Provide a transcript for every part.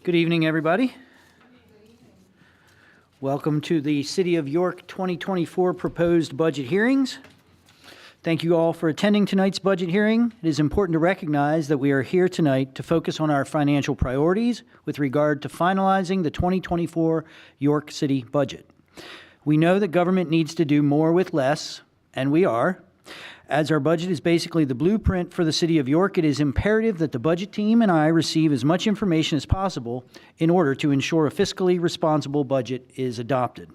Good evening, everybody. Welcome to the City of York 2024 proposed budget hearings. Thank you all for attending tonight's budget hearing. It is important to recognize that we are here tonight to focus on our financial priorities with regard to finalizing the 2024 York City budget. We know that government needs to do more with less, and we are. As our budget is basically the blueprint for the City of York, it is imperative that the budget team and I receive as much information as possible in order to ensure a fiscally responsible budget is adopted.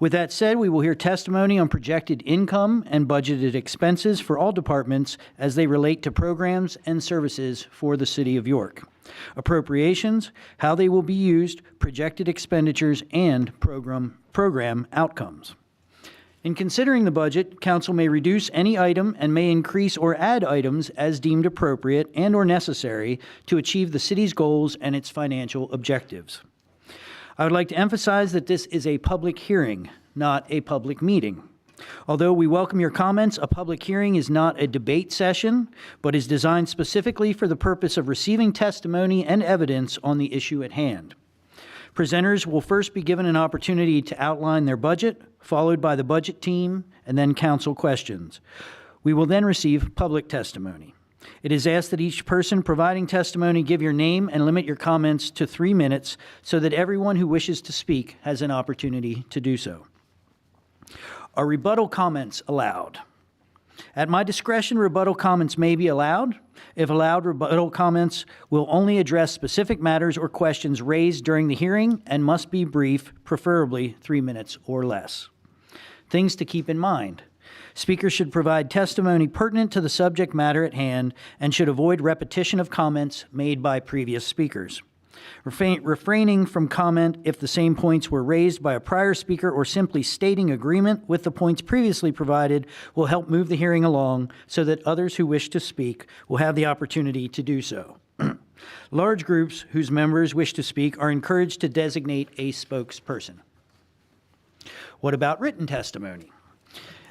With that said, we will hear testimony on projected income and budgeted expenses for all departments as they relate to programs and services for the City of York. Appropriations, how they will be used, projected expenditures, and program outcomes. In considering the budget, Council may reduce any item and may increase or add items as deemed appropriate and or necessary to achieve the city's goals and its financial objectives. I would like to emphasize that this is a public hearing, not a public meeting. Although we welcome your comments, a public hearing is not a debate session, but is designed specifically for the purpose of receiving testimony and evidence on the issue at hand. Presenters will first be given an opportunity to outline their budget, followed by the budget team, and then council questions. We will then receive public testimony. It is asked that each person providing testimony give your name and limit your comments to 3 minutes so that everyone who wishes to speak has an opportunity to do so. Are rebuttal comments allowed? At my discretion, rebuttal comments may be allowed. If allowed, rebuttal comments will only address specific matters or questions raised during the hearing and must be brief, preferably 3 minutes or less. Things to keep in mind. Speakers should provide testimony pertinent to the subject matter at hand and should avoid repetition of comments made by previous speakers. Refraining from comment if the same points were raised by a prior speaker or simply stating agreement with the points previously provided will help move the hearing along so that others who wish to speak will have the opportunity to do so. Large groups whose members wish to speak are encouraged to designate a spokesperson. What about written testimony?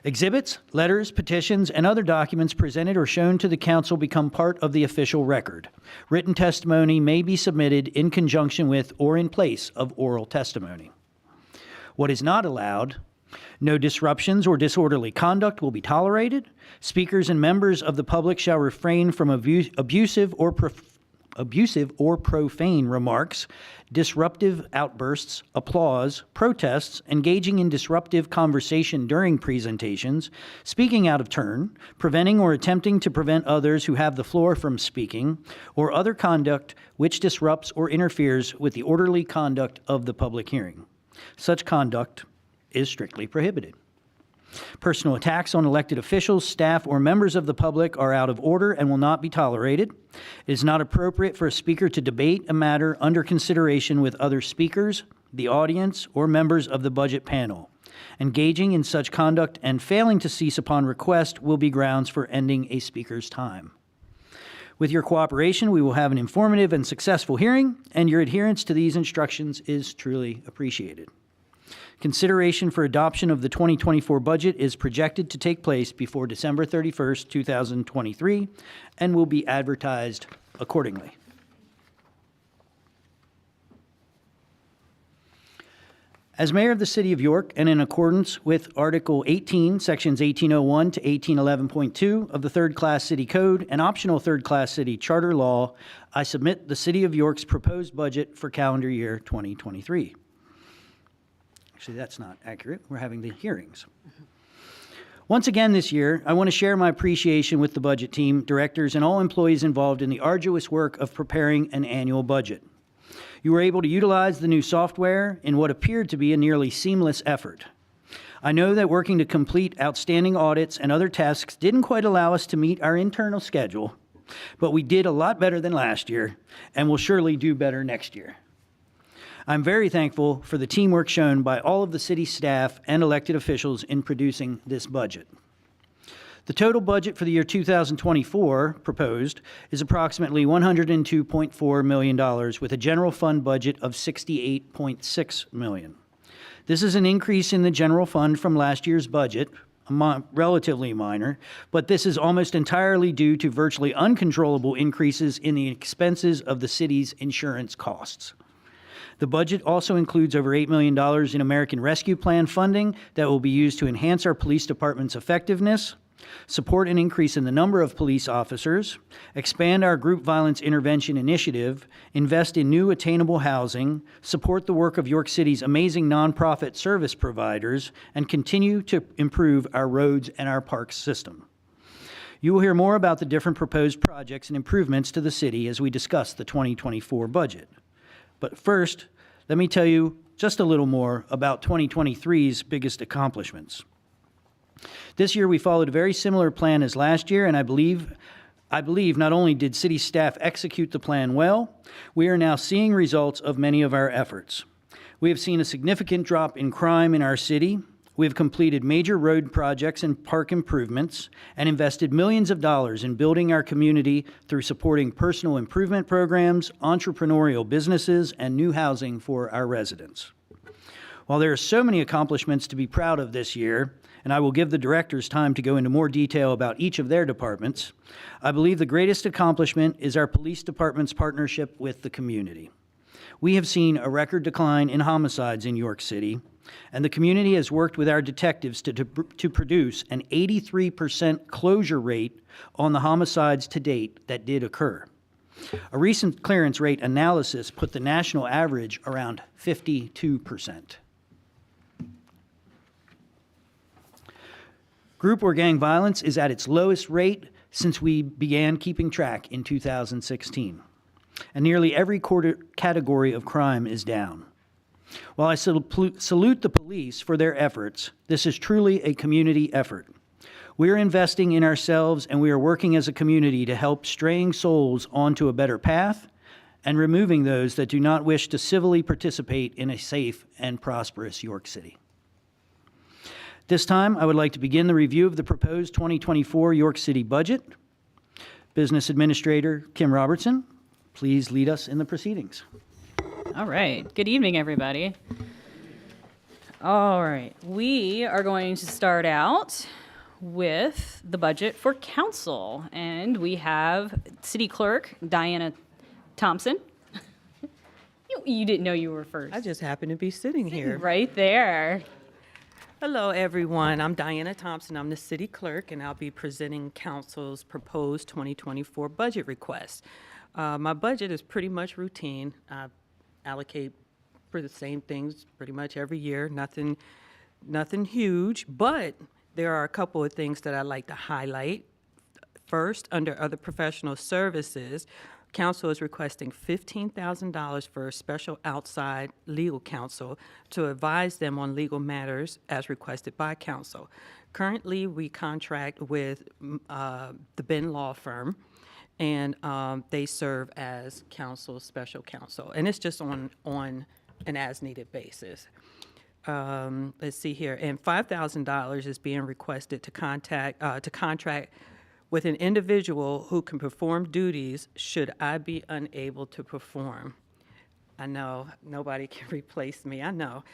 Exhibits, letters, petitions, and other documents presented or shown to the council become part of the official record. Written testimony may be submitted in conjunction with or in place of oral testimony. What is not allowed? No disruptions or disorderly conduct will be tolerated. Speakers and members of the public shall refrain from abusive or profane remarks, disruptive outbursts, applause, protests, engaging in disruptive conversation during presentations, speaking out of turn, preventing or attempting to prevent others who have the floor from speaking, or other conduct which disrupts or interferes with the orderly conduct of the public hearing. Such conduct is strictly prohibited. Personal attacks on elected officials, staff, or members of the public are out of order and will not be tolerated. It is not appropriate for a speaker to debate a matter under consideration with other speakers, the audience, or members of the budget panel. Engaging in such conduct and failing to cease upon request will be grounds for ending a speaker's time. With your cooperation, we will have an informative and successful hearing, and your adherence to these instructions is truly appreciated. Consideration for adoption of the 2024 budget is projected to take place before December 31st, 2023, and will be advertised accordingly. As Mayor of the City of York, and in accordance with Article 18, Sections 1801 to 1811.2 of the Third Class City Code and optional Third Class City Charter Law, I submit the City of York's proposed budget for calendar year 2023. Actually, that's not accurate. We're having the hearings. Once again this year, I want to share my appreciation with the budget team, directors, and all employees involved in the arduous work of preparing an annual budget. You were able to utilize the new software in what appeared to be a nearly seamless effort. I know that working to complete outstanding audits and other tasks didn't quite allow us to meet our internal schedule, but we did a lot better than last year and will surely do better next year. I'm very thankful for the teamwork shown by all of the city staff and elected officials in producing this budget. The total budget for the year 2024 proposed is approximately $102.4 million with a general fund budget of $68.6 million. This is an increase in the general fund from last year's budget relatively minor, but this is almost entirely due to virtually uncontrollable increases in the expenses of the city's insurance costs. The budget also includes over $8 million in American Rescue Plan funding that will be used to enhance our police department's effectiveness, support an increase in the number of police officers, expand our group violence intervention initiative, invest in new attainable housing, support the work of York City's amazing nonprofit service providers, and continue to improve our roads and our parks system. You will hear more about the different proposed projects and improvements to the city as we discuss the 2024 budget. But first, let me tell you just a little more about 2023's biggest accomplishments. This year, we followed a very similar plan as last year, and I believe not only did city staff execute the plan well, we are now seeing results of many of our efforts. We have seen a significant drop in crime in our city. We have completed major road projects and park improvements and invested millions of dollars in building our community through supporting personal improvement programs, entrepreneurial businesses, and new housing for our residents. While there are so many accomplishments to be proud of this year, and I will give the directors time to go into more detail about each of their departments, I believe the greatest accomplishment is our police department's partnership with the community. We have seen a record decline in homicides in York City, and the community has worked with our detectives to produce an 83% closure rate on the homicides to date that did occur. A recent clearance rate analysis put the national average around 52%. Group or gang violence is at its lowest rate since we began keeping track in 2016, and nearly every category of crime is down. While I salute the police for their efforts, this is truly a community effort. We are investing in ourselves, and we are working as a community to help straying souls onto a better path and removing those that do not wish to civilly participate in a safe and prosperous York City. This time, I would like to begin the review of the proposed 2024 York City budget. Business Administrator Kim Robertson, please lead us in the proceedings. All right. Good evening, everybody. All right. We are going to start out with the budget for council. And we have City Clerk Diana Thompson. You didn't know you were first. I just happen to be sitting here. Right there. Hello, everyone. I'm Diana Thompson. I'm the city clerk, and I'll be presenting council's proposed 2024 budget request. My budget is pretty much routine. I allocate for the same things pretty much every year. Nothing huge, but there are a couple of things that I'd like to highlight. First, under other professional services, council is requesting $15,000 for special outside legal counsel to advise them on legal matters as requested by council. Currently, we contract with the Ben Law Firm, and they serve as counsel, special counsel, and it's just on an as-needed basis. Let's see here, and $5,000 is being requested to contract with an individual who can perform duties should I be unable to perform. I know, nobody can replace me, I know.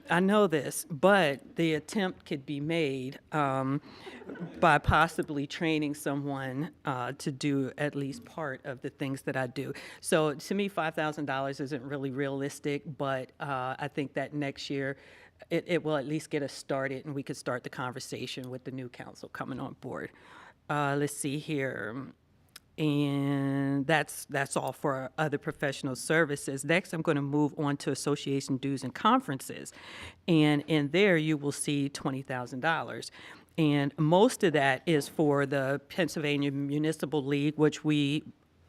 I know this, but the attempt could be made by possibly training someone to do at least part of the things that I do. So to me, $5,000 isn't really realistic, but I think that next year it will at least get us started, and we could start the conversation with the new council coming on board. Let's see here. And that's all for other professional services. Next, I'm going to move on to association dues and conferences. And in there, you will see $20,000. And most of that is for the Pennsylvania Municipal League, which we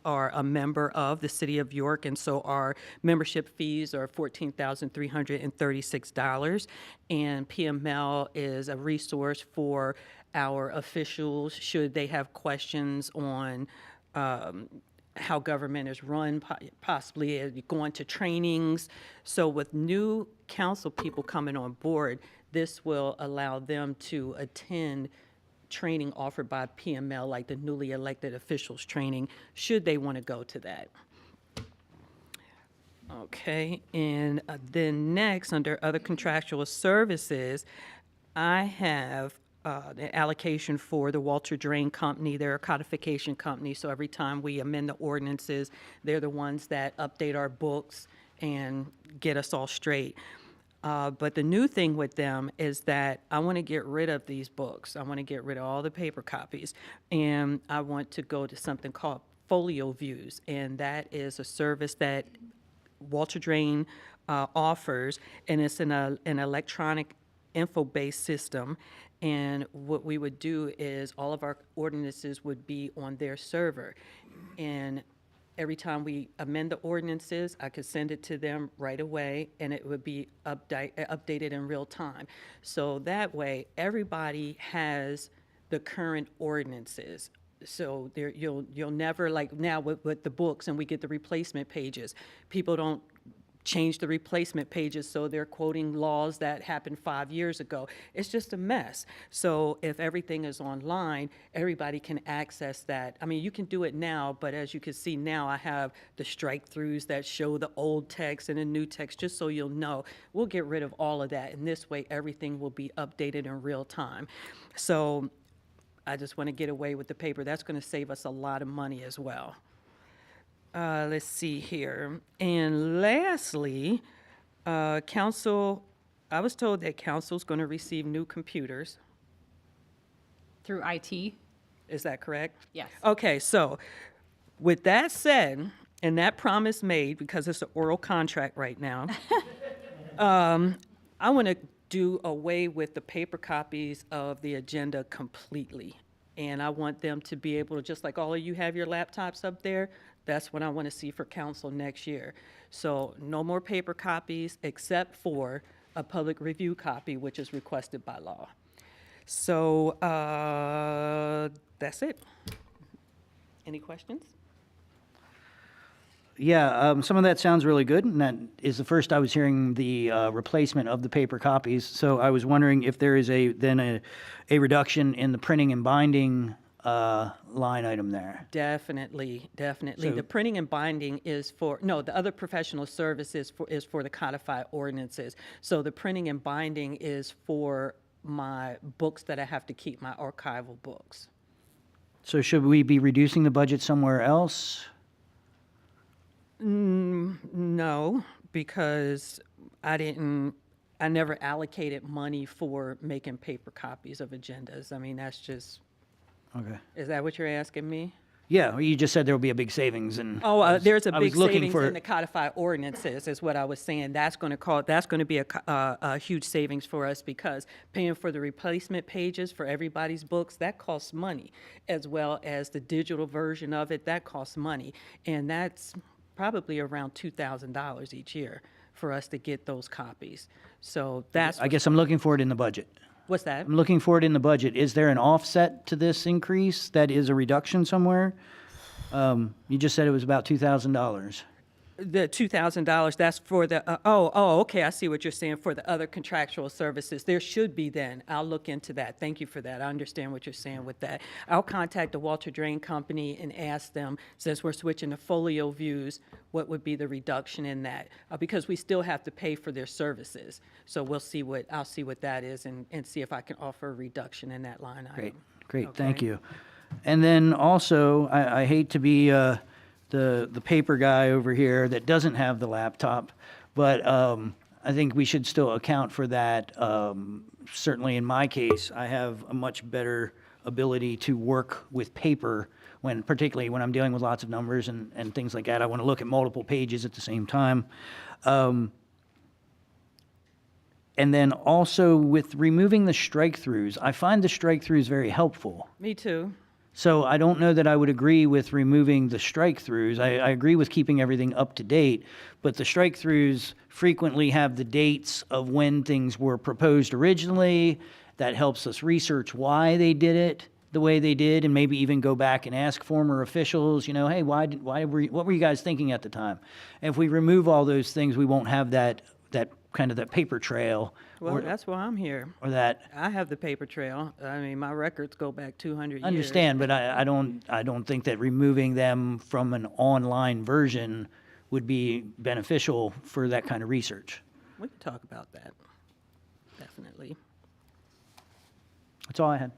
are a member of, the City of York, and so our membership fees are $14,336. And PML is a resource for our officials should they have questions on how government is run, possibly going to trainings. So with new council people coming on board, this will allow them to attend training offered by PML, like the newly elected officials training, should they want to go to that. Okay, and then next, under other contractual services, I have the allocation for the Walter Drain Company. They're a codification company, so every time we amend the ordinances, they're the ones that update our books and get us all straight. But the new thing with them is that I want to get rid of these books. I want to get rid of all the paper copies, and I want to go to something called Folio Views, and that is a service that Walter Drain offers, and it's an electronic info-based system. And what we would do is all of our ordinances would be on their server. And every time we amend the ordinances, I could send it to them right away, and it would be updated in real time. So that way, everybody has the current ordinances. So there, you'll never, like now with the books, and we get the replacement pages, people don't change the replacement pages, so they're quoting laws that happened 5 years ago. It's just a mess. So if everything is online, everybody can access that. I mean, you can do it now, but as you can see now, I have the strike-throughs that show the old text and the new text, just so you'll know. We'll get rid of all of that, and this way, everything will be updated in real time. So I just want to get away with the paper. That's going to save us a lot of money as well. Let's see here. And lastly, council, I was told that council's going to receive new computers. Through IT? Is that correct? Yes. Okay, so with that said, and that promise made, because it's an oral contract right now, I want to do away with the paper copies of the agenda completely. And I want them to be able to, just like all of you have your laptops up there, that's what I want to see for council next year. So no more paper copies except for a public review copy, which is requested by law. So that's it. Any questions? Yeah, some of that sounds really good, and that is the first I was hearing the replacement of the paper copies. So I was wondering if there is a reduction in the printing and binding line item there. Definitely. So- The printing and binding is for, no, the other professional services is for the codified ordinances. So the printing and binding is for my books that I have to keep, my archival books. So should we be reducing the budget somewhere else? No, because I never allocated money for making paper copies of agendas. I mean, that's just, Okay. is that what you're asking me? Yeah, well, you just said there will be a big savings, and There's a I was big looking savings for- in the codified ordinances, is what I was saying. That's going to be a huge savings for us, because paying for the replacement pages for everybody's books, that costs money, as well as the digital version of it, that costs money. And that's probably around $2,000 each year for us to get those copies. So that's, I guess I'm looking for it in the budget. what's that? I'm looking for it in the budget. Is there an offset to this increase that is a reduction somewhere? You just said it was about $2,000. The $2,000, that's for the, okay, I see what you're saying, for the other contractual services. There should be then. I'll look into that. Thank you for that. I understand what you're saying with that. I'll contact the Walter Drain Company and ask them, since we're switching to folio views, what would be the reduction in that? Because we still have to pay for their services. So I'll see what that is, and see if I can offer a reduction in that line item. Great, thank Okay. you. And then also, I hate to be the paper guy over here that doesn't have the laptop, but I think we should still account for that. Certainly in my case, I have a much better ability to work with paper, particularly when I'm dealing with lots of numbers and things like that. I want to look at multiple pages at the same time. And then also with removing the strike-throughs, I find the strike-throughs very helpful. Me too. So I don't know that I would agree with removing the strike-throughs. I agree with keeping everything up to date, but the strike-throughs frequently have the dates of when things were proposed originally. That helps us research why they did it the way they did, and maybe even go back and ask former officials, hey, what were you guys thinking at the time? And if we remove all those things, we won't have that kind of that paper trail. Well, that's why I'm here. Or that. I have the paper trail. I mean, my records go back 200 years. I understand, but I don't think that removing them from an online version would be beneficial for that kind of research. We can talk about that. Definitely. That's all I had.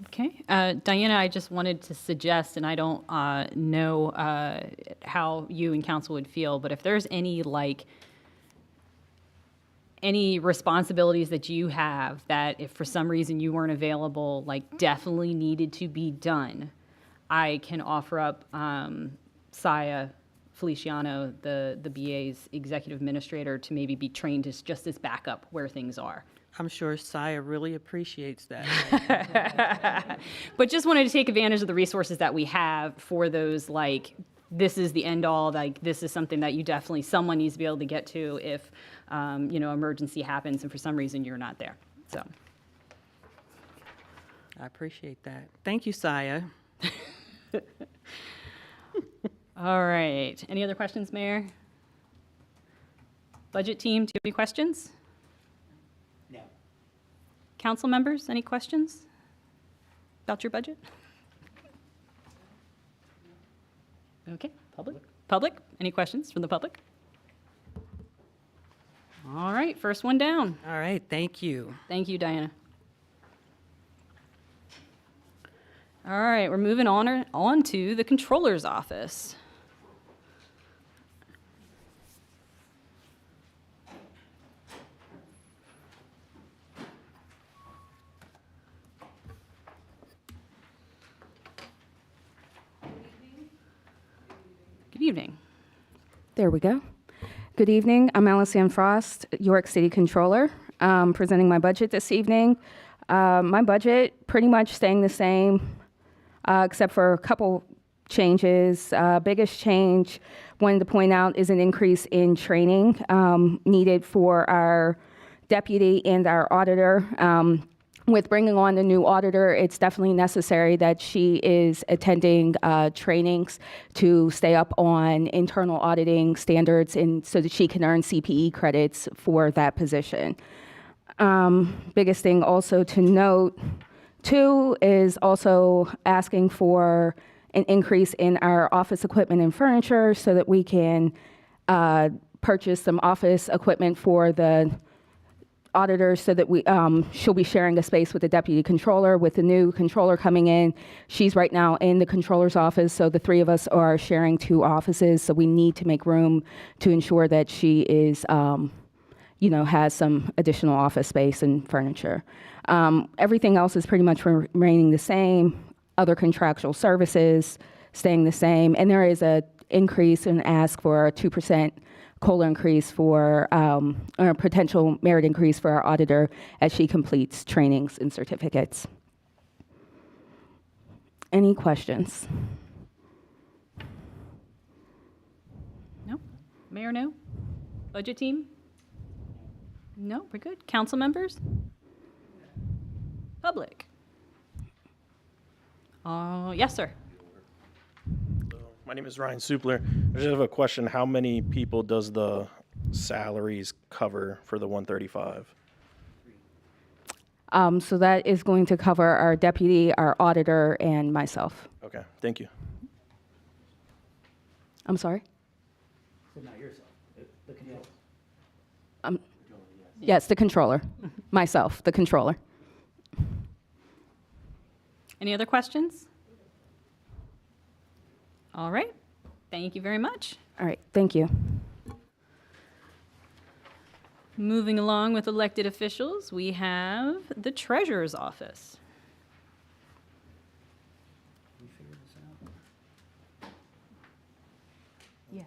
Okay. Diana, I just wanted to suggest, and I don't know how you and council would feel, but if there's any responsibilities that you have that if for some reason you weren't available, definitely needed to be done, I can offer up Saya Feliciano, the BA's executive administrator, to maybe be trained as just as backup where things are. I'm sure Saya really appreciates that. But just wanted to take advantage of the resources that we have for those, this is the end all, this is something that someone needs to be able to get to if, emergency happens and for some reason you're not there. So, I appreciate that. Thank you, Saya. all right. Any other questions, Mayor? Budget team, do you have any questions? No. Council members, any questions about your budget? Okay, public, any questions from the public? All right, first one down. All right, thank you. Thank you, Diana. All right, we're moving on to the controller's office. Good evening. There we go. Good evening. I'm Alison Frost, York City Controller, presenting my budget this evening. My budget pretty much staying the same, except for a couple changes. Biggest change, wanted to point out, is an increase in training needed for our deputy and our auditor. With bringing on the new auditor, it's definitely necessary that she is attending trainings to stay up on internal auditing standards and so that she can earn CPE credits for that position. Biggest thing also to note, too, is also asking for an increase in our office equipment and furniture so that we can purchase some office equipment for the auditor so that she'll be sharing a space with the deputy controller. With the new controller coming in, she's right now in the controller's office, so the three of us are sharing 2 offices, so we need to make room to ensure that she is, has some additional office space and furniture. Everything else is pretty much remaining the same. Other contractual services staying the same, and there is a increase and ask for a 2% COLA increase or a potential merit increase for our auditor as she completes trainings and certificates. Any questions? No? Mayor, no? Budget team? No, we're good. Council members? Public? Yes, sir. My name is Ryan Supler. I just have a question. How many people does the salaries cover for the 135? So that is going to cover our deputy, our auditor, and myself. Okay, thank you. I'm sorry? So not yourself, the controller. Yes, the controller. Myself, the controller. Any other questions? All right. Thank you very much. All right, thank you. Moving along with elected officials, we have the treasurer's office. We figure this out? Yeah.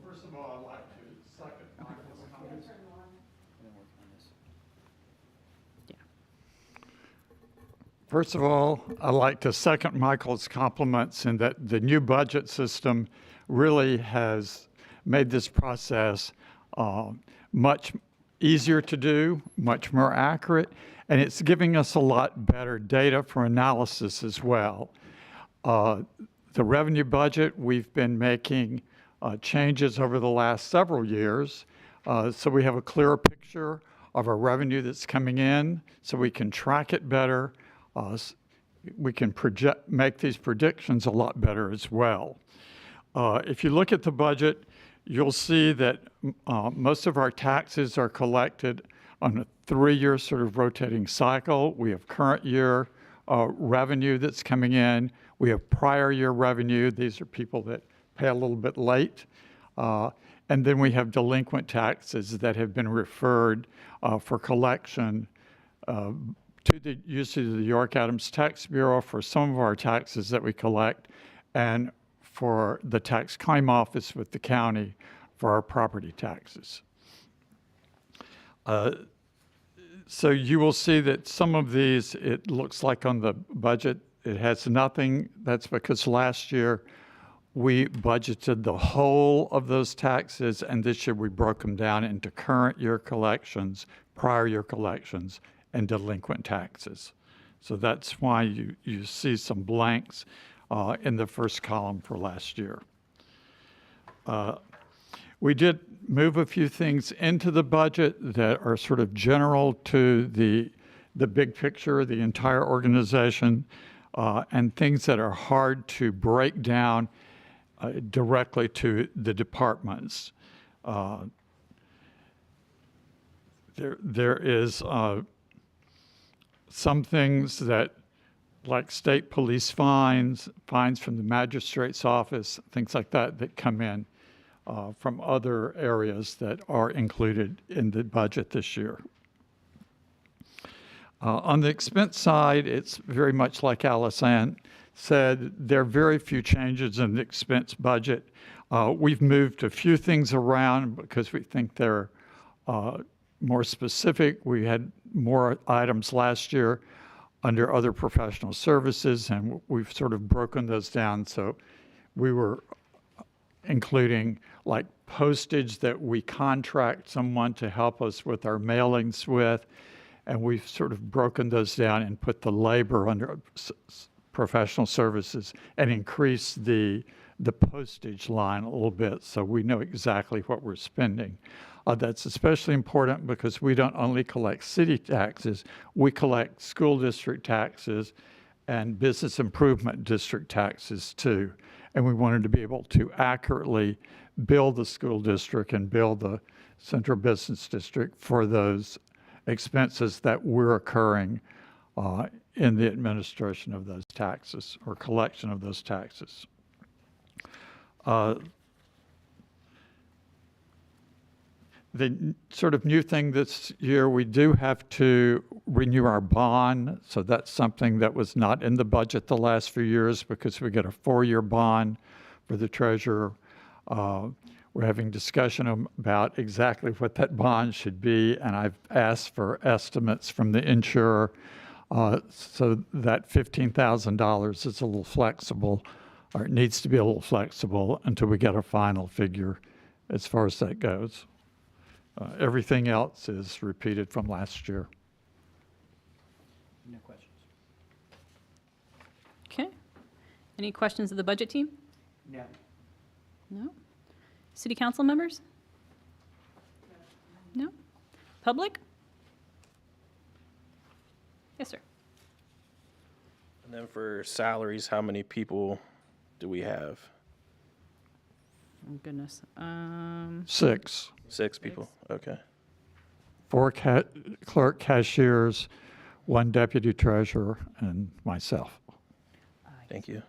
First of all, I'd like to second Michael's comments. First of all, I'd like to second Michael's compliments in that the new budget system really has made this process much easier to do, much more accurate, and it's giving us a lot better data for analysis as well. The revenue budget, we've been making changes over the last several years, so we have a clearer picture of our revenue that's coming in, so we can track it better. We can make these predictions a lot better as well. If you look at the budget, you'll see that most of our taxes are collected on a 3-year sort of rotating cycle. We have current year revenue that's coming in. We have prior year revenue. These are people that pay a little bit late. And then we have delinquent taxes that have been referred for collection to the usually to the York Adams Tax Bureau for some of our taxes that we collect, and for the tax claim office with the county for our property taxes. So you will see that some of these, it looks like on the budget, it has nothing. That's because last year we budgeted the whole of those taxes, and this year we broke them down into current year collections, prior year collections, and delinquent taxes. So that's why you see some blanks in the first column for last year. We did move a few things into the budget that are sort of general to the big picture, the entire organization, and things that are hard to break down directly to the departments. There is some things that, like state police fines from the magistrate's office, things like that, that come in from other areas that are included in the budget this year. On the expense side, it's very much like Alice Ann said, there are very few changes in the expense budget. We've moved a few things around because we think they're more specific. We had more items last year under other professional services, and we've sort of broken those down. So we were including like postage that we contract someone to help us with our mailings with, and we've sort of broken those down and put the labor under professional services and increased the postage line a little bit so we know exactly what we're spending. That's especially important because we don't only collect city taxes, we collect school district taxes and business improvement district taxes too. And we wanted to be able to accurately bill the school district and bill the central business district for those expenses that were occurring in the administration of those taxes or collection of those taxes. The sort of new thing this year, we do have to renew our bond. So that's something that was not in the budget the last few years because we get a 4-year bond for the treasurer. We're having discussion about exactly what that bond should be, and I've asked for estimates from the insurer. So that $15,000 is a little flexible, or it needs to be a little flexible until we get a final figure as far as that goes. Everything else is repeated from last year. No questions. Okay. Any questions of the budget team? No. No? City council members? No? Public? Yes, sir. And then for salaries, how many people do we have? Oh, goodness. 6. 6 people, okay. 4 clerk cashiers, 1 deputy treasurer, and myself. Thank you.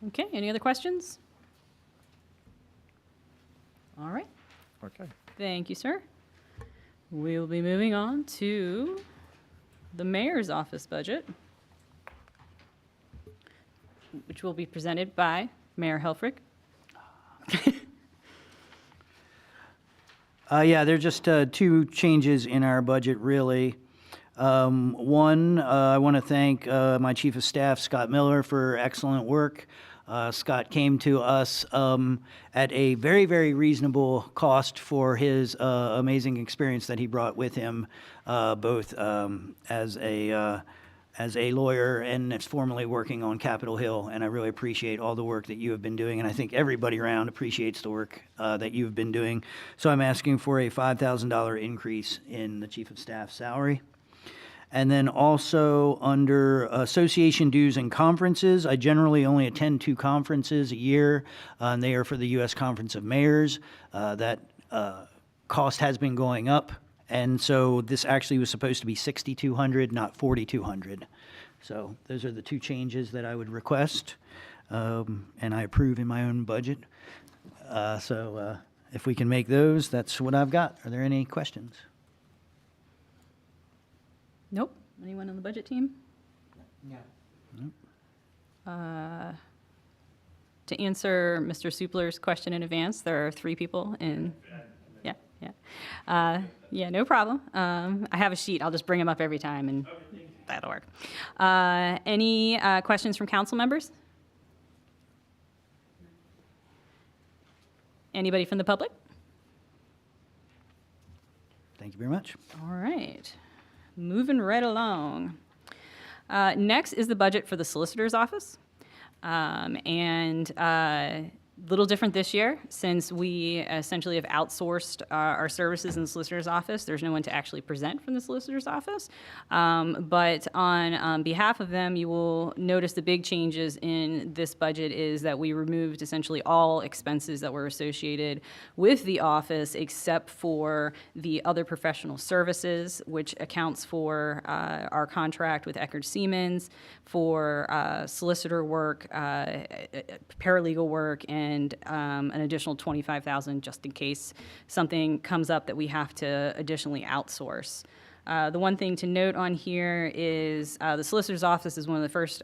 Okay, any other questions? All right, Okay. thank you, sir. We'll be moving on to the mayor's office budget, which will be presented by Mayor Helfrich. Yeah, there are just 2 changes in our budget, really. One, I want to thank my Chief of Staff, Scott Miller, for excellent work. Scott came to us at a very, very reasonable cost for his amazing experience that he brought with him, both as a lawyer and as formerly working on Capitol Hill. And I really appreciate all the work that you have been doing, and I think everybody around appreciates the work that you've been doing. So I'm asking for a $5,000 increase in the Chief of Staff's salary. And then also under association dues and conferences, I generally only attend 2 conferences a year, and they are for the U.S. Conference of Mayors. That cost has been going up, and so this actually was supposed to be $6,200, not $4,200. So those are the 2 changes that I would request, and I approve in my own budget. So if we can make those, that's what I've got. Are there any questions? Nope. Anyone on the budget team? To answer Mr. Supler's question in advance, there are 3 people in. Yeah, no problem. I have a sheet. I'll just bring them up every time, and that'll work. Any questions from council members? Anybody from the public? Thank you very much. All right, moving right along. Next is the budget for the solicitor's office. Little different this year, since we essentially have outsourced our services in the solicitor's office. There's no one to actually present from the solicitor's office. But on behalf of them, you will notice the big changes in this budget is that we removed essentially all expenses that were associated with the office except for the other professional services, which accounts for our contract with Eckerd Siemens, for solicitor work, paralegal work, and an additional $25,000 just in case something comes up that we have to additionally outsource. The one thing to note on here is the solicitor's office is one of the first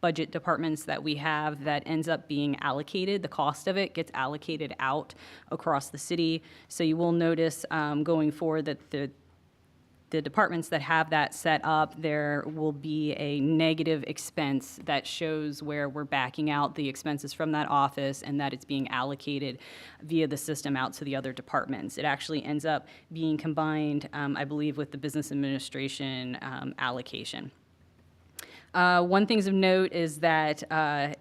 budget departments that we have that ends up being allocated. The cost of it gets allocated out across the city. So you will notice going forward that the departments that have that set up, there will be a negative expense that shows where we're backing out the expenses from that office and that it's being allocated via the system out to the other departments. It actually ends up being combined, I believe, with the business administration allocation. One thing of note is that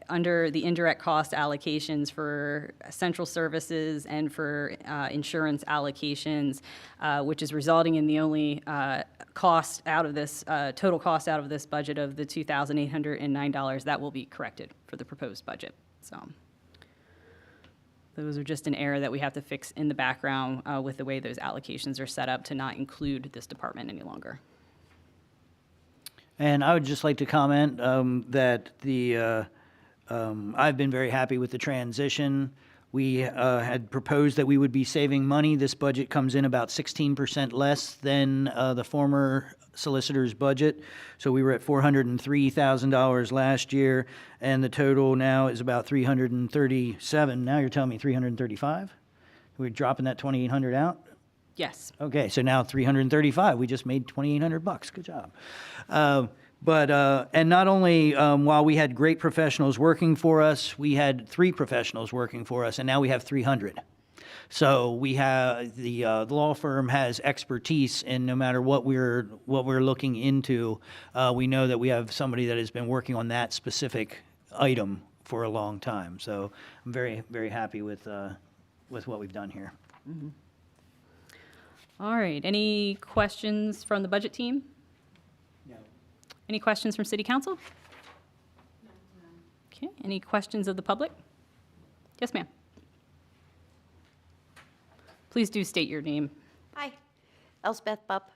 under the indirect cost allocations for central services and for insurance allocations, which is resulting in the only cost out of this, total cost out of this budget of the $2,809, that will be corrected for the proposed budget. So those are just an error that we have to fix in the background with the way those allocations are set up to not include this department any longer. And I would just like to comment that I've been very happy with the transition. We had proposed that we would be saving money. This budget comes in about 16% less than the former solicitor's budget. So we were at $403,000 last year, and the total now is about $337,000. Now you're telling me $335,000? We're dropping that $2,800 out? Yes. Okay, so now $335. We just made $2,800. Good job. And not only while we had great professionals working for us, we had 3 professionals working for us, and now we have 300. So we have the law firm has expertise, and no matter what we're looking into, we know that we have somebody that has been working on that specific item for a long time. So I'm very, very happy with what we've done here. Mm-hmm. All right, any questions from the budget team? No. Any questions from city council? No. Okay, any questions of the public? Yes, ma'am. Please do state your name. Hi, Elspeth Bupp.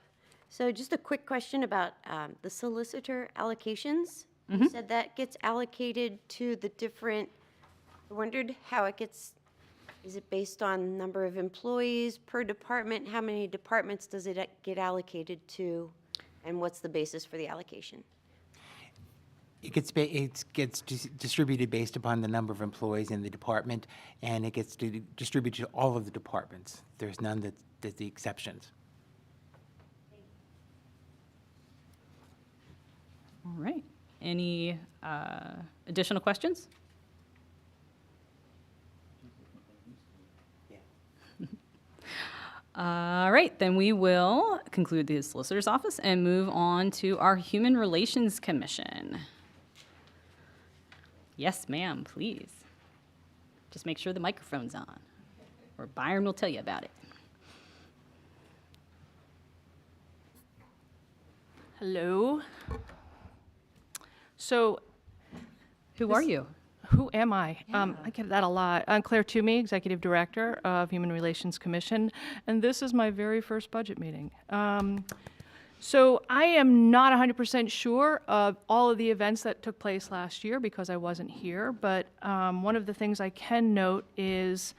So just a quick question about the solicitor allocations. You said that gets allocated to the different, I wondered how it gets, is it based on number of employees per department? How many departments does it get allocated to? And what's the basis for the allocation? It gets distributed based upon the number of employees in the department, and it gets distributed to all of the departments. There's none that's the exceptions. All right, any additional questions? All right, then we will conclude the solicitor's office and move on to our Human Relations Commission. Yes, ma'am, please. Just make sure the microphone's on, or Byron will tell you about it. Hello. So, Who are you? who am I? I get that a lot. I'm Claire Toomey, Executive Director of Human Relations Commission, and this is my very first budget meeting. So I am not 100% sure of all of the events that took place last year because I wasn't here, but one of the things I can note is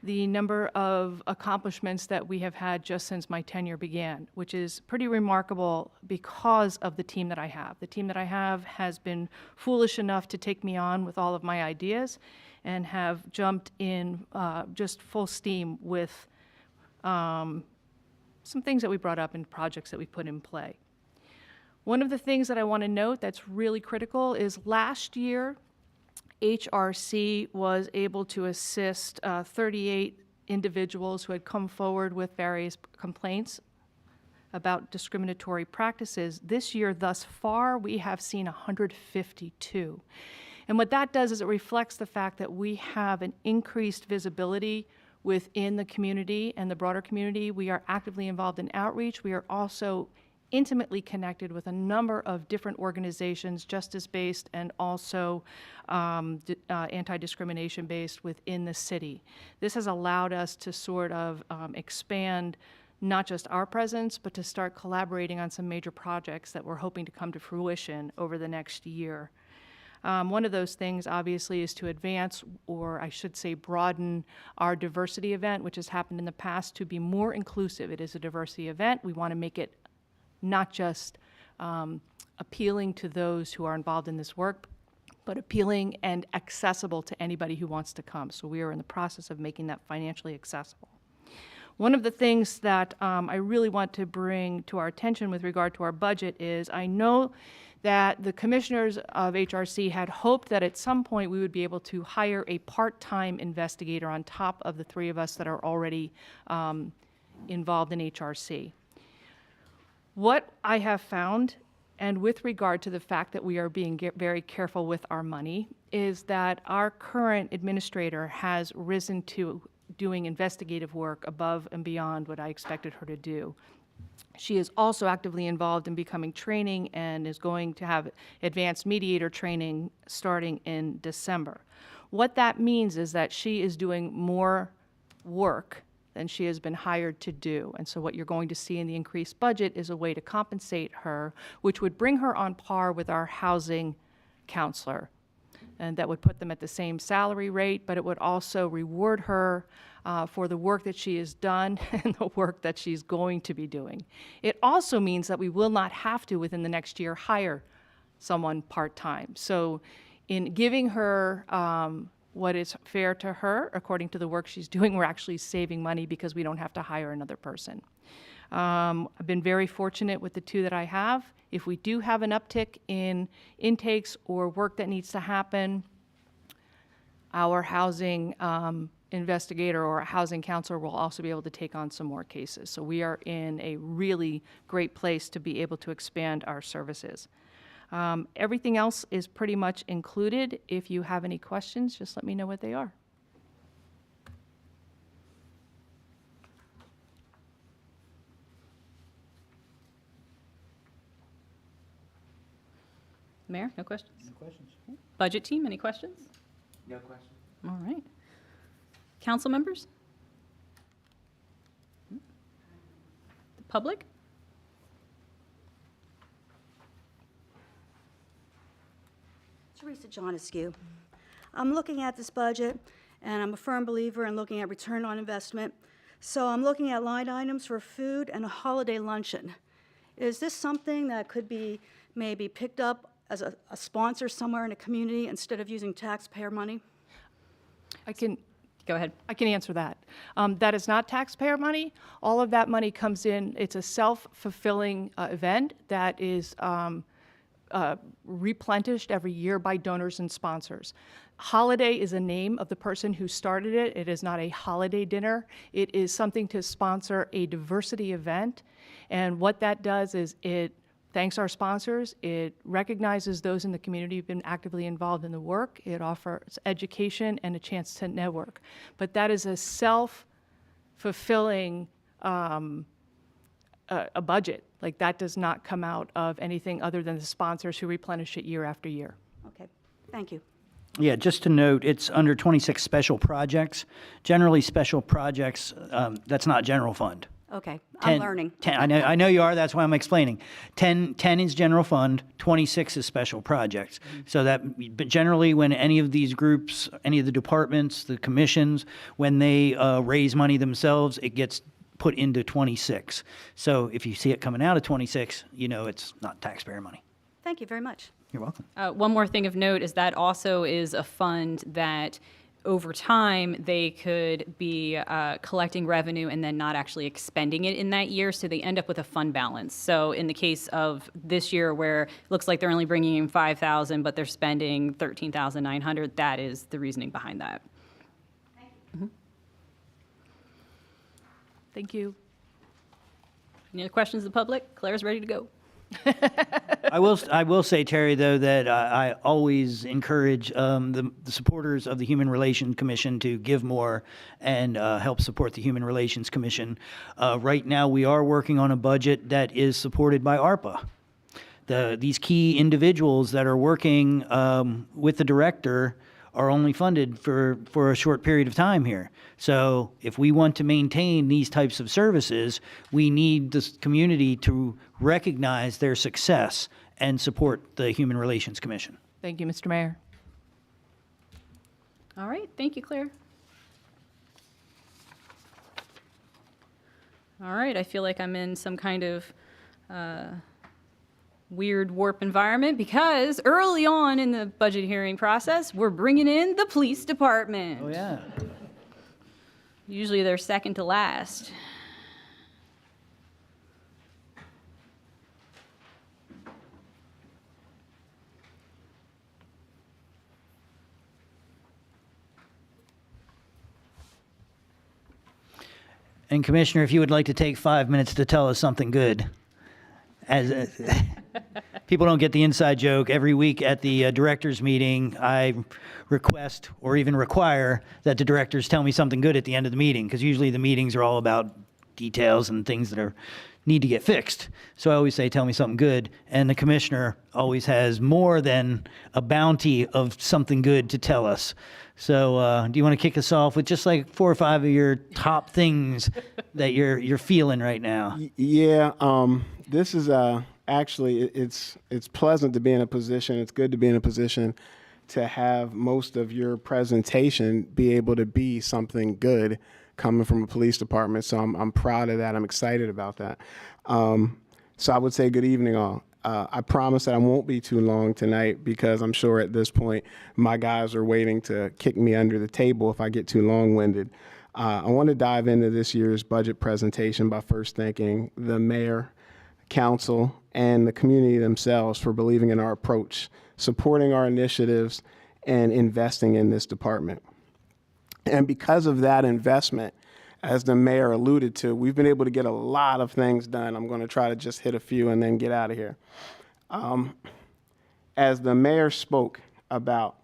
the number of accomplishments that we have had just since my tenure began, which is pretty remarkable because of the team that I have. The team that I have has been foolish enough to take me on with all of my ideas and have jumped in just full steam with some things that we brought up and projects that we put in play. One of the things that I want to note that's really critical is last year, HRC was able to assist 38 individuals who had come forward with various complaints about discriminatory practices. This year, thus far, we have seen 152. And what that does is it reflects the fact that we have an increased visibility within the community and the broader community. We are actively involved in outreach. We are also intimately connected with a number of different organizations, justice-based and also anti-discrimination-based within the city. This has allowed us to sort of expand not just our presence, but to start collaborating on some major projects that we're hoping to come to fruition over the next year. One of those things, obviously, is to advance, or I should say broaden, our diversity event, which has happened in the past, to be more inclusive. It is a diversity event. We want to make it not just appealing to those who are involved in this work, but appealing and accessible to anybody who wants to come. So we are in the process of making that financially accessible. One of the things that I really want to bring to our attention with regard to our budget is I know that the commissioners of HRC had hoped that at some point we would be able to hire a part-time investigator on top of the three of us that are already involved in HRC. What I have found, and with regard to the fact that we are being very careful with our money, is that our current administrator has risen to doing investigative work above and beyond what I expected her to do. She is also actively involved in becoming training and is going to have advanced mediator training starting in December. What that means is that she is doing more work than she has been hired to do. And so what you're going to see in the increased budget is a way to compensate her, which would bring her on par with our housing counselor. And that would put them at the same salary rate, but it would also reward her for the work that she has done and the work that she's going to be doing. It also means that we will not have to, within the next year, hire someone part-time. So in giving her what is fair to her, according to the work she's doing, we're actually saving money because we don't have to hire another person. I've been very fortunate with the two that I have. If we do have an uptick in intakes or work that needs to happen, our housing investigator or a housing counselor will also be able to take on some more cases. So we are in a really great place to be able to expand our services. Everything else is pretty much included. If you have any questions, just let me know what they are. Mayor, no questions? No questions. Budget team, any questions? No question. All right. Council members? The public? Teresa Johnescu. I'm looking at this budget, and I'm a firm believer in looking at return on investment. So I'm looking at line items for food and a holiday luncheon. Is this something that could be maybe picked up as a sponsor somewhere in a community instead of using taxpayer money? Go ahead. I can answer that. That is not taxpayer money. All of that money comes in. It's a self-fulfilling event that is replenished every year by donors and sponsors. Holiday is a name of the person who started it. It is not a holiday dinner. It is something to sponsor a diversity event. And what that does is it thanks our sponsors. It recognizes those in the community who've been actively involved in the work. It offers education and a chance to network. But that is a self-fulfilling a budget. Like, that does not come out of anything other than the sponsors who replenish it year after year. Okay, thank you. Yeah, just to note, it's under 26 special projects. Generally, special projects, that's not general fund. Okay, I'm 10 learning. 10 I know you are, that's why I'm explaining. 10 is general fund, 26 is special projects. So that, but generally, when any of these groups, any of the departments, the commissions, when they raise money themselves, it gets put into 26. So if you see it coming out of 26, you know it's not taxpayer money. Thank you very much. You're welcome. One more thing of note is that also is a fund that over time they could be collecting revenue and then not actually expending it in that year, so they end up with a fund balance. So in the case of this year where it looks like they're only bringing in 5,000 but they're spending 13,900, that is the reasoning behind that. Thank you. Any other questions of the public? Claire's ready to go. I will say, Terry, though, that I always encourage the supporters of the Human Relations Commission to give more and help support the Human Relations Commission. Right now, we are working on a budget that is supported by ARPA. These key individuals that are working with the director are only funded for a short period of time here. So if we want to maintain these types of services, we need this community to recognize their success and support the Human Relations Commission. Thank you, Mr. Mayor. All right, thank you, Claire. All right, I feel like I'm in some kind of weird warp environment because early on in the budget hearing process, we're bringing in the police department. Oh, yeah. Usually they're second to last. And Commissioner, if you would like to take 5 minutes to tell us something good. As people don't get the inside joke, every week at the directors meeting, I request or even require that the directors tell me something good at the end of the meeting, because usually the meetings are all about details and things that need to get fixed. So I always say, tell me something good, and the commissioner always has more than a bounty of something good to tell us. So do you want to kick us off with just like 4 or 5 of your top things that you're feeling right now? Yeah, this is actually it's pleasant to be in a position. It's good to be in a position to have most of your presentation be able to be something good coming from a police department. So I'm proud of that. I'm excited about that. So I would say good evening, all. I promise that I won't be too long tonight because I'm sure at this point my guys are waiting to kick me under the table if I get too long-winded. I want to dive into this year's budget presentation by first thanking the mayor, council, and the community themselves for believing in our approach, supporting our initiatives, and investing in this department. And because of that investment, as the mayor alluded to, we've been able to get a lot of things done. I'm going to try to just hit a few and then get out of here. As the mayor spoke about,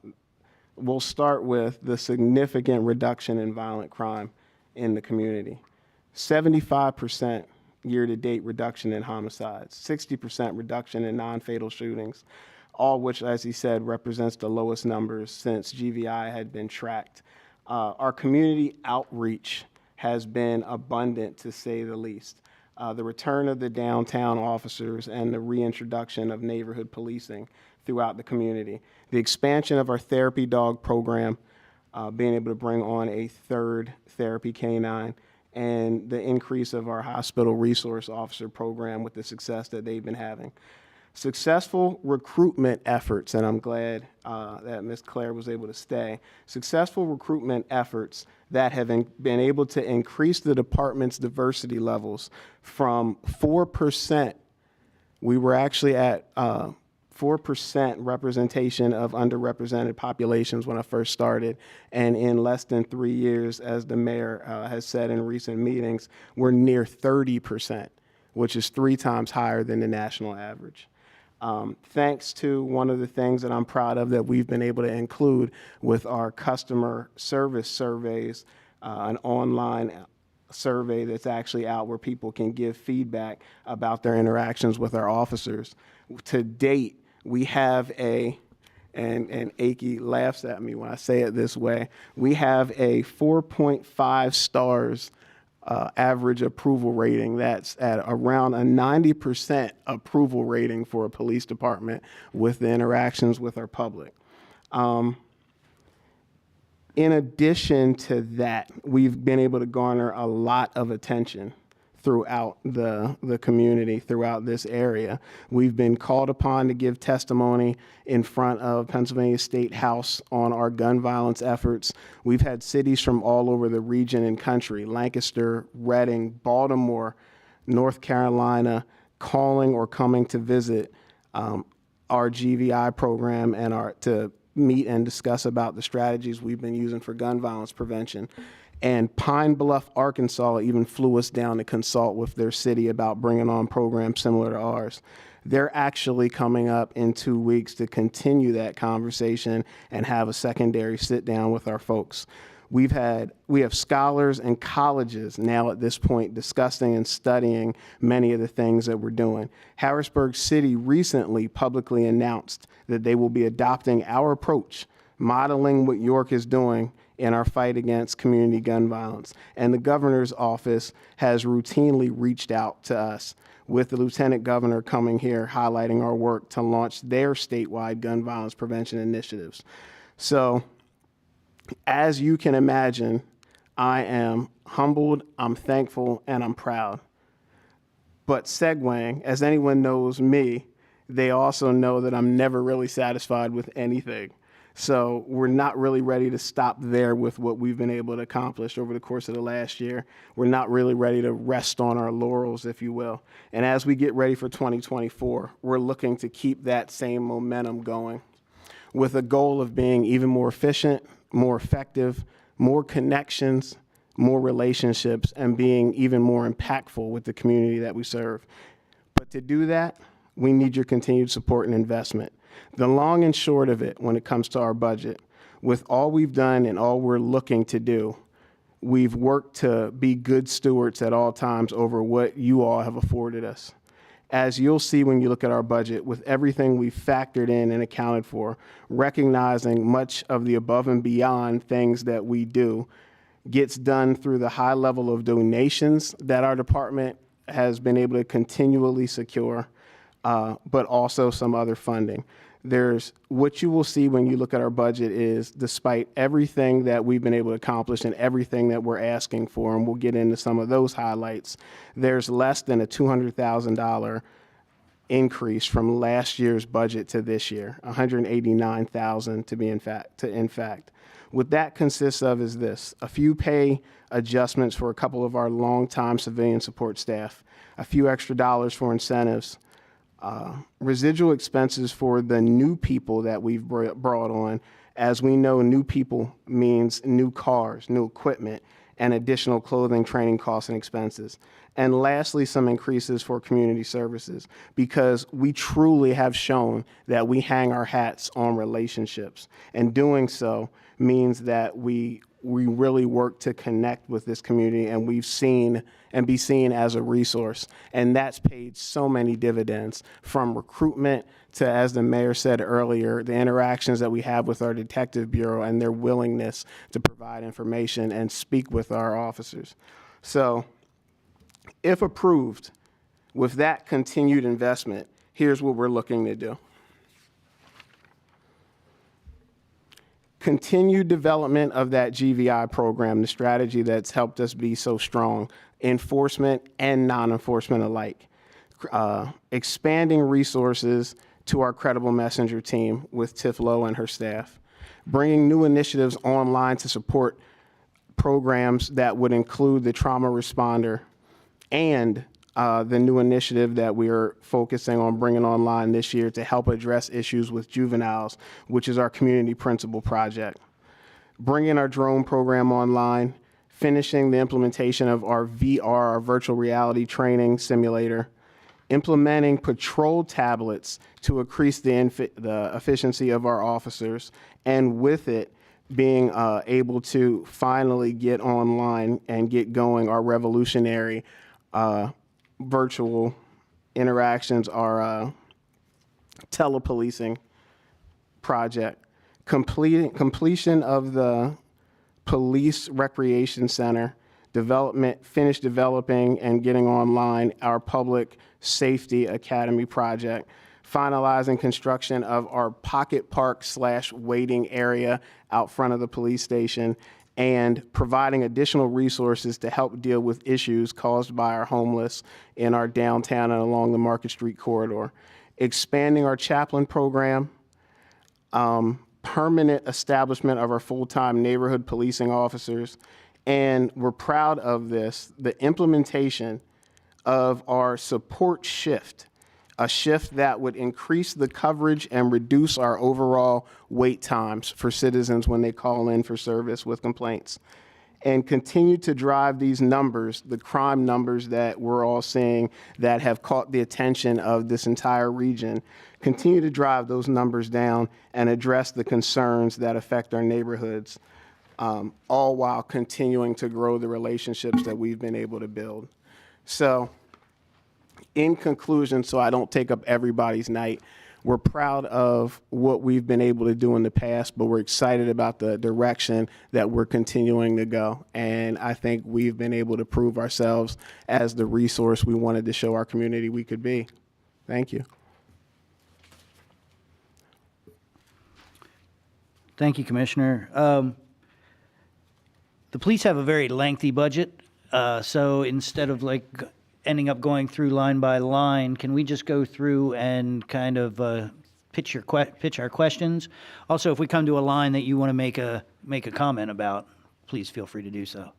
we'll start with the significant reduction in violent crime in the community. 75% year-to-date reduction in homicides, 60% reduction in non-fatal shootings, all which, as he said, represents the lowest numbers since GVI had been tracked. Our community outreach has been abundant, to say the least. The return of the downtown officers and the reintroduction of neighborhood policing throughout the community. The expansion of our therapy dog program, being able to bring on a third therapy canine, and the increase of our hospital resource officer program with the success that they've been having. Successful recruitment efforts, and I'm glad that Ms. Claire was able to stay, successful recruitment efforts that have been able to increase the department's diversity levels from 4%, we were actually at 4% representation of underrepresented populations when I first started, and in less than 3 years, as the mayor has said in recent meetings, we're near 30%, which is 3 times higher than the national average. Thanks to one of the things that I'm proud of that we've been able to include with our customer service surveys, an online survey that's actually out where people can give feedback about their interactions with our officers. To date, we have and Aki laughs at me when I say it this way, we have a 4.5 stars average approval rating. That's at around a 90% approval rating for a police department with the interactions with our public. In addition to that, we've been able to garner a lot of attention throughout the community, throughout this area. We've been called upon to give testimony in front of Pennsylvania State House on our gun violence efforts. We've had cities from all over the region and country, Lancaster, Reading, Baltimore, North Carolina, calling or coming to visit our GVI program and to meet and discuss about the strategies we've been using for gun violence prevention. And Pine Bluff, Arkansas even flew us down to consult with their city about bringing on programs similar to ours. They're actually coming up in 2 weeks to continue that conversation and have a secondary sit down with our folks. We have scholars and colleges now at this point discussing and studying many of the things that we're doing. Harrisburg City recently publicly announced that they will be adopting our approach, modeling what York is doing in our fight against community gun violence. And the governor's office has routinely reached out to us, with the lieutenant governor coming here highlighting our work to launch their statewide gun violence prevention initiatives. So, as you can imagine, I am humbled, I'm thankful, and I'm proud. But segueing, as anyone knows me, they also know that I'm never really satisfied with anything. So we're not really ready to stop there with what we've been able to accomplish over the course of the last year. We're not really ready to rest on our laurels, if you will. And as we get ready for 2024, we're looking to keep that same momentum going with a goal of being even more efficient, more effective, more connections, more relationships, and being even more impactful with the community that we serve. But to do that, we need your continued support and investment. The long and short of it when it comes to our budget, with all we've done and all we're looking to do, we've worked to be good stewards at all times over what you all have afforded us. As you'll see when you look at our budget, with everything we've factored in and accounted for, recognizing much of the above and beyond things that we do gets done through the high level of donations that our department has been able to continually secure, but also some other funding. There's what you will see when you look at our budget is, despite everything that we've been able to accomplish and everything that we're asking for, and we'll get into some of those highlights, there's less than a $200,000 increase from last year's budget to this year, $189,000 to be in fact. What that consists of is this: a few pay adjustments for a couple of our longtime civilian support staff, a few extra dollars for incentives, residual expenses for the new people that we've brought on. As we know, new people means new cars, new equipment, and additional clothing, training costs, and expenses. And lastly, some increases for community services, because we truly have shown that we hang our hats on relationships. And doing so means that we really work to connect with this community, and we've seen and be seen as a resource. And that's paid so many dividends, from recruitment to, as the mayor said earlier, the interactions that we have with our detective bureau and their willingness to provide information and speak with our officers. So if approved, with that continued investment, here's what we're looking to do. Continued development of that GVI program, the strategy that's helped us be so strong, enforcement and non-enforcement alike. Expanding resources to our Credible Messenger team with Tiff Lowe and her staff. Bringing new initiatives online to support programs that would include the trauma responder and the new initiative that we are focusing on bringing online this year to help address issues with juveniles, which is our community principal project. Bringing our drone program online, finishing the implementation of our VR, our virtual reality training simulator, implementing patrol tablets to increase the efficiency of our officers, and with it, being able to finally get online and get going our revolutionary virtual interactions, our telepolicing project, completion of the police recreation center, finished developing and getting online our public safety academy project, finalizing construction of our pocket park / waiting area out front of the police station, and providing additional resources to help deal with issues caused by our homeless in our downtown and along the Market Street corridor, expanding our chaplain program, permanent establishment of our full-time neighborhood policing officers, and we're proud of this, the implementation of our support shift, a shift that would increase the coverage and reduce our overall wait times for citizens when they call in for service with complaints, and continue to drive these numbers, the crime numbers that we're all seeing that have caught the attention of this entire region, continue to drive those numbers down and address the concerns that affect our neighborhoods, all while continuing to grow the relationships that we've been able to build. So, in conclusion, so I don't take up everybody's night, we're proud of what we've been able to do in the past, but we're excited about the direction that we're continuing to go. And I think we've been able to prove ourselves as the resource we wanted to show our community we could be. Thank you. Thank you, Commissioner. The police have a very lengthy budget, so instead of ending up going through line by line, can we just go through and kind of pitch our questions? Also, if we come to a line that you want to make a comment about, please feel free to do so.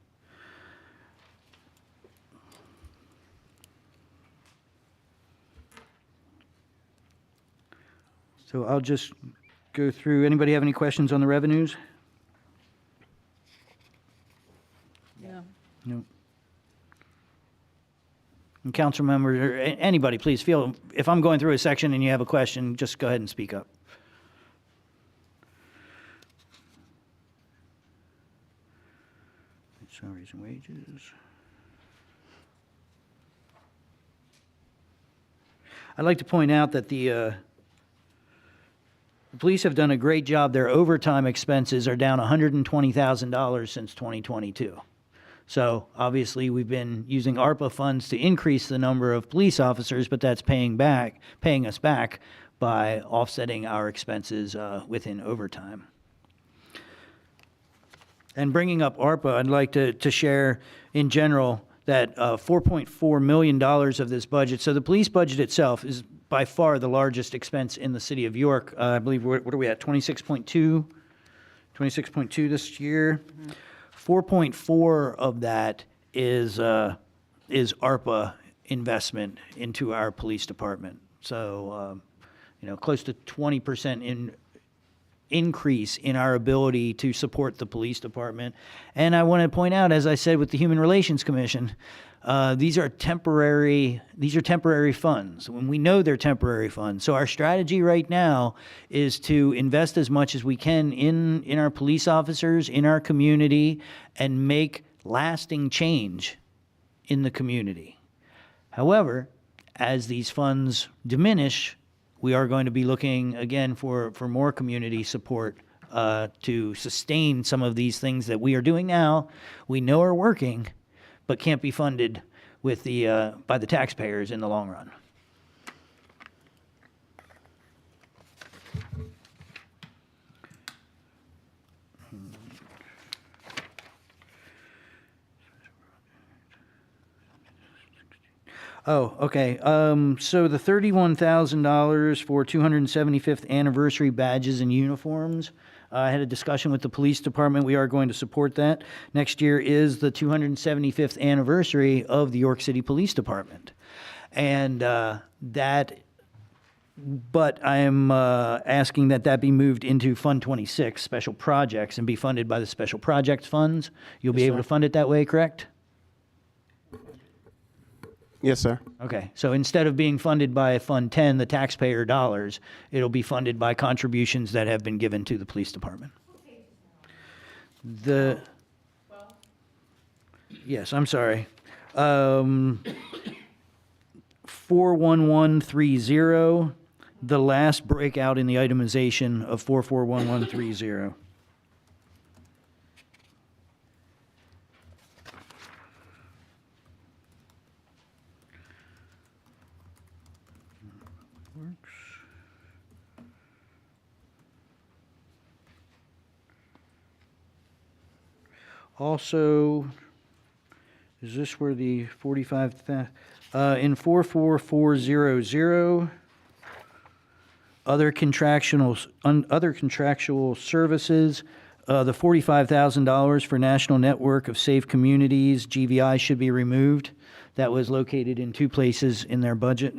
So I'll just go through. Anybody have any questions on the revenues? Yeah. No. And council members, or anybody, please feel, if I'm going through a section and you have a question, just go ahead and speak up. Salaries and wages. I'd like to point out that the police have done a great job. Their overtime expenses are down $120,000 since 2022. So obviously, we've been using ARPA funds to increase the number of police officers, but that's paying us back by offsetting our expenses within overtime. And bringing up ARPA, I'd like to share in general that $4.4 million of this budget, so the police budget itself is by far the largest expense in the city of York. I believe, what are we at, 26.2? 26.2 this year. 4.4 of that is ARPA investment into our police department. So, close to 20% increase in our ability to support the police department. And I want to point out, as I said with the Human Relations Commission, these are temporary funds. When we know they're temporary funds. So our strategy right now is to invest as much as we can in our police officers, in our community, and make lasting change in the community. However, as these funds diminish, we are going to be looking again for more community support to sustain some of these things that we are doing now, we know are working, but can't be funded with by the taxpayers in the long run. Oh, okay. So the $31,000 for 275th anniversary badges and uniforms, I had a discussion with the police department. We are going to support that. Next year is the 275th anniversary of the York City Police Department. And but I am asking that be moved into Fund 26, Special Projects, and be funded by the Special Projects funds. You'll be able to fund it that way, correct? Yes, sir. Okay, so instead of being funded by Fund 10, the taxpayer dollars, it'll be funded by contributions that have been given to the police department. The, yes, I'm sorry. 41130, the last breakout in the itemization of 441130. Also, is this where the 45, in 44400, other contractual services, the $45,000 for National Network of Safe Communities, GVI, should be removed. That was located in two places in their budget.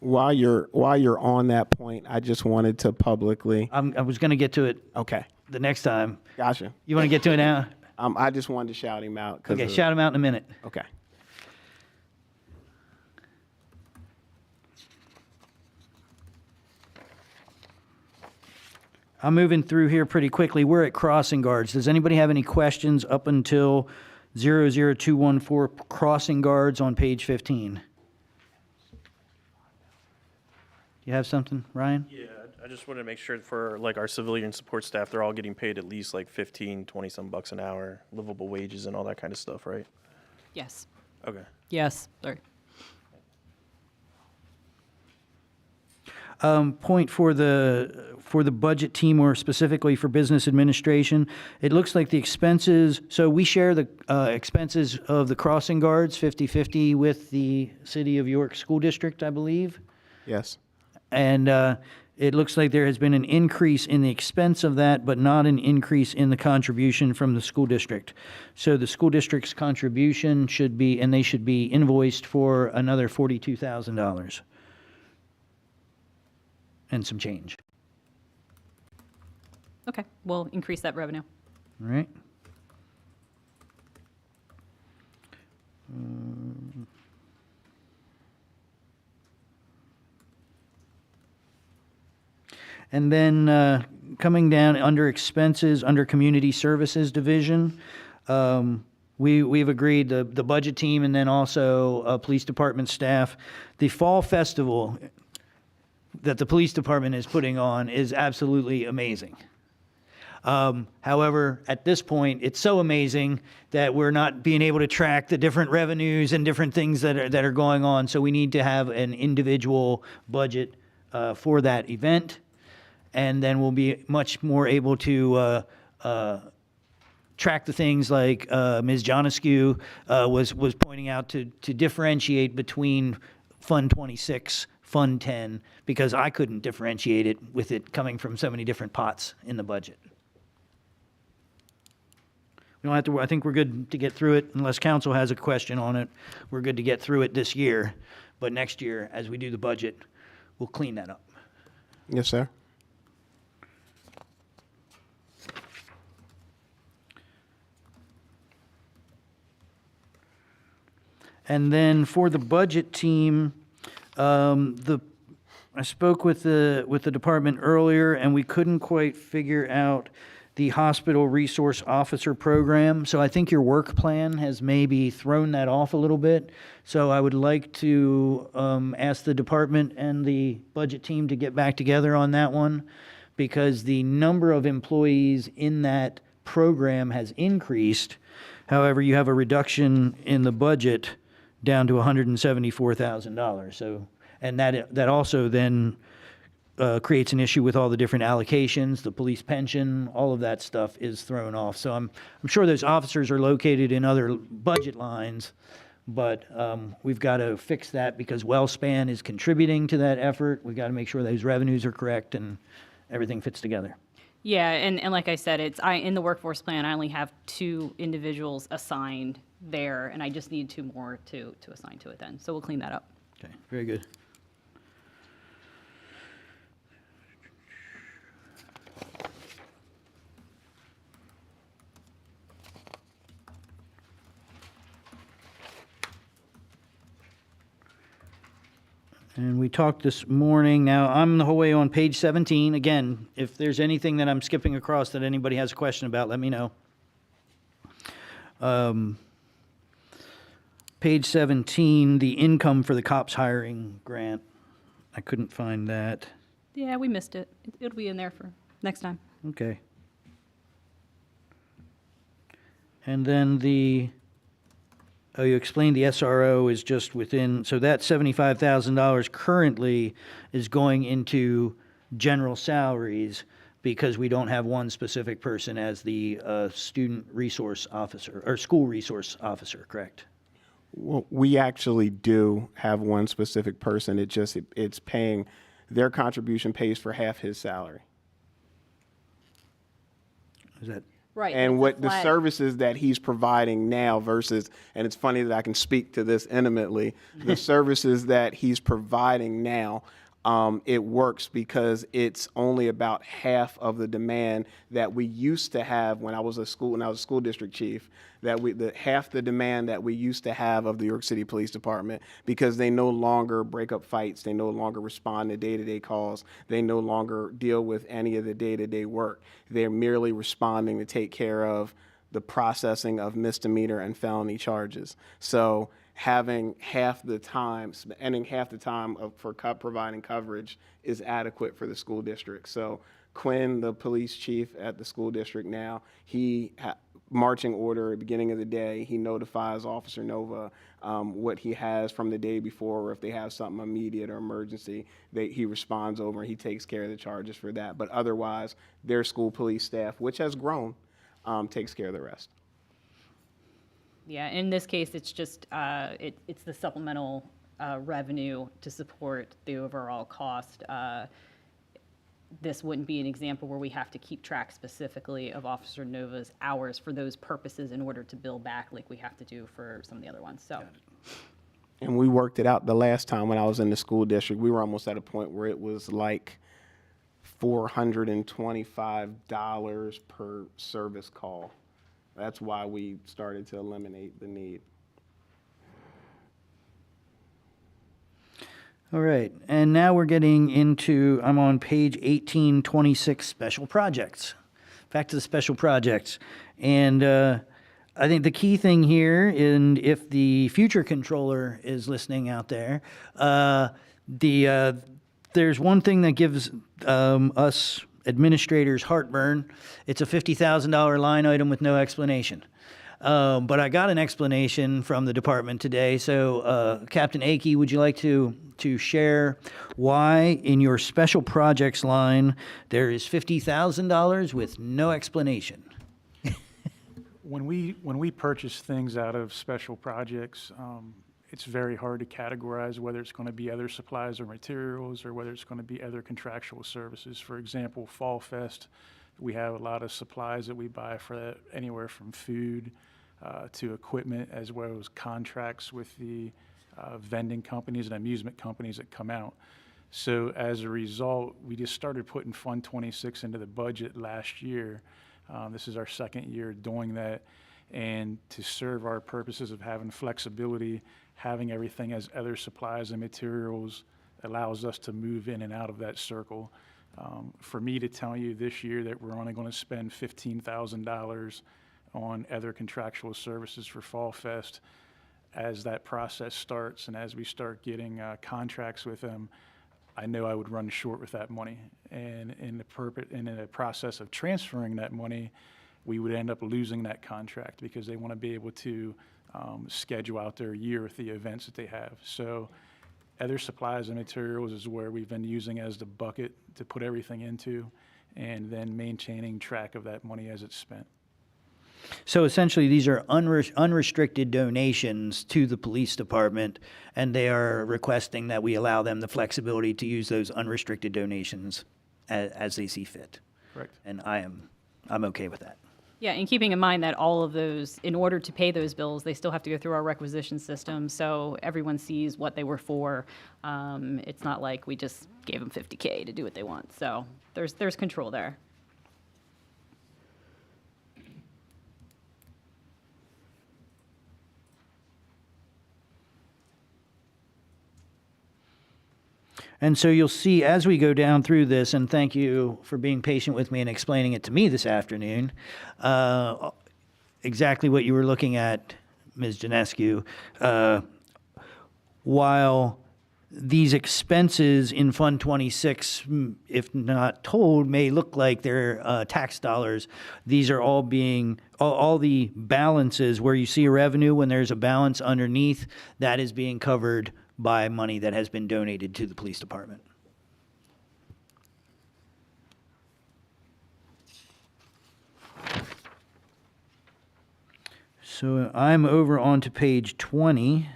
While you're on that point, I just wanted to publicly. I was going to get to it Okay, the next time. gotcha. You want to get to it now? I just wanted to shout him out. Okay, shout them out in a minute. Okay. I'm moving through here pretty quickly. We're at crossing guards. Does anybody have any questions up until 00214 crossing guards on page 15? You have something, Ryan? Yeah, I just wanted to make sure for like our civilian support staff, they're all getting paid at least like 15, 20 some bucks an hour, livable wages and all that kind of stuff, right? Yes. Okay. Yes, sorry. Point for the budget team, or specifically for business administration, it looks like the expenses, so we share the expenses of the crossing guards 50-50 with the City of York School District, I believe. Yes. And it looks like there has been an increase in the expense of that, but not an increase in the contribution from the school district. So the school district's contribution should be, and they should be invoiced for another $42,000 and some change. Okay, we'll increase that revenue. All right? And then coming down under expenses, under community services division, we've agreed, the budget team and then also police department staff, the fall festival that the police department is putting on is absolutely amazing. However, at this point, it's so amazing that we're not being able to track the different revenues and different things that are going on. So we need to have an individual budget for that event, and then we'll be much more able to track the things like Ms. Jonescu was pointing out, to differentiate between Fund 26, Fund 10, because I couldn't differentiate it with it coming from so many different pots in the budget. We don't have to, I think we're good to get through it unless council has a question on it. We're good to get through it this year, but next year, as we do the budget, we'll clean that up. Yes, sir. And then for the budget team, I spoke with the department earlier, and we couldn't quite figure out the hospital resource officer program. So I think your work plan has maybe thrown that off a little bit. So I would like to ask the department and the budget team to get back together on that one, because the number of employees in that program has increased. However, you have a reduction in the budget down to $174,000. So, and that also then creates an issue with all the different allocations, the police pension, all of that stuff is thrown off. So I'm sure those officers are located in other budget lines, but we've got to fix that because WellSpan is contributing to that effort. We've got to make sure those revenues are correct and everything fits together. Yeah, and like I said, in the workforce plan, I only have 2 individuals assigned there, and I just need 2 more to assign to it then. So we'll clean that up. Okay, very good. And we talked this morning, now I'm the whole way on page 17. Again, if there's anything that I'm skipping across that anybody has a question about, let me know. Page 17, the income for the cops hiring grant. I couldn't find that. Yeah, we missed it. It'll be in there for next time. Okay. And then you explained the SRO is just within, so that $75,000 currently is going into general salaries because we don't have one specific person as the student resource officer, or school resource officer, correct? Well, we actually do have one specific person. It's paying, their contribution pays for half his salary. Is that? Right. And it's a what the flat- services that he's providing now versus, and it's funny that I can speak to this intimately, the services that he's providing now, it works because it's only about half of the demand that we used to have when I was a school district chief, half the demand that we used to have of the York City Police Department, because they no longer break up fights, they no longer respond to day-to-day calls, they no longer deal with any of the day-to-day work. They're merely responding to take care of the processing of misdemeanor and felony charges. So having ending half the time for providing coverage is adequate for the school district. So Quinn, the police chief at the school district now, marching order at the beginning of the day, he notifies Officer Nova what he has from the day before, or if they have something immediate or emergency, he responds over and he takes care of the charges for that. But otherwise, their school police staff, which has grown, takes care of the rest. Yeah, in this case, it's just, it's the supplemental revenue to support the overall cost. This wouldn't be an example where we have to keep track specifically of Officer Nova's hours for those purposes in order to bill back like we have to do for some of the other ones, so. And we worked it out the last time when I was in the school district. We were almost at a point where it was like $425 per service call. That's why we started to eliminate the need. All right, and now we're getting into, I'm on page 1826, special projects. Back to the special projects. And I think the key thing here, and if the future controller is listening out there, there's one thing that gives us administrators heartburn. It's a $50,000 line item with no explanation. But I got an explanation from the department today. So, Captain Akey, would you like to share why in your special projects line there is $50,000 with no explanation? When we purchase things out of special projects, it's very hard to categorize whether it's going to be other supplies or materials or whether it's going to be other contractual services. For example, Fall Fest, we have a lot of supplies that we buy for that, anywhere from food to equipment, as well as contracts with the vending companies and amusement companies that come out. So as a result, we just started putting Fund 26 into the budget last year. This is our second year doing that. And to serve our purposes of having flexibility, having everything as other supplies and materials allows us to move in and out of that circle. For me to tell you this year that we're only going to spend $15,000 on other contractual services for Fall Fest, as that process starts and as we start getting contracts with them, I know I would run short with that money. And in the process of transferring that money, we would end up losing that contract because they want to be able to schedule out their year with the events that they have. So other supplies and materials is where we've been using as the bucket to put everything into, and then maintaining track of that money as it's spent. So essentially, these are unrestricted donations to the police department, and they are requesting that we allow them the flexibility to use those unrestricted donations as they see fit. Correct. And I'm okay with that. Yeah, and keeping in mind that all of those, in order to pay those bills, they still have to go through our requisition system, so everyone sees what they were for. It's not like we just gave them $50K to do what they want, so there's control there. And so you'll see as we go down through this, and thank you for being patient with me and explaining it to me this afternoon, exactly what you were looking at, Ms. Janescu. While these expenses in Fund 26, if not told, may look like they're tax dollars, these are all being, all the balances where you see a revenue when there's a balance underneath, that is being covered by money that has been donated to the police department. So I'm over onto page 20.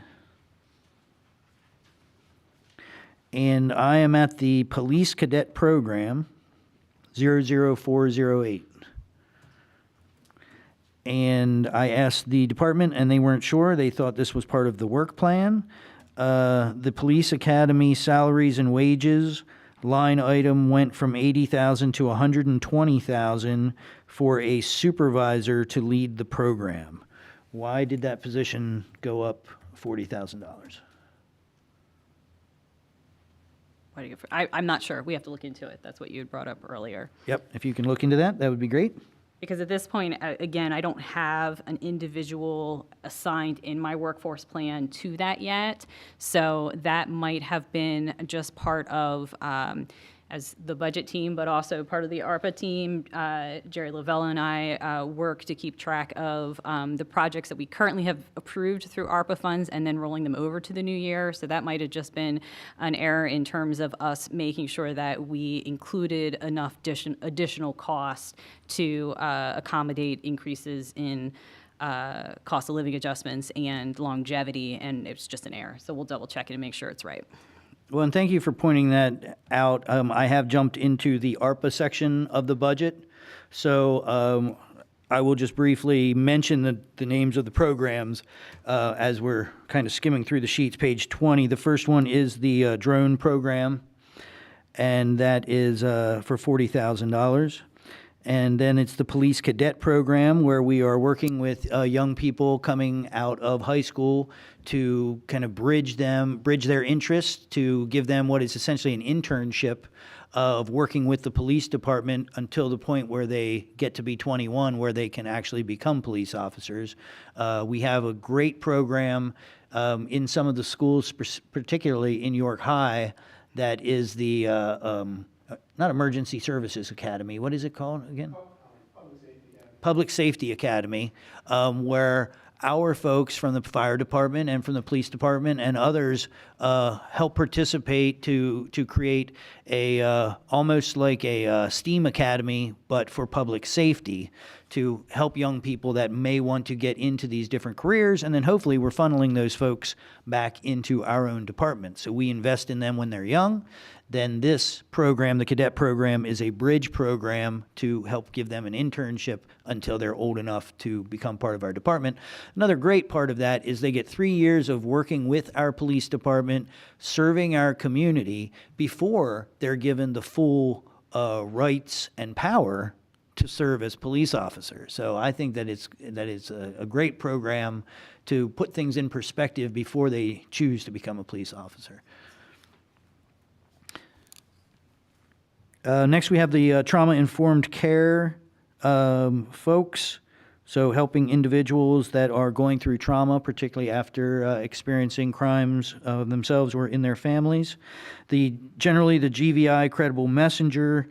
And I am at the Police Cadet Program, 00408. And I asked the department, and they weren't sure. They thought this was part of the work plan. The Police Academy salaries and wages line item went from $80,000 to $120,000 for a supervisor to lead the program. Why did that position go up $40,000? I'm not sure. We have to look into it. That's what you had brought up earlier. Yep, if you can look into that, that would be great. Because at this point, again, I don't have an individual assigned in my workforce plan to that yet. So that might have been just part of, as the budget team, but also part of the ARPA team. Jerry Lavella and I work to keep track of the projects that we currently have approved through ARPA funds and then rolling them over to the new year. So that might have just been an error in terms of us making sure that we included enough additional costs to accommodate increases in cost of living adjustments and longevity, and it's just an error. So we'll double check it and make sure it's right. Well, and thank you for pointing that out. I have jumped into the ARPA section of the budget. So I will just briefly mention the names of the programs as we're kind of skimming through the sheets. Page 20, the first one is the drone program, and that is for $40,000. And then it's the police cadet program, where we are working with young people coming out of high school to kind of bridge their interests, to give them what is essentially an internship of working with the police department until the point where they get to be 21, where they can actually become police officers. We have a great program in some of the schools, particularly in York High, that is the not Emergency Services Academy. What is it called again? Public Safety Academy, where our folks from the fire department and from the police department and others help participate to create a almost like a STEAM academy, but for public safety, to help young people that may want to get into these different careers, and then hopefully we're funneling those folks back into our own department. So we invest in them when they're young. Then this program, the cadet program, is a bridge program to help give them an internship until they're old enough to become part of our department. Another great part of that is they get 3 years of working with our police department, serving our community, before they're given the full rights and power to serve as police officers. So I think that it's a great program to put things in perspective before they choose to become a police officer. Next, we have the trauma-informed care folks, so helping individuals that are going through trauma, particularly after experiencing crimes themselves or in their families. Generally, the GVI Credible Messenger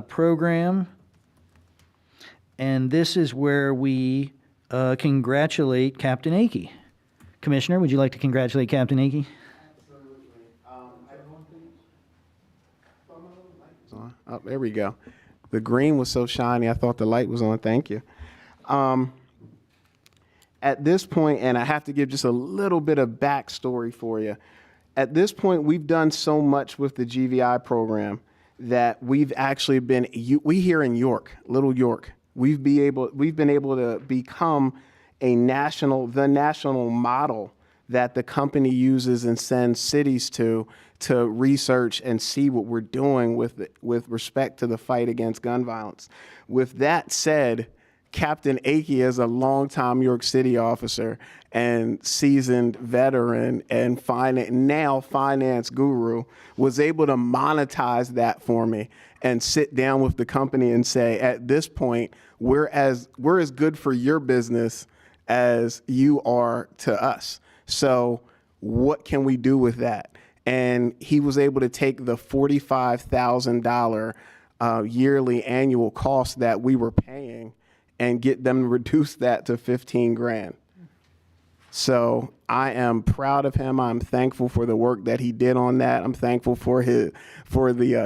program, and this is where we congratulate Captain Akey. Commissioner, would you like to congratulate Captain Akey? Oh, there we go. The green was so shiny, I thought the light was on. Thank you. At this point, and I have to give just a little bit of backstory for you. At this point, we've done so much with the GVI program that we've actually been, we here in York, Little York, we've been able to become the national model that the company uses and sends cities to research and see what we're doing with respect to the fight against gun violence. With that said, Captain Akey, as a longtime York City officer and seasoned veteran and now finance guru, was able to monetize that for me and sit down with the company and say, at this point, we're as good for your business as you are to us. So what can we do with that? And he was able to take the $45,000 yearly annual cost that we were paying and get them to reduce that to 15 grand. So I am proud of him. I'm thankful for the work that he did on that. I'm thankful for the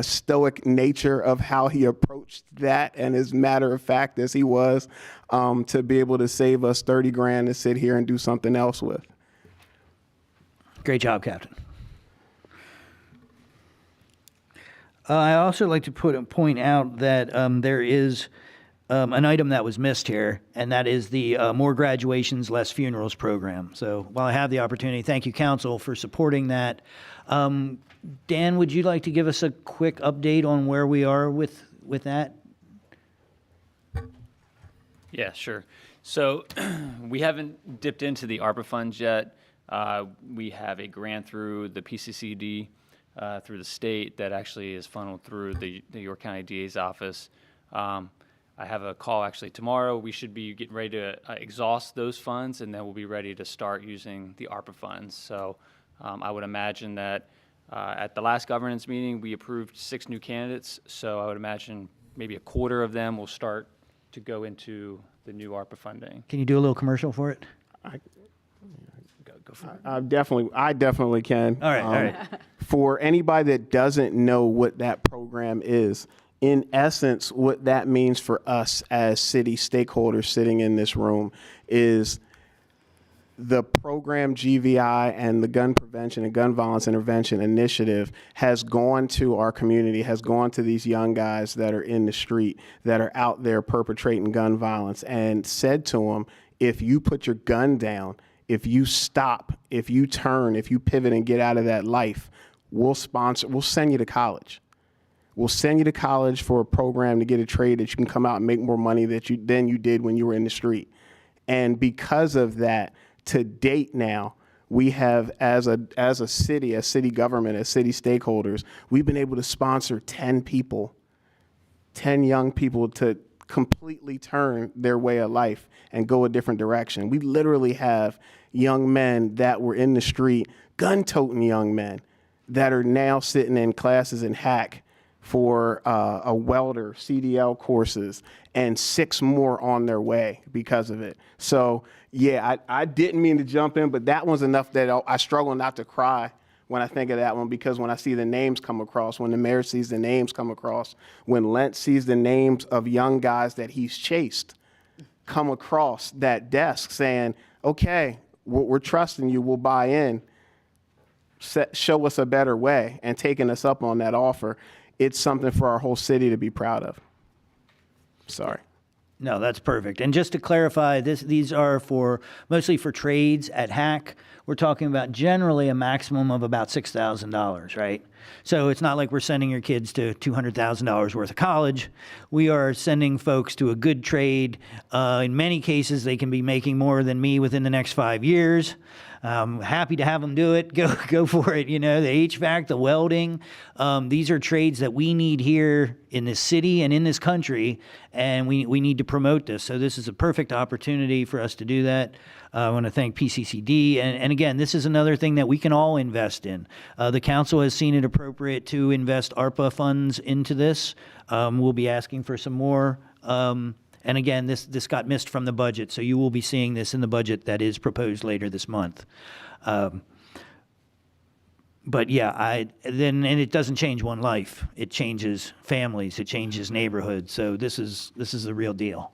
stoic nature of how he approached that, and as matter of fact as he was, to be able to save us 30 grand to sit here and do something else with. Great job, Captain. I also like to point out that there is an item that was missed here, and that is the More Graduations, Less Funerals program. So while I have the opportunity, thank you, Council, for supporting that. Dan, would you like to give us a quick update on where we are with that? Yeah, sure. So we haven't dipped into the ARPA funds yet. We have a grant through the PCCD, through the state, that actually is funneled through the York County DA's office. I have a call actually tomorrow. We should be getting ready to exhaust those funds, and then we'll be ready to start using the ARPA funds. So I would imagine that at the last governance meeting, we approved 6 new candidates. So I would imagine maybe a quarter of them will start to go into the new ARPA funding. Can you do a little commercial for it? Go for it. I definitely can. All right, all right. For anybody that doesn't know what that program is, in essence, what that means for us as city stakeholders sitting in this room is the program GVI and the Gun Prevention and Gun Violence Intervention Initiative has gone to our community, has gone to these young guys that are in the street, that are out there perpetrating gun violence, and said to them, if you put your gun down, if you stop, if you turn, if you pivot and get out of that life, we'll send you to college. We'll send you to college for a program to get a trade that you can come out and make more money than you did when you were in the street. And because of that, to date now, we have, as a city, as city government, as city stakeholders, we've been able to sponsor 10 people, 10 young people to completely turn their way of life and go a different direction. We literally have young men that were in the street, gun-toting young men, that are now sitting in classes in hack for a welder, CDL courses, and 6 more on their way because of it. So yeah, I didn't mean to jump in, but that one's enough that I struggle not to cry when I think of that one, because when I see the names come across, when the mayor sees the names come across, when Lent sees the names of young guys that he's chased come across that desk saying, okay, we're trusting you, we'll buy in, show us a better way, and taking us up on that offer, it's something for our whole city to be proud of. Sorry. No, that's perfect. And just to clarify, these are mostly for trades at Hack. We're talking about generally a maximum of about $6,000, right? So it's not like we're sending your kids to $200,000 worth of college. We are sending folks to a good trade. In many cases, they can be making more than me within the next 5 years. Happy to have them do it. Go for it. You know, the HVAC, the welding. These are trades that we need here in this city and in this country, and we need to promote this. So this is a perfect opportunity for us to do that. I want to thank PCCD. And again, this is another thing that we can all invest in. The council has seen it appropriate to invest ARPA funds into this. We'll be asking for some more. And again, this got missed from the budget, so you will be seeing this in the budget that is proposed later this month. But yeah, and it doesn't change one life. It changes families. It changes neighborhoods. So this is the real deal.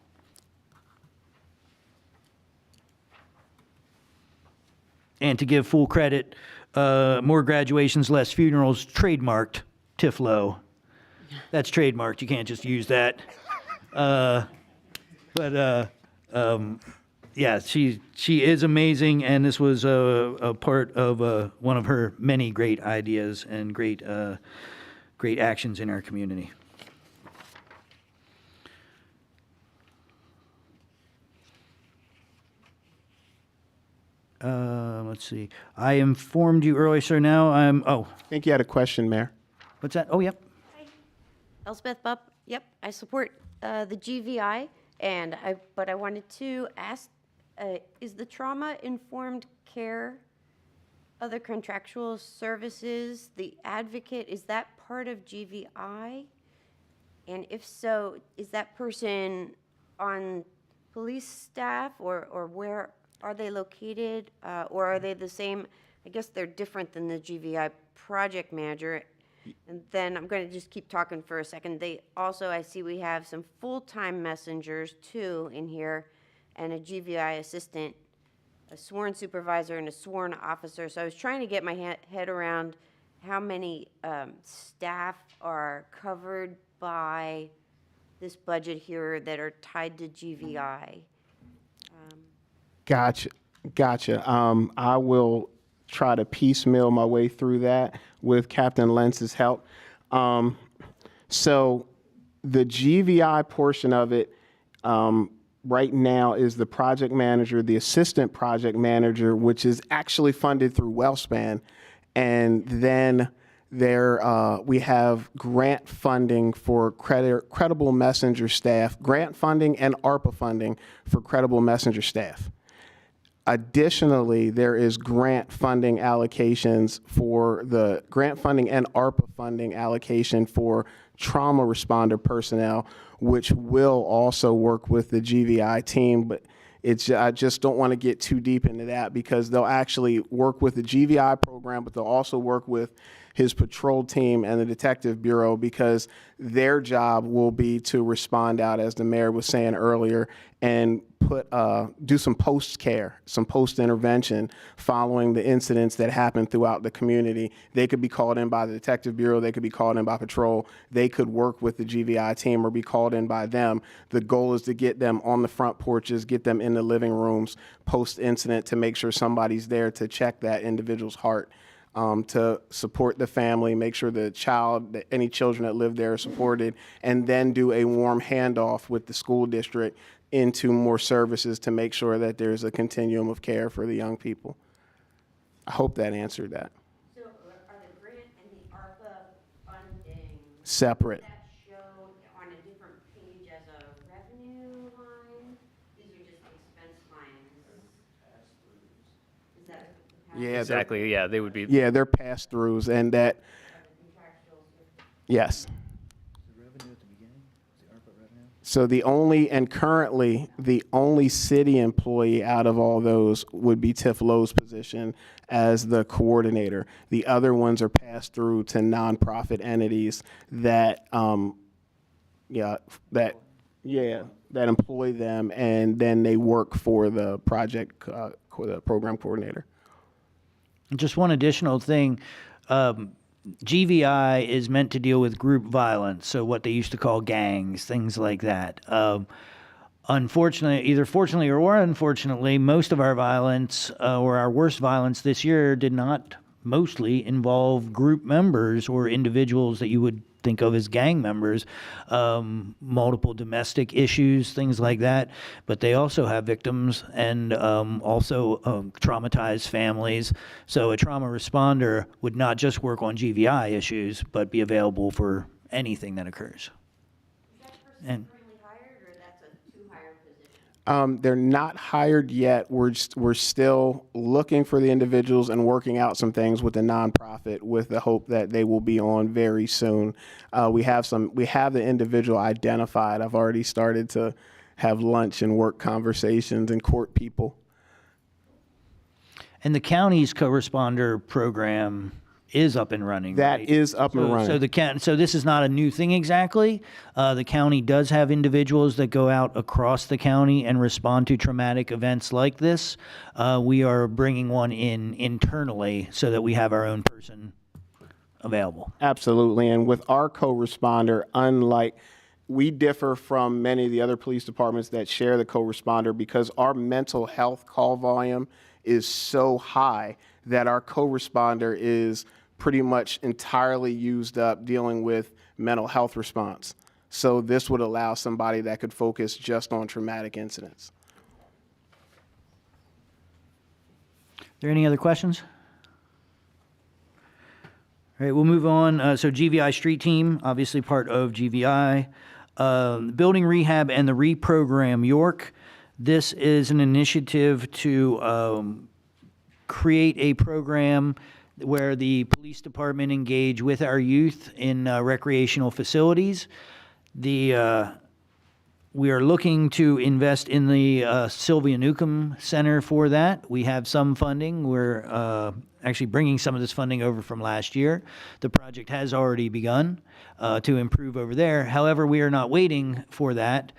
And to give full credit, More Graduations, Less Funerals, trademarked Tiflo. That's trademarked. You can't just use that. Yeah, she is amazing, and this was a part of one of her many great ideas and great actions in our community. Let's see. I informed you earlier, so now I think you had a question, Mayor. what's that? Oh, yep. Elspeth Bupp, yep, I support the GVI, but I wanted to ask, is the trauma-informed care, other contractual services, the advocate, is that part of GVI? And if so, is that person on police staff, or where are they located? Or are they the same? I guess they're different than the GVI project manager. And then I'm going to just keep talking for a second. They also, I see we have some full-time messengers too in here, and a GVI assistant, a sworn supervisor, and a sworn officer. So I was trying to get my head around how many staff are covered by this budget here that are tied to GVI. Gotcha. I will try to piecemeal my way through that with Captain Lentz's help. So the GVI portion of it right now is the project manager, the assistant project manager, which is actually funded through WellSpan. And then we have grant funding for credible messenger staff, grant funding and ARPA funding for credible messenger staff. Additionally, there is grant funding allocations for the grant funding and ARPA funding allocation for trauma responder personnel, which will also work with the GVI team. But I just don't want to get too deep into that because they'll actually work with the GVI program, but they'll also work with his patrol team and the detective bureau because their job will be to respond out, as the mayor was saying earlier, and do some post-care, some post-intervention following the incidents that happen throughout the community. They could be called in by the detective bureau. They could be called in by patrol. They could work with the GVI team or be called in by them. The goal is to get them on the front porches, get them in the living rooms post-incident to make sure somebody's there to check that individual's heart. To support the family, make sure that any children that live there are supported, and then do a warm handoff with the school district into more services to make sure that there's a continuum of care for the young people. I hope that answered that. So are the grant and the ARPA funding Separate. that shown on a different page as a revenue line? These are just expense lines. Is that the Yeah, Exactly, yeah, they would be. Yeah, they're pass-throughs, and that, yes. So currently, the only city employee out of all those would be Tiff Lowe's position as the coordinator. The other ones are passed through to nonprofit entities that employ them, and then they work for the project, the program coordinator. Just one additional thing. GVI is meant to deal with group violence, so what they used to call gangs, things like that. Unfortunately, either fortunately or unfortunately, most of our violence or our worst violence this year did not mostly involve group members or individuals that you would think of as gang members, multiple domestic issues, things like that. But they also have victims and also traumatized families. So a trauma responder would not just work on GVI issues, but be available for anything that occurs. And They're not hired yet. We're still looking for the individuals and working out some things with the nonprofit with the hope that they will be on very soon. We have the individual identified. I've already started to have lunch and work conversations and court people. And the county's co-responder program is up and running. That right? is up and running. So this is not a new thing exactly. The county does have individuals that go out across the county and respond to traumatic events like this. We are bringing one in internally so that we have our own person available. Absolutely. And with our co-responder, we differ from many of the other police departments that share the co-responder because our mental health call volume is so high that our co-responder is pretty much entirely used up dealing with mental health response. So this would allow somebody that could focus just on traumatic incidents. there any other questions? All right, we'll move on. So GVI Street Team, obviously part of GVI. Building Rehab and the Reprogram York. This is an initiative to create a program where the police department engage with our youth in recreational facilities. We are looking to invest in the Sylvia Newcomb Center for that. We have some funding. We're actually bringing some of this funding over from last year. The project has already begun to improve over there. However, we are not waiting for that.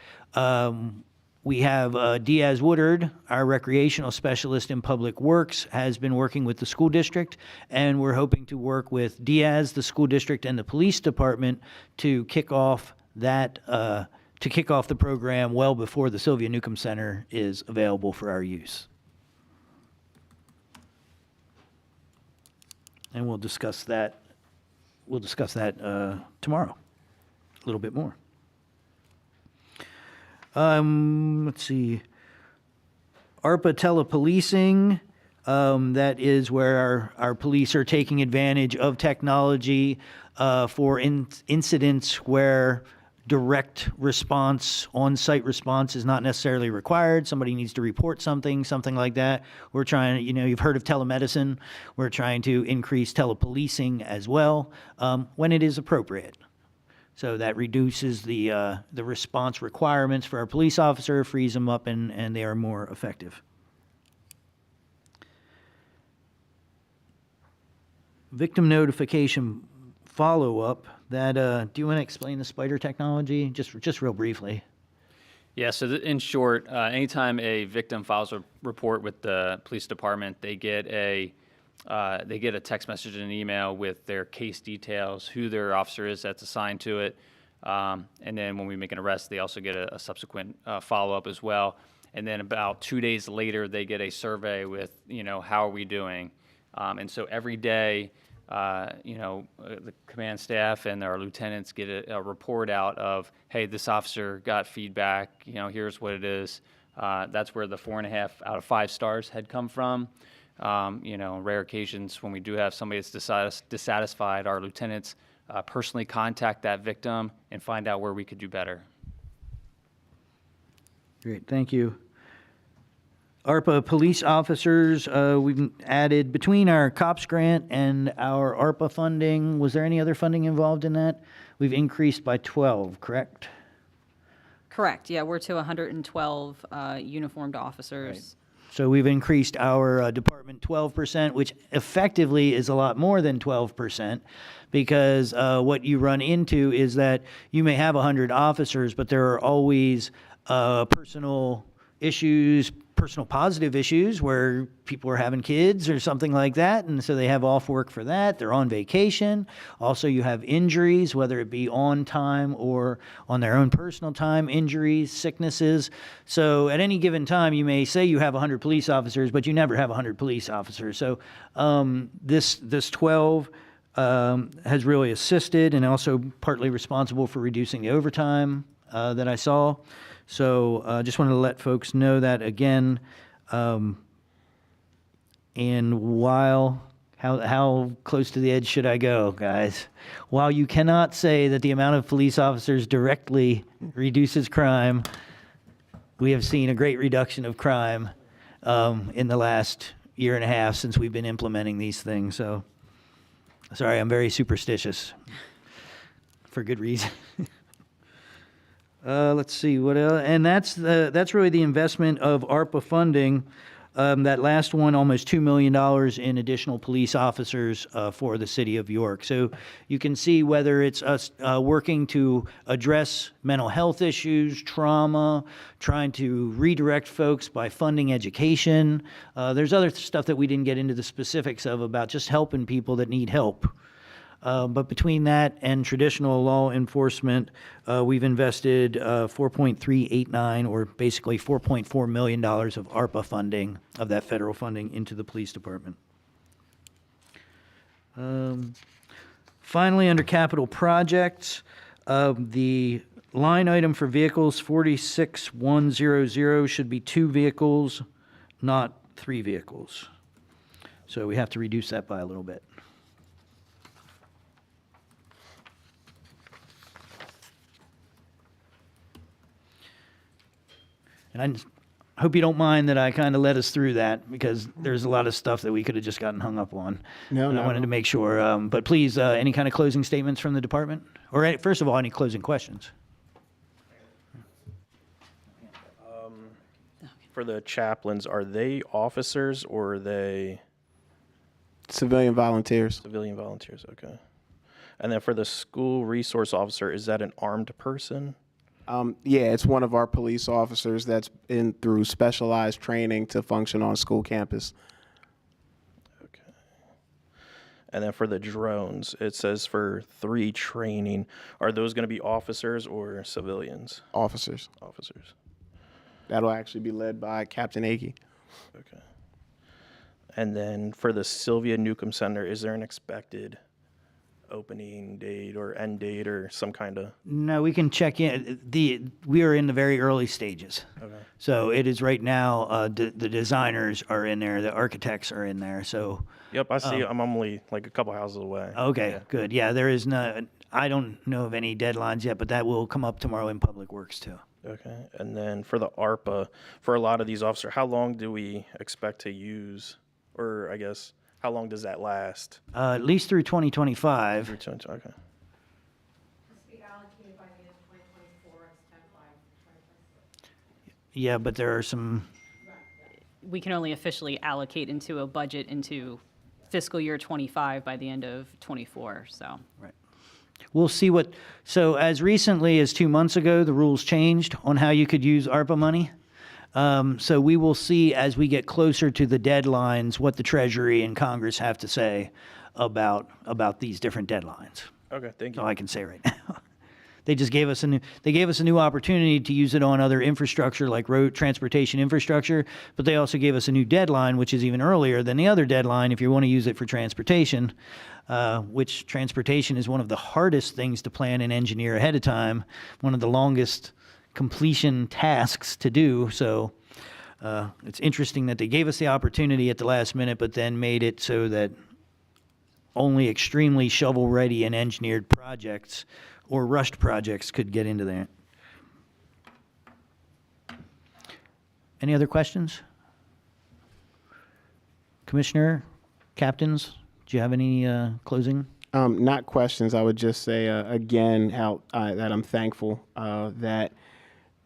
We have Diaz Woodard, our recreational specialist in public works, has been working with the school district, and we're hoping to work with Diaz, the school district, and the police department to kick off that to kick off the program well before the Sylvia Newcomb Center is available for our use. And we'll discuss that. We'll discuss that tomorrow, a little bit more. Let's see. ARPA telepolicing. That is where our police are taking advantage of technology for incidents where direct response, on-site response is not necessarily required. Somebody needs to report something like that. We're trying, you've heard of telemedicine. We're trying to increase telepolicing as well when it is appropriate. So that reduces the response requirements for our police officer, frees them up, and they are more effective. Victim notification follow-up. That do you want to explain the spider technology just real briefly? Yeah, so in short, anytime a victim files a report with the police department, they get a text message and an email with their case details, who their officer is that's assigned to it, and then when we make an arrest, they also get a subsequent follow-up as well. And then about 2 days later, they get a survey with, how are we doing? And so every day, the command staff and our lieutenants get a report out of, hey, this officer got feedback, here's what it is. That's where the 4.5 out of 5 stars had come from. On rare occasions when we do have somebody that's dissatisfied, our lieutenants personally contact that victim and find out where we could do better. Great, thank you. ARPA police officers, we've added between our COPS grant and our ARPA funding. Was there any other funding involved in that? We've increased by 12, correct? Correct, yeah, we're to 112 uniformed officers. Right. So we've increased our department 12%, which effectively is a lot more than 12%, because what you run into is that you may have 100 officers, but there are always personal issues, personal positive issues where people are having kids or something like that, and so they have off work for that. They're on vacation. Also, you have injuries, whether it be on time or on their own personal time, injuries, sicknesses. So at any given time, you may say you have 100 police officers, but you never have 100 police officers. So this 12 has really assisted and also partly responsible for reducing the overtime that I saw. So I just wanted to let folks know that again. And while, how close to the edge should I go, guys? While you cannot say that the amount of police officers directly reduces crime, we have seen a great reduction of crime in the last year and a half since we've been implementing these things. So, sorry, I'm very superstitious for good reason. Let's see what else, and that's really the investment of ARPA funding. That last one, almost $2 million in additional police officers for the city of York. So you can see whether it's us working to address mental health issues, trauma, trying to redirect folks by funding education. There's other stuff that we didn't get into the specifics of about just helping people that need help. But between that and traditional law enforcement, we've invested $4.389, or basically $4.4 million of ARPA funding, of that federal funding, into the police department. Finally, under capital projects, the line item for vehicles 46100 should be 2 vehicles, not 3 vehicles. So we have to reduce that by a little bit. And I hope you don't mind that I kind of led us through that, because there's a lot of stuff that we could have just gotten hung up on. No, And I not wanted at to all. make sure, but please, any kind of closing statements from the department? Or first of all, any closing questions? For the chaplains, are they officers or are they Civilian volunteers. civilian volunteers? Okay. And then for the school resource officer, is that an armed person? Yeah, it's one of our police officers that's been through specialized training to function on school campus. Okay. And then for the drones, it says for 3 training. Are those going to be officers or civilians? Officers. Officers. That'll actually be led by Captain Akey. Okay. And then for the Sylvia Newcomb Center, is there an expected opening date or end date or some kind of? No, we can check in. We are in the very early stages. Okay. So it is right now, the designers are in there, the architects are in there, so. Yep, I see. I'm only like a couple houses away. Okay, Yeah. good. Yeah, there is no, I don't know of any deadlines yet, but that will come up tomorrow in Public Works too. Okay. And then for the ARPA, for a lot of these officers, how long do we expect to use? Or I guess, how long does that last? At least through 2025. Okay. Yeah, but there are some, We can only officially allocate into a budget into fiscal year 25 by the end of 24, so. we'll see what, so as recently as 2 months ago, the rules changed on how you could use ARPA money. So we will see as we get closer to the deadlines, what the Treasury and Congress have to say about these different deadlines. Okay, thank That's you. all I can say right now. They just gave us a new opportunity to use it on other infrastructure like road transportation infrastructure, but they also gave us a new deadline, which is even earlier than the other deadline if you want to use it for transportation, which transportation is one of the hardest things to plan and engineer ahead of time, one of the longest completion tasks to do. So it's interesting that they gave us the opportunity at the last minute, but then made it so that only extremely shovel-ready and engineered projects or rushed projects could get into there. Any other questions? Commissioner, captains, do you have any closing? Not questions. I would just say again that I'm thankful that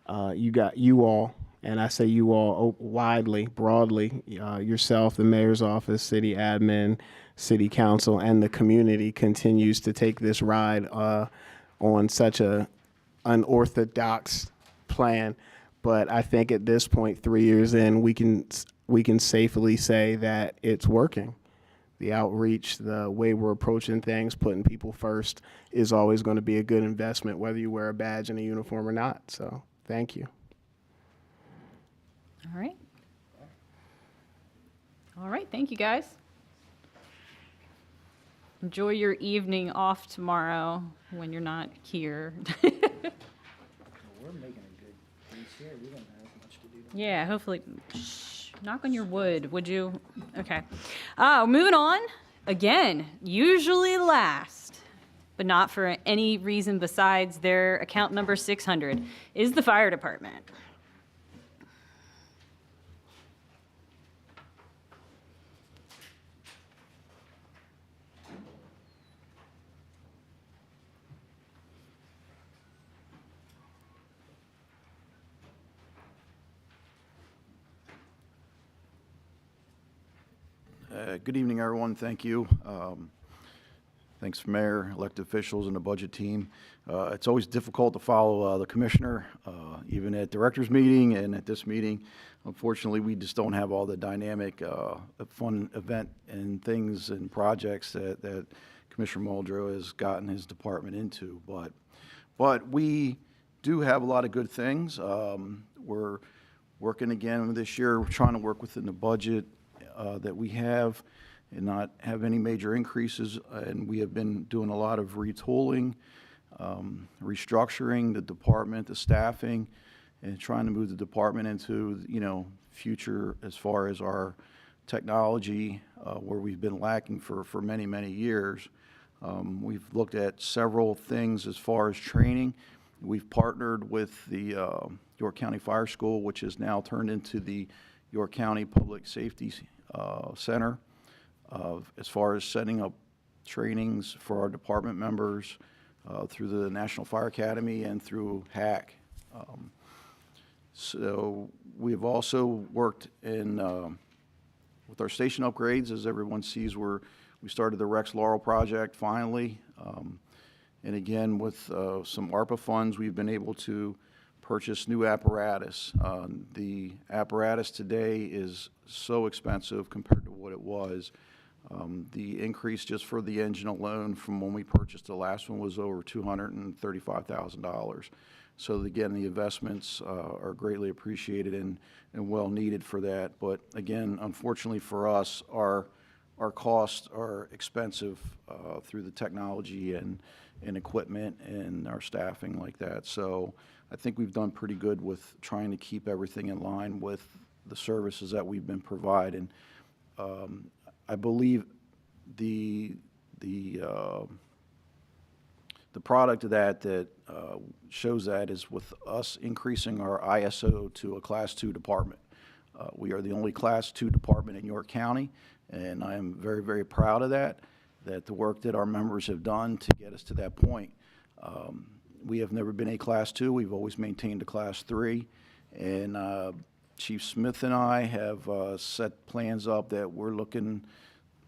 you all, and I say you all widely, broadly, yourself, the mayor's office, city admin, city council, and the community continues to take this ride on such a unorthodox plan. But I think at this point, 3 years in, we can safely say that it's working. The outreach, the way we're approaching things, putting people first is always going to be a good investment, whether you wear a badge and a uniform or not. So thank you. All right. All right, thank you, guys. Enjoy your evening off tomorrow when you're not here. We're making a good piece here. We don't have much to do. Yeah, hopefully, shh, knock on your wood, would you? Okay. Moving on, again, usually last, but not for any reason besides their account number 600, is the fire department. Good evening, everyone. Thank you. Thanks, Mayor, elected officials, and the budget team. It's always difficult to follow the commissioner, even at director's meeting and at this meeting. Unfortunately, we just don't have all the dynamic, fun event and things and projects that Commissioner Muldrow has gotten his department into. But we do have a lot of good things. We're working again this year. We're trying to work within the budget that we have and not have any major increases. And we have been doing a lot of retooling, restructuring the department, the staffing, and trying to move the department into, future as far as our technology where we've been lacking for many, many years. We've looked at several things as far as training. We've partnered with the York County Fire School, which is now turned into the York County Public Safety Center, as far as setting up trainings for our department members through the National Fire Academy and through HAC. So we've also worked in with our station upgrades. As everyone sees, we started the Rex Laurel project finally. And again, with some ARPA funds, we've been able to purchase new apparatus. The apparatus today is so expensive compared to what it was. The increase just for the engine alone from when we purchased the last one was over $235,000. So again, the investments are greatly appreciated and well needed for that. But again, unfortunately for us, our costs are expensive through the technology and equipment and our staffing like that. So I think we've done pretty good with trying to keep everything in line with the services that we've been providing. I believe the product of that shows that is with us increasing our ISO to a Class 2 department. We are the only Class 2 department in York County, and I am very, very proud of that the work that our members have done to get us to that point. We have never been a Class 2. We've always maintained a Class 3, and Chief Smith and I have set plans up that we're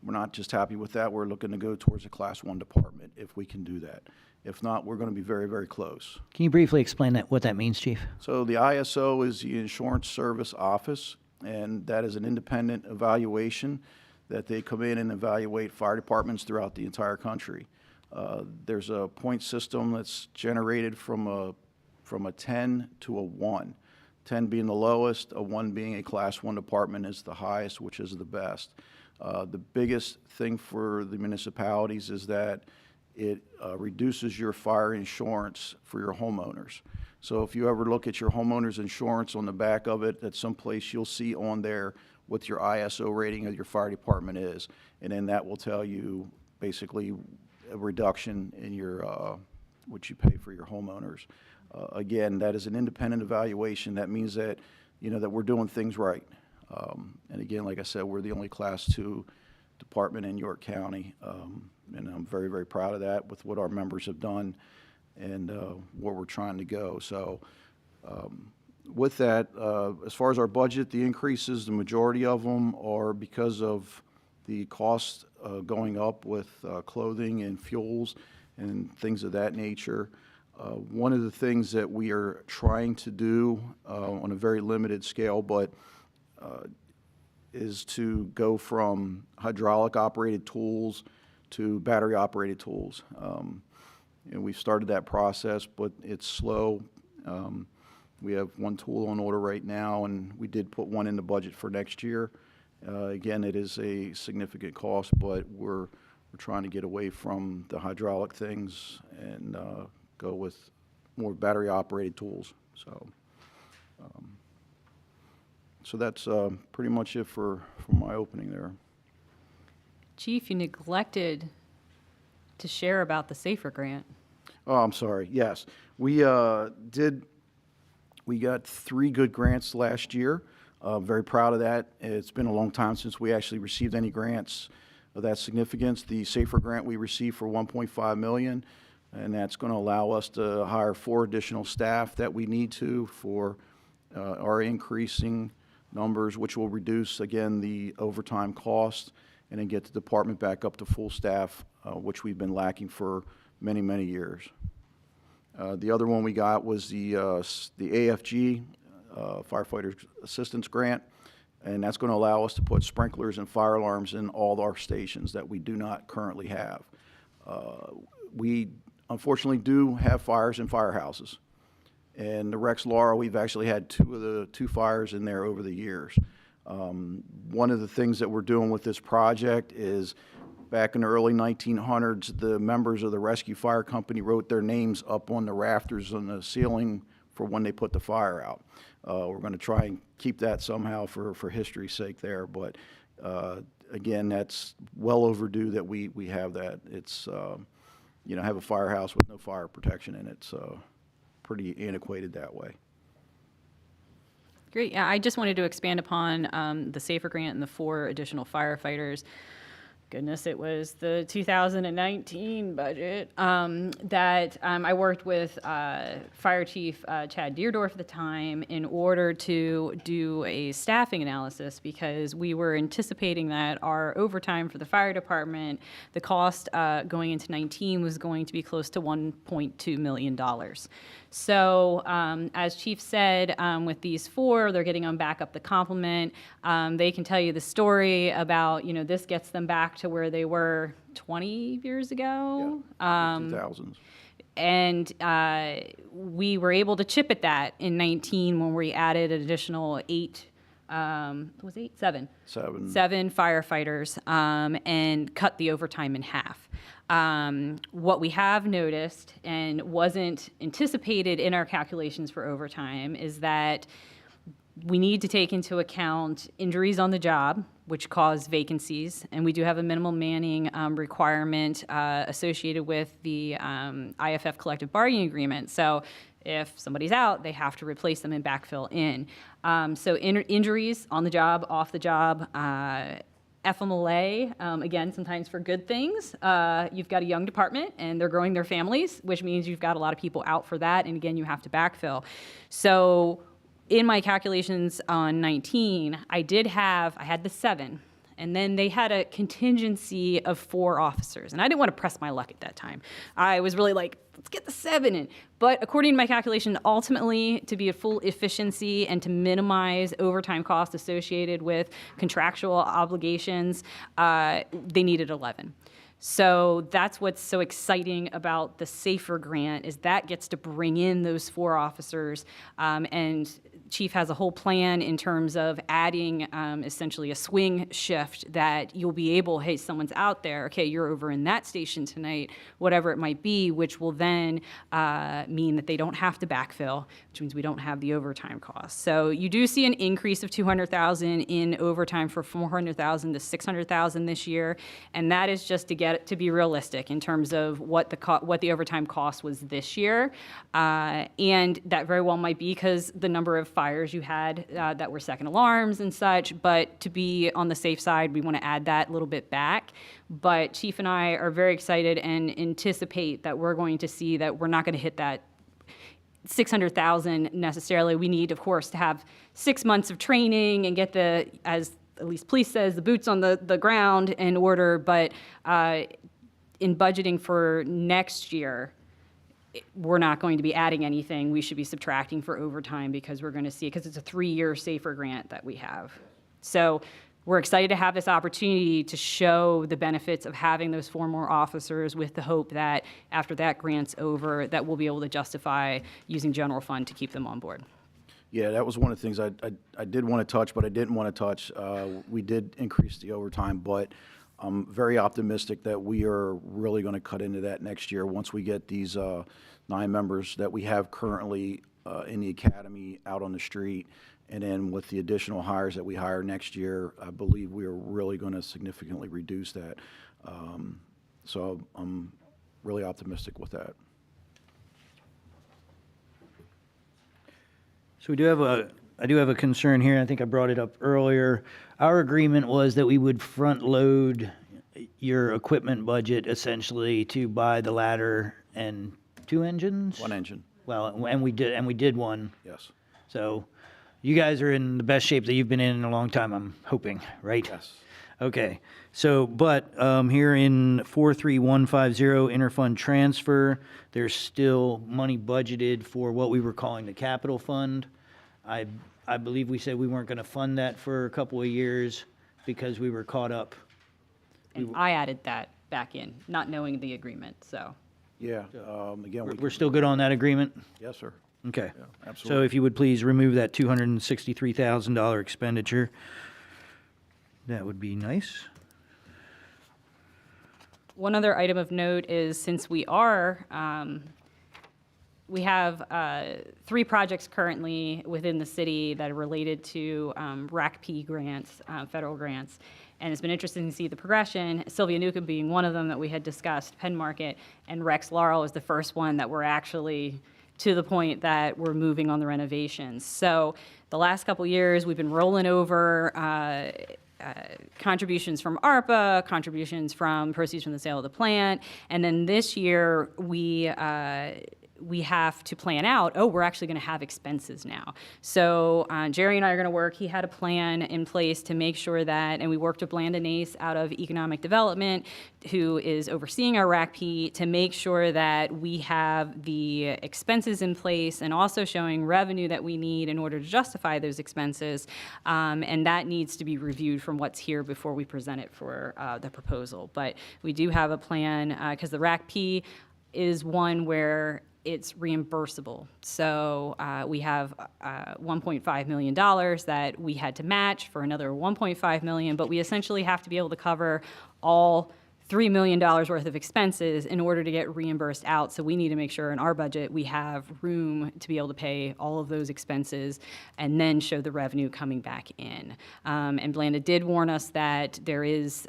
not just happy with that, we're looking to go towards a Class 1 department if we can do that. If not, we're going to be very, very close. Can you briefly explain what that means, Chief? So the ISO is the Insurance Service Office, and that is an independent evaluation that they come in and evaluate fire departments throughout the entire country. There's a point system that's generated from a 10 to a 1. 10 being the lowest, a 1 being a Class 1 department is the highest, which is the best. The biggest thing for the municipalities is that it reduces your fire insurance for your homeowners. So if you ever look at your homeowner's insurance on the back of it, at some place you'll see on there what your ISO rating of your fire department is, and then that will tell you basically a reduction in your what you pay for your homeowners. Again, that is an independent evaluation. That means that that we're doing things right. And again, like I said, we're the only Class 2 department in York County, and I'm very, very proud of that with what our members have done and where we're trying to go. So with that, as far as our budget, the increases, the majority of them are because of the cost going up with clothing and fuels and things of that nature. One of the things that we are trying to do on a very limited scale, but is to go from hydraulic operated tools to battery operated tools. And we've started that process, but it's slow. We have one tool on order right now, and we did put one in the budget for next year. Again, it is a significant cost, but we're trying to get away from the hydraulic things and go with more battery operated tools. So that's pretty much it for my opening there. Chief, you neglected to share about the SAFER grant. Oh, I'm sorry. Yes, we got 3 good grants last year. Very proud of that. It's been a long time since we actually received any grants of that significance. The SAFER grant we received for $1.5 million, and that's going to allow us to hire 4 additional staff that we need to for our increasing numbers, which will reduce, again, the overtime cost and then get the department back up to full staff, which we've been lacking for many, many years. The other one we got was the AFG, Firefighter Assistance Grant, and that's going to allow us to put sprinklers and fire alarms in all our stations that we do not currently have. We unfortunately do have fires in firehouses. And the Rex Laurel, we've actually had 2 fires in there over the years. One of the things that we're doing with this project is back in the early 1900s, the members of the Rescue Fire Company wrote their names up on the rafters on the ceiling for when they put the fire out. We're going to try and keep that somehow for history's sake there. But Again, that's well overdue that we have that. It's, have a firehouse with no fire protection in it, so pretty antiquated that way. Great. Yeah, I just wanted to expand upon the SAFER grant and the 4 additional firefighters. Goodness, it was the 2019 budget that I worked with Fire Chief Chad Deerdorf at the time in order to do a staffing analysis, because we were anticipating that our overtime for the fire department, the cost going into 19 was going to be close to $1.2 million. So as Chief said, with these 4, they're getting them back up the complement. They can tell you the story about, this gets them back to where they were 20 years ago. 2000s. And we were able to chip at that in 19 when we added an additional 7 firefighters and cut the overtime in half. What we have noticed and wasn't anticipated in our calculations for overtime is that we need to take into account injuries on the job, which cause vacancies, and we do have a minimum manning requirement associated with the IFF collective bargaining agreement. So if somebody's out, they have to replace them and backfill in. So injuries on the job, off the job, FMLA, again, sometimes for good things. You've got a young department and they're growing their families, which means you've got a lot of people out for that. And again, you have to backfill. So in my calculations on 19, I had the 7. And then they had a contingency of 4 officers. And I didn't want to press my luck at that time. I was really like, let's get the 7 in. But according to my calculation, ultimately, to be at full efficiency and to minimize overtime costs associated with contractual obligations, they needed 11. So that's what's so exciting about the SAFER grant, is that gets to bring in those 4 officers, and Chief has a whole plan in terms of adding essentially a swing shift that you'll be able, hey, someone's out there, okay, you're over in that station tonight, whatever it might be, which will then mean that they don't have to backfill, which means we don't have the overtime costs. So you do see an increase of $200,000 in overtime for $400,000 to $600,000 this year, and that is just to get it to be realistic in terms of what the overtime cost was this year, and that very well might be because the number of fires you had that were second alarms and such, but to be on the safe side, we want to add that little bit back. But Chief and I are very excited and anticipate that we're going to see that we're not going to hit that 600,000 necessarily. We need, of course, to have 6 months of training and get the, as at least police says, the boots on the ground in order, but in budgeting for next year, we're not going to be adding anything. We should be subtracting for overtime because we're going to see, because it's a 3-year SAFER grant that we have. So we're excited to have this opportunity to show the benefits of having those 4 more officers, with the hope that after that grant's over, that we'll be able to justify using general fund to keep them on board. Yeah, that was one of the things I did want to touch, but I didn't want to touch. We did increase the overtime, but I'm very optimistic that we are really going to cut into that next year once we get these 9 members that we have currently in the academy out on the street. And then with the additional hires that we hire next year, I believe we are really going to significantly reduce that. So I'm really optimistic with that. So I do have a concern here. I think I brought it up earlier. Our agreement was that we would front load your equipment budget essentially to buy the ladder and 2 engines? 1 engine. Well, and we did one. Yes. So you guys are in the best shape that you've been in a long time, I'm hoping, right? Yes. Okay. So, but here in 43150 interfund transfer, there's still money budgeted for what we were calling the capital fund. I believe we said we weren't going to fund that for a couple of years because we were caught up. And I added that back in, not knowing the agreement, so. Yeah. Again, We're still good on that agreement? Yes, sir. Okay. Yeah, absolutely. So if you would please remove that $263,000 expenditure, that would be nice. One other item of note is, since we have 3 projects currently within the city that are related to RACP grants, federal grants, And it's been interesting to see the progression, Sylvia Newcomb being one of them that we had discussed, Penn Market, and Rex Laurel is the first one that we're actually to the point that we're moving on the renovations. So the last couple years, we've been rolling over contributions from ARPA, contributions from proceeds from the sale of the plant, and then this year we have to plan out, we're actually going to have expenses now. So Jerry and I are going to work. He had a plan in place to make sure that, and we worked with Blandon Ace out of Economic Development, who is overseeing our RACP, to make sure that we have the expenses in place and also showing revenue that we need in order to justify those expenses. And that needs to be reviewed from what's here before we present it for the proposal. But we do have a plan, because the RACP is one where it's reimbursable. So we have $1.5 million that we had to match for another $1.5 million, but we essentially have to be able to cover all $3 million worth of expenses in order to get reimbursed out. So we need to make sure in our budget we have room to be able to pay all of those expenses and then show the revenue coming back in. And Blanda did warn us that there is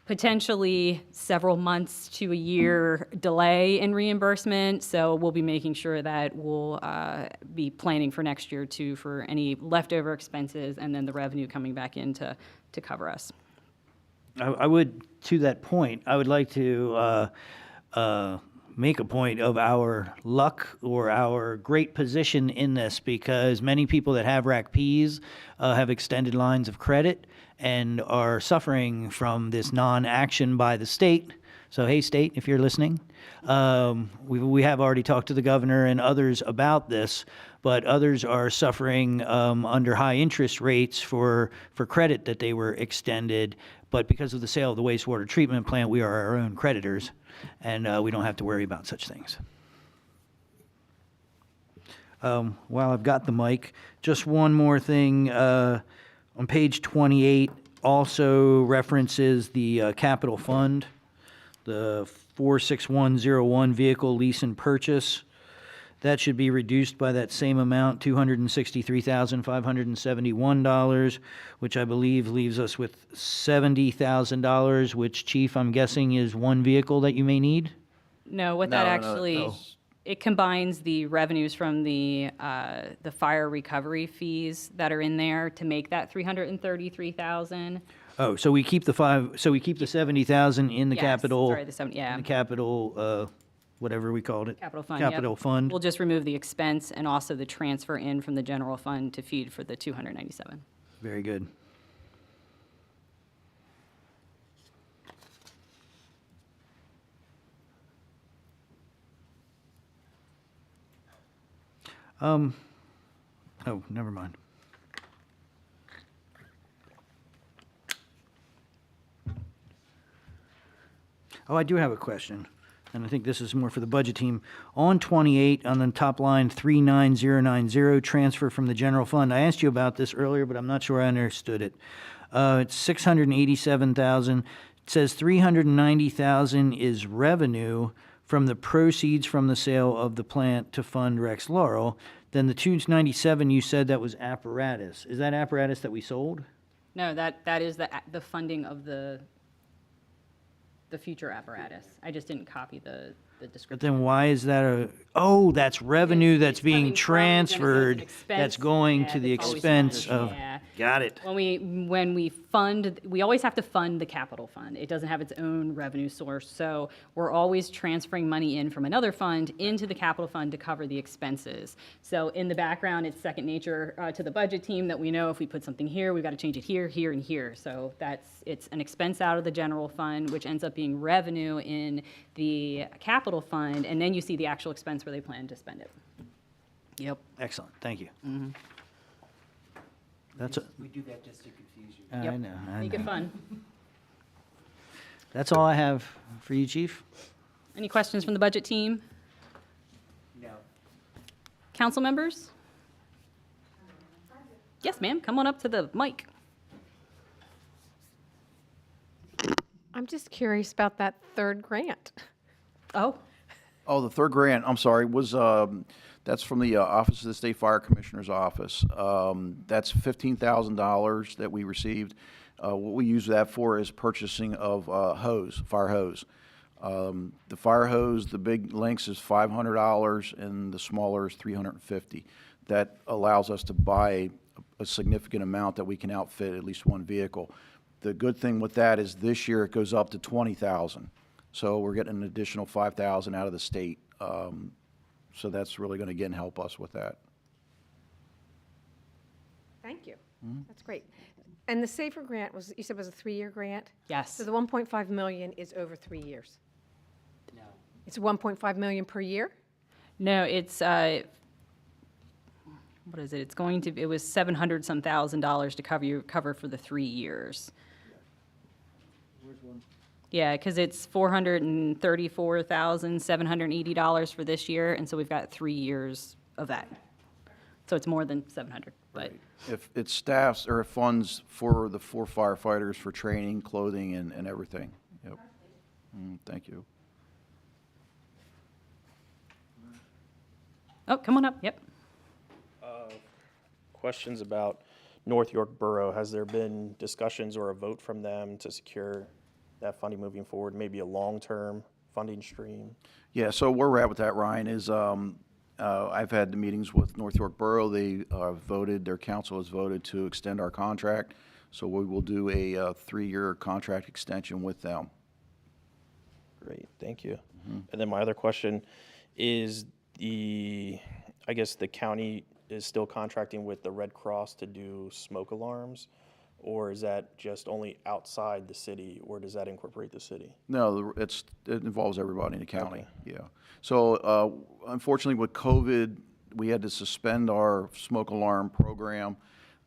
potentially several months to a year delay in reimbursement. So we'll be making sure that we'll be planning for next year too for any leftover expenses and then the revenue coming back in to cover us. I would, to that point, I would like to make a point of our luck or our great position in this, because many people that have RACPs have extended lines of credit and are suffering from this non-action by the state. So, hey, state, if you're listening, we have already talked to the governor and others about this, but others are suffering under high interest rates for credit that they were extended. But because of the sale of the wastewater treatment plant, we are our own creditors, and we don't have to worry about such things. While I've got the mic, just one more thing. On page 28 also references the capital fund, the 46101 vehicle lease and purchase. That should be reduced by that same amount, $263,571, which I believe leaves us with $70,000, which, Chief, I'm guessing is one vehicle that you may need? No, what that actually, it combines the revenues from the fire recovery fees that are in there to make that $333,000. Oh, so we keep the $70,000 in the Yes, capital. sorry, the 70, yeah. In the capital, whatever we called it. Capital fund, yep. Capital fund. We'll just remove the expense and also the transfer in from the general fund to feed for the 297. Very good. Oh, never mind. Oh, I do have a question, and I think this is more for the budget team. On 28, on the top line, 39090, transfer from the general fund. I asked you about this earlier, but I'm not sure I understood it. It's $687,000. It says $390,000 is revenue from the proceeds from the sale of the plant to fund Rex Laurel. Then the 297, you said that was apparatus. Is that apparatus that we sold? No, that is the funding of the future apparatus. I just didn't copy the But description. then why is that that's revenue that's being transferred, that's going to the expense of, got it. When we fund, we always have to fund the capital fund. It doesn't have its own revenue source. So we're always transferring money in from another fund into the capital fund to cover the expenses. So in the background, it's second nature to the budget team that we know if we put something here, we've got to change it here, here, and here. So it's an expense out of the general fund, which ends up being revenue in the capital fund, and then you see the actual expense where they plan to spend it. Yep. Excellent, thank you. Mm-hmm. We do that just to confuse you. I know. Make it fun. That's all I have for you, Chief. Any questions from the budget team? No. Council members? Yes, ma'am. Come on up to the mic. I'm just curious about that third grant. Oh. Oh, the third grant, I'm sorry, was, that's from the Office of the State Fire Commissioner's Office. That's $15,000 that we received. What we use that for is purchasing of hose, fire hose. The fire hose, the big lengths is $500 and the smaller is $350. That allows us to buy a significant amount that we can outfit at least one vehicle. The good thing with that is this year it goes up to $20,000. So we're getting an additional $5,000 out of the state. So that's really going to again help us with that. Thank you. That's great. And the SAFER grant was, you said was a 3-year grant? Yes. So the 1.5 million is over 3 years? No. It's 1.5 million per year? No, it's, what is it? It's going to, it was $700-some thousand to cover for the 3 years. Yeah, because it's $434,780 for this year, and so we've got 3 years of that. So it's more than 700, but. If it staffs or it funds for the 4 firefighters for training, clothing, and everything. Yep. Thank you. Oh, come on up, yep. Questions about North York Borough. Has there been discussions or a vote from them to secure that funding moving forward, maybe a long-term funding stream? Yeah, so where we're at with that, Ryan, is I've had the meetings with North York Borough. They voted, their council has voted to extend our contract. So we will do a 3-year contract extension with them. Great, thank you. And then my other question is I guess the county is still contracting with the Red Cross to do smoke alarms, or is that just only outside the city, or does that incorporate the city? No, it involves everybody in the county, yeah. So unfortunately with COVID, we had to suspend our smoke alarm program.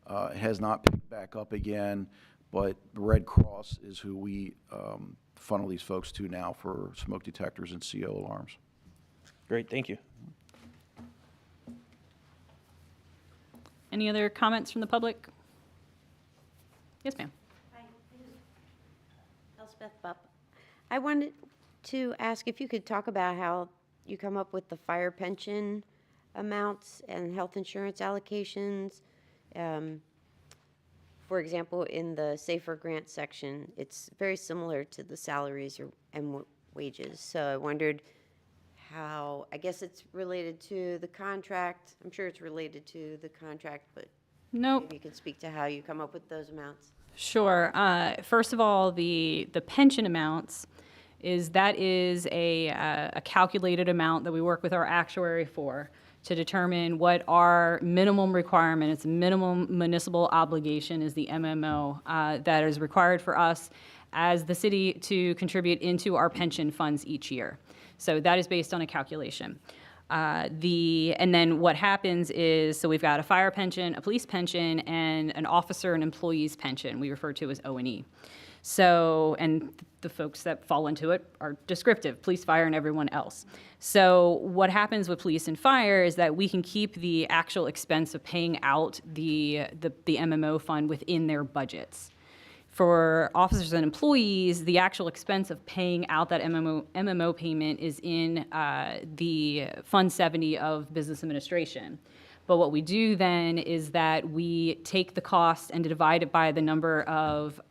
It has not picked back up again, but the Red Cross is who we funnel these folks to now for smoke detectors and CO alarms. Great, thank you. Any other comments from the public? Yes, ma'am. Hi, Elspeth Bupp. I wanted to ask if you could talk about how you come up with the fire pension amounts and health insurance allocations. For example, in the SAFER grant section, it's very similar to the salaries and wages. So I wondered how, I guess it's related to the contract. I'm sure it's related to the contract, but Nope. maybe you could speak to how you come up with those amounts. Sure. First of all, the pension amounts is a calculated amount that we work with our actuary for to determine what our minimum requirement, its minimum municipal obligation is the MMO that is required for us as the city to contribute into our pension funds each year. So that is based on a calculation. And then what happens is, so we've got a fire pension, a police pension, and an officer and employees pension we refer to as O&E. So, and the folks that fall into it are descriptive, police, fire, and everyone else. So what happens with police and fire is that we can keep the actual expense of paying out the MMO fund within their budgets. For officers and employees, the actual expense of paying out that MMO payment is in the Fund 70 of Business Administration. But what we do then is that we take the cost and divide it by the number of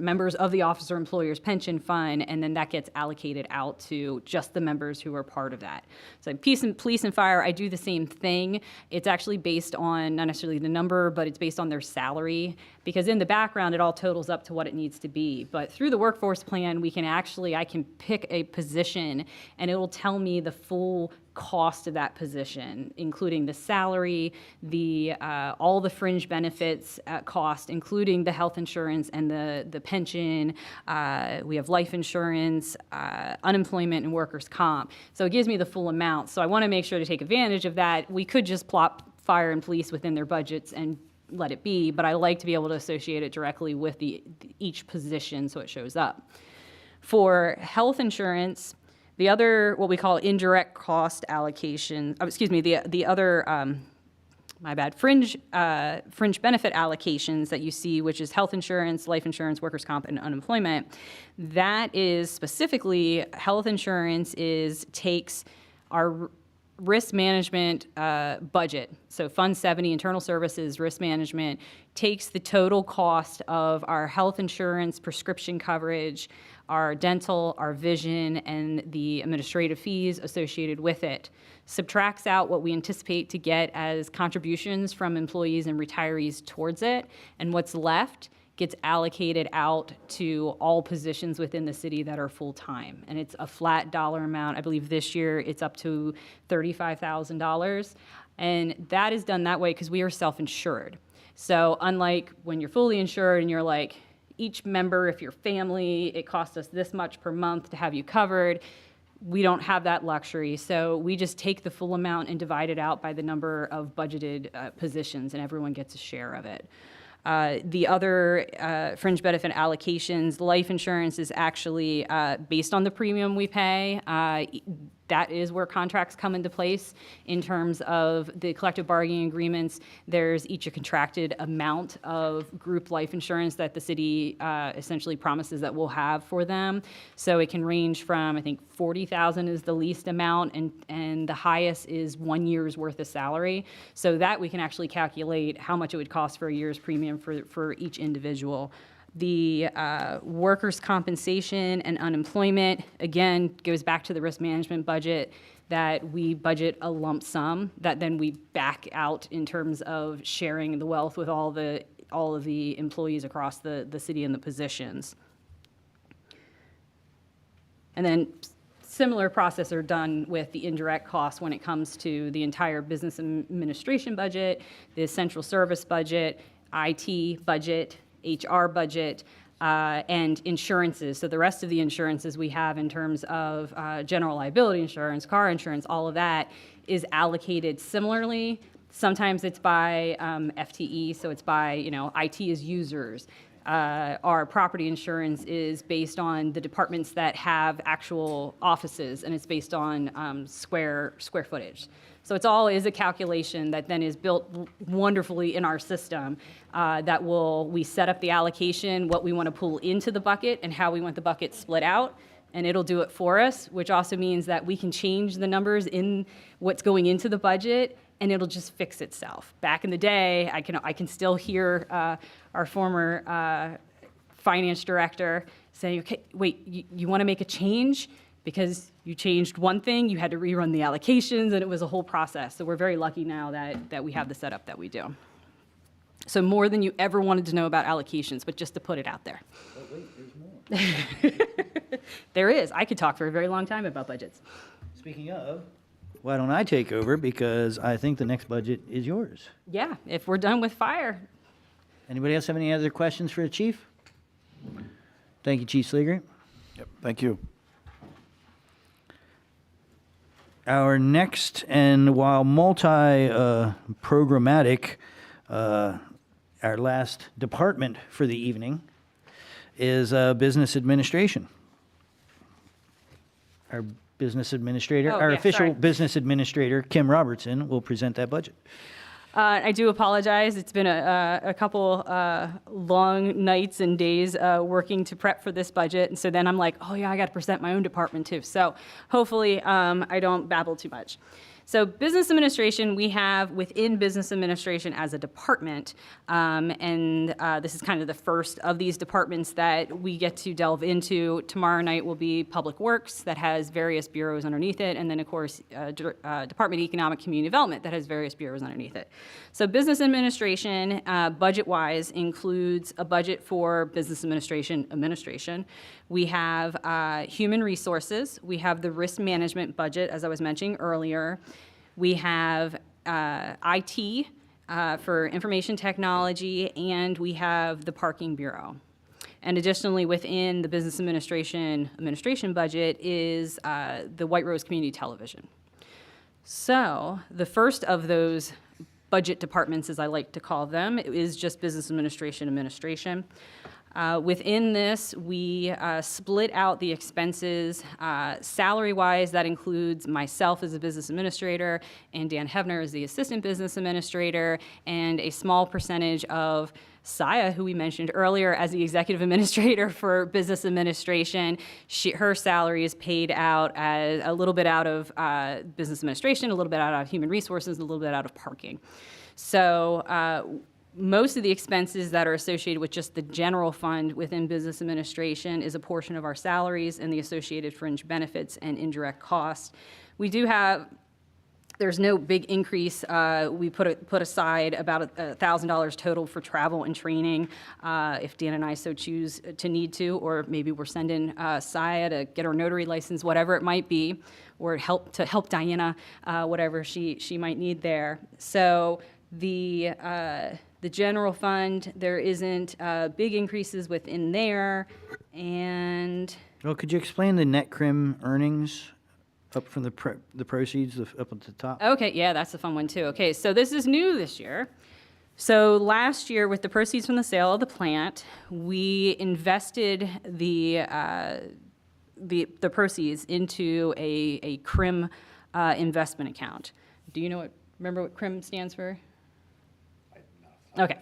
members of the officer employer's pension fund, and then that gets allocated out to just the members who are part of that. So police and fire, I do the same thing. It's actually based on not necessarily the number, but it's based on their salary, because in the background it all totals up to what it needs to be. But through the workforce plan, I can pick a position and it will tell me the full cost of that position, including the salary, all the fringe benefits cost, including the health insurance and the pension. We have life insurance, unemployment, and workers' comp. So it gives me the full amount. So I want to make sure to take advantage of that. We could just plop fire and police within their budgets and let it be, but I like to be able to associate it directly with each position so it shows up. For health insurance, the other, what we call indirect cost allocation, the other, fringe benefit allocations that you see, which is health insurance, life insurance, workers' comp, and unemployment, that is specifically, health insurance takes our risk management budget, so Fund 70, Internal Services Risk Management, takes the total cost of our health insurance, prescription coverage, our dental, our vision, and the administrative fees associated with it, subtracts out what we anticipate to get as contributions from employees and retirees towards it, and what's left gets allocated out to all positions within the city that are full-time. And it's a flat dollar amount. I believe this year it's up to $35,000. And that is done that way because we are self-insured. So unlike when you're fully insured and you're like, each member, if you're family, it costs us this much per month to have you covered, we don't have that luxury. So we just take the full amount and divide it out by the number of budgeted positions, and everyone gets a share of it. The other fringe benefit allocations, life insurance is actually based on the premium we pay. That is where contracts come into place in terms of the collective bargaining agreements. There's each a contracted amount of group life insurance that the city essentially promises that we'll have for them. So it can range from, I think, $40,000 is the least amount, and the highest is 1 year's worth of salary. So that we can actually calculate how much it would cost for a year's premium for each individual. The workers' compensation and unemployment, again, goes back to the risk management budget, that we budget a lump sum that then we back out in terms of sharing the wealth with all of the employees across the city and the positions. And then similar process are done with the indirect costs when it comes to the entire business administration budget, the central service budget, IT budget, HR budget, and insurances. So the rest of the insurances we have in terms of general liability insurance, car insurance, all of that is allocated similarly. Sometimes it's by FTE, so it's by, IT as users. Our property insurance is based on the departments that have actual offices, and it's based on square footage. So it's all is a calculation that then is built wonderfully in our system we set up the allocation, what we want to pull into the bucket and how we want the bucket split out, and it'll do it for us, which also means that we can change the numbers in what's going into the budget and it'll just fix itself. Back in the day, I can still hear our former finance director saying, okay, wait, you want to make a change? Because you changed one thing, you had to rerun the allocations, and it was a whole process. So we're very lucky now that we have the setup that we do. So more than you ever wanted to know about allocations, but just to put it out there. But wait, there's more. There is. I could talk for a very long time about budgets. Speaking of, why don't I take over, because I think the next budget is yours. Yeah, if we're done with fire. Anybody else have any other questions for the chief? Thank you, Chief Sleeger. Yep, thank you. Our next, and while multi-programmatic, our last department for the evening is business administration. Our business administrator, Oh, our yeah, official sorry. business administrator, Kim Robertson, will present that budget. I do apologize. It's been a couple long nights and days working to prep for this budget. And so then I'm like, oh yeah, I got to present my own department too. So hopefully I don't babble too much. So business administration, we have within business administration as a department, and this is kind of the first of these departments that we get to delve into. Tomorrow night will be Public Works, that has various bureaus underneath it, and then of course Department of Economic Community Development, that has various bureaus underneath it. So business administration, budget-wise, includes a budget for business administration. We have human resources. We have the risk management budget, as I was mentioning earlier. We have IT for information technology, and we have the parking bureau. And additionally, within the business administration budget is the White Rose Community Television. So the first of those budget departments, as I like to call them, is just business administration. Within this, we split out the expenses. Salary-wise, that includes myself as a business administrator and Dan Hebner as the assistant business administrator, and a small percentage of Saya, who we mentioned earlier, as the executive administrator for business administration. Her salary is paid out as a little bit out of business administration, a little bit out of human resources, a little bit out of parking. So most of the expenses that are associated with just the general fund within business administration is a portion of our salaries and the associated fringe benefits and indirect costs. We do have, there's no big increase. We put aside about $1,000 total for travel and training, if Dan and I so choose to need to, or maybe we're sending Saya to get her notary license, whatever it might be, or to help Diana, whatever she might need there. So the general fund, there isn't big increases within there, and Well, could you explain the net crim earnings up from the proceeds up at the top? okay, yeah, that's a fun one too. Okay, so this is new this year. So last year, with the proceeds from the sale of the plant, we invested the proceeds into a crim investment account. Do you remember what crim stands for? Okay.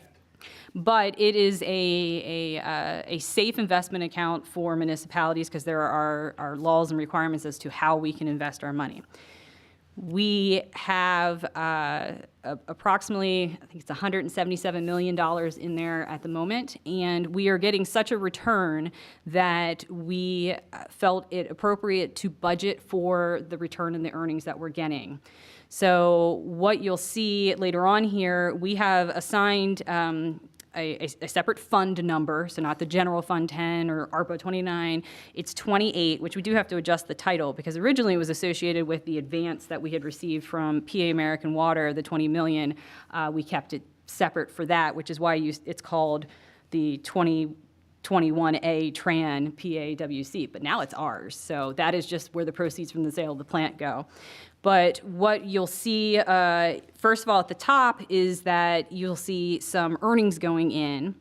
But it is a safe investment account for municipalities because there are laws and requirements as to how we can invest our money. We have approximately, I think it's $177 million in there at the moment, and we are getting such a return that we felt it appropriate to budget for the return and the earnings that we're getting. So what you'll see later on here, we have assigned a separate fund number, so not the general fund 10 or ARPA 29, it's 28, which we do have to adjust the title because originally it was associated with the advance that we had received from PA American Water, the 20 million. We kept it separate for that, which is why it's called the 2021A Tran PAWC, but now it's ours. So that is just where the proceeds from the sale of the plant go. But what you'll see, first of all, at the top is that you'll see some earnings going in,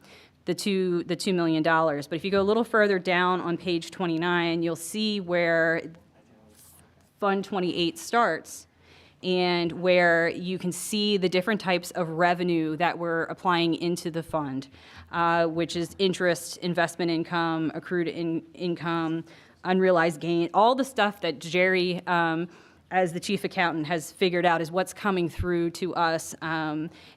the $2 million. But if you go a little further down on page 29, you'll see where Fund 28 starts and where you can see the different types of revenue that we're applying into the fund, which is interest, investment income, accrued income, unrealized gain, all the stuff that Jerry, as the chief accountant, has figured out is what's coming through to us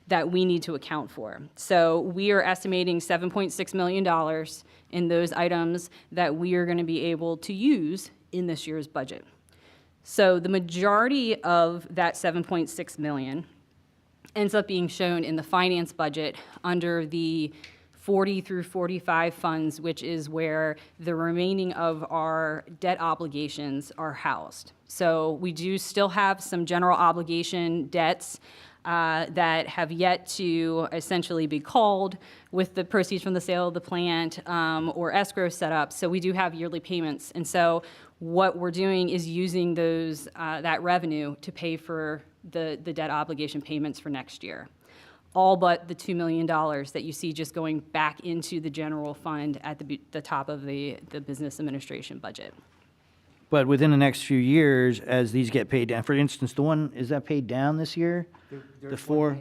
that we need to account for. So we are estimating $7.6 million in those items that we are going to be able to use in this year's budget. So the majority of that $7.6 million ends up being shown in the finance budget under the 40 through 45 funds, which is where the remaining of our debt obligations are housed. So we do still have some general obligation debts that have yet to essentially be called with the proceeds from the sale of the plant or escrow set up. So we do have yearly payments. And so what we're doing is using that revenue to pay for the debt obligation payments for next year. All but the $2 million that you see just going back into the general fund at the top of the business administration budget. But within the next few years, as these get paid down, for instance, the one, is that paid down this year? The four?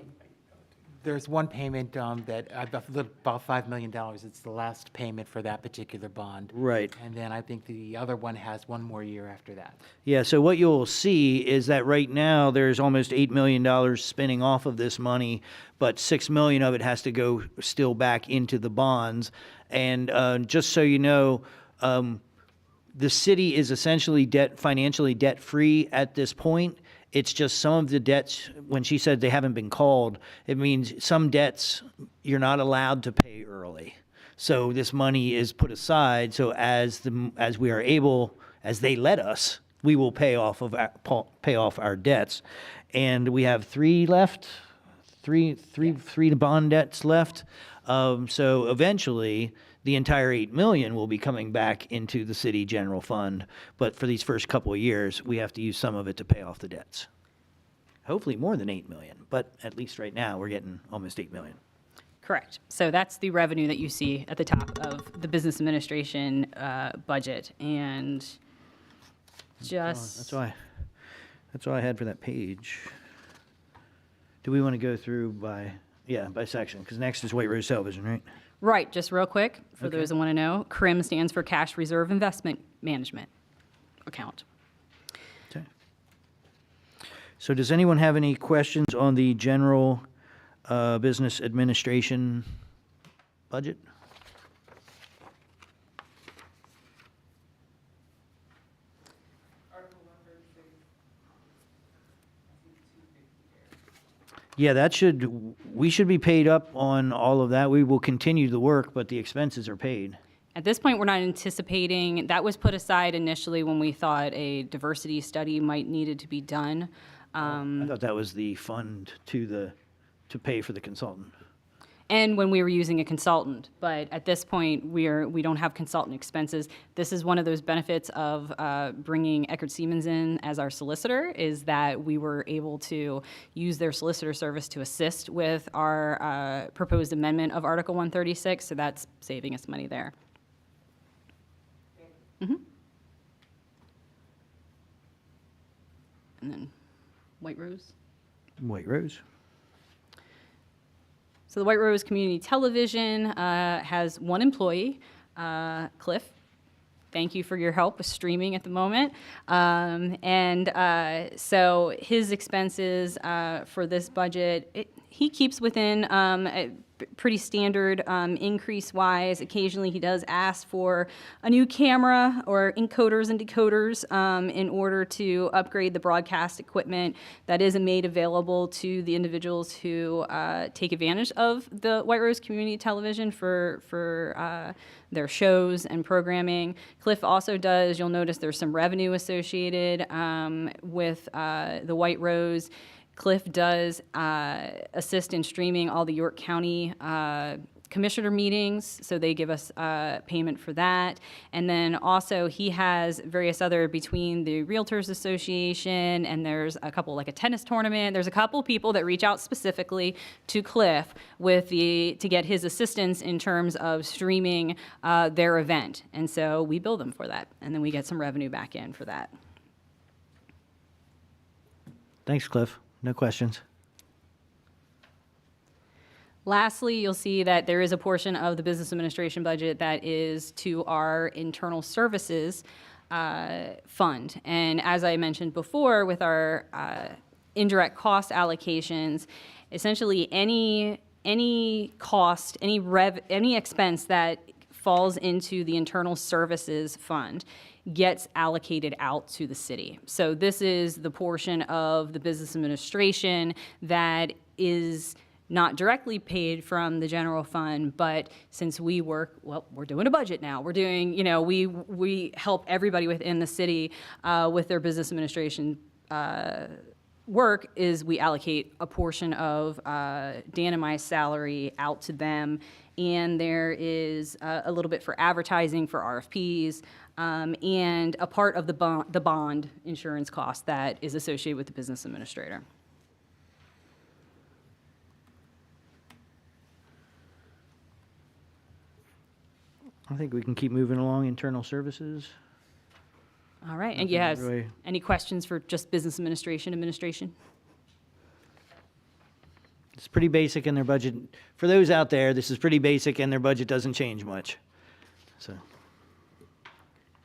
There's one payment that about $5 million. It's the last payment for that particular bond. Right. And then I think the other one has one more year after that. Yeah, so what you'll see is that right now, there's almost $8 million spinning off of this money, but $6 million of it has to go still back into the bonds. And just so you know, the city is essentially financially debt-free at this point. It's just some of the debts, when she said they haven't been called, it means some debts you're not allowed to pay early. So this money is put aside, so as we are able, as they let us, we will pay off our debts. And we have three bond debts left. So eventually, the entire $8 million will be coming back into the city general fund. But for these first couple of years, we have to use some of it to pay off the debts. Hopefully more than $8 million, but at least right now, we're getting almost $8 million. Correct. So that's the revenue that you see at the top of the business administration budget. And just, That's all I had for that page. Do we want to go through by section? Because next is White Rose Television, right? right, just real quick, for those that want to know, CRIM stands for Cash Reserve Investment Management Account. Okay. So does anyone have any questions on the general business administration budget? Yeah, we should be paid up on all of that. We will continue the work, but the expenses are paid. At this point, we're not anticipating, that was put aside initially when we thought a diversity study might needed to be done. I thought that was the fund to pay for the consultant. And when we were using a consultant, but at this point, we don't have consultant expenses. This is one of those benefits of bringing Eckert Siemens in as our solicitor, is that we were able to use their solicitor service to assist with our proposed amendment of Article 136, so that's saving us money there. And then White Rose. White Rose. So the White Rose Community Television has one employee, Cliff. Thank you for your help with streaming at the moment. So his expenses for this budget, he keeps within a pretty standard increase-wise. Occasionally he does ask for a new camera or encoders and decoders in order to upgrade the broadcast equipment that is made available to the individuals who take advantage of the White Rose Community Television for their shows and programming. Cliff also does, you'll notice there's some revenue associated with the White Rose. Cliff does assist in streaming all the York County commissioner meetings, so they give us payment for that. And then also he has various other, between the Realtors Association, and there's a couple, like a tennis tournament, there's a couple people that reach out specifically to Cliff to get his assistance in terms of streaming their event. And so we bill them for that, and then we get some revenue back in for that. Thanks, Cliff. No questions. Lastly, you'll see that there is a portion of the business administration budget that is to our internal services fund. And as I mentioned before, with our indirect cost allocations, essentially any cost, any expense that falls into the internal services fund gets allocated out to the city. So this is the portion of the business administration that is not directly paid from the general fund, but since we work, well, we're doing a budget now. We're doing, we help everybody within the city with their business administration work, is we allocate a portion of Dan and my salary out to them. And there is a little bit for advertising for RFPs, and a part of the bond insurance cost that is associated with the business administrator. I think we can keep moving along. Internal services. All right, and yes, really. Any questions for just business administration? It's pretty basic in their budget. For those out there, this is pretty basic and their budget doesn't change much. So,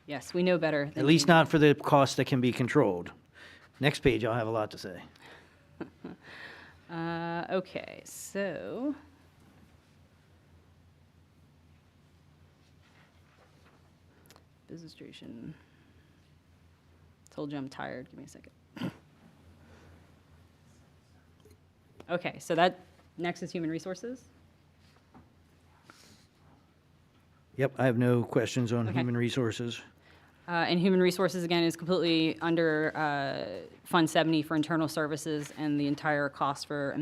Yes, we know better. at least not for the costs that can be controlled. Next page, I'll have a lot to say. Okay, so. Business administration. Told you I'm tired. Give me a second. Okay, so next is human resources. Yep, I have no questions on Okay. human resources. And human resources, again, is completely under Fund 70 for internal services, and the entire cost for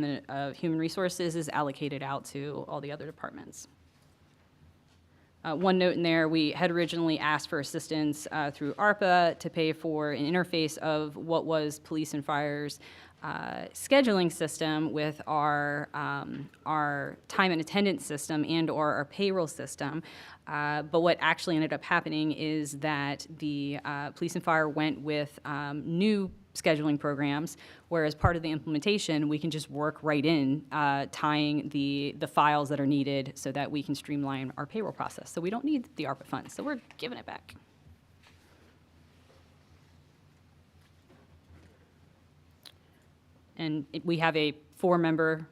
human resources is allocated out to all the other departments. One note in there, we had originally asked for assistance through ARPA to pay for an interface of what was police and fire's scheduling system with our time and attendance system and/or our payroll system. But what actually ended up happening is that the police and fire went with new scheduling programs, whereas part of the implementation, we can just work right in tying the files that are needed so that we can streamline our payroll process. So we don't need the ARPA funds, so we're giving it back. And we have a 4-member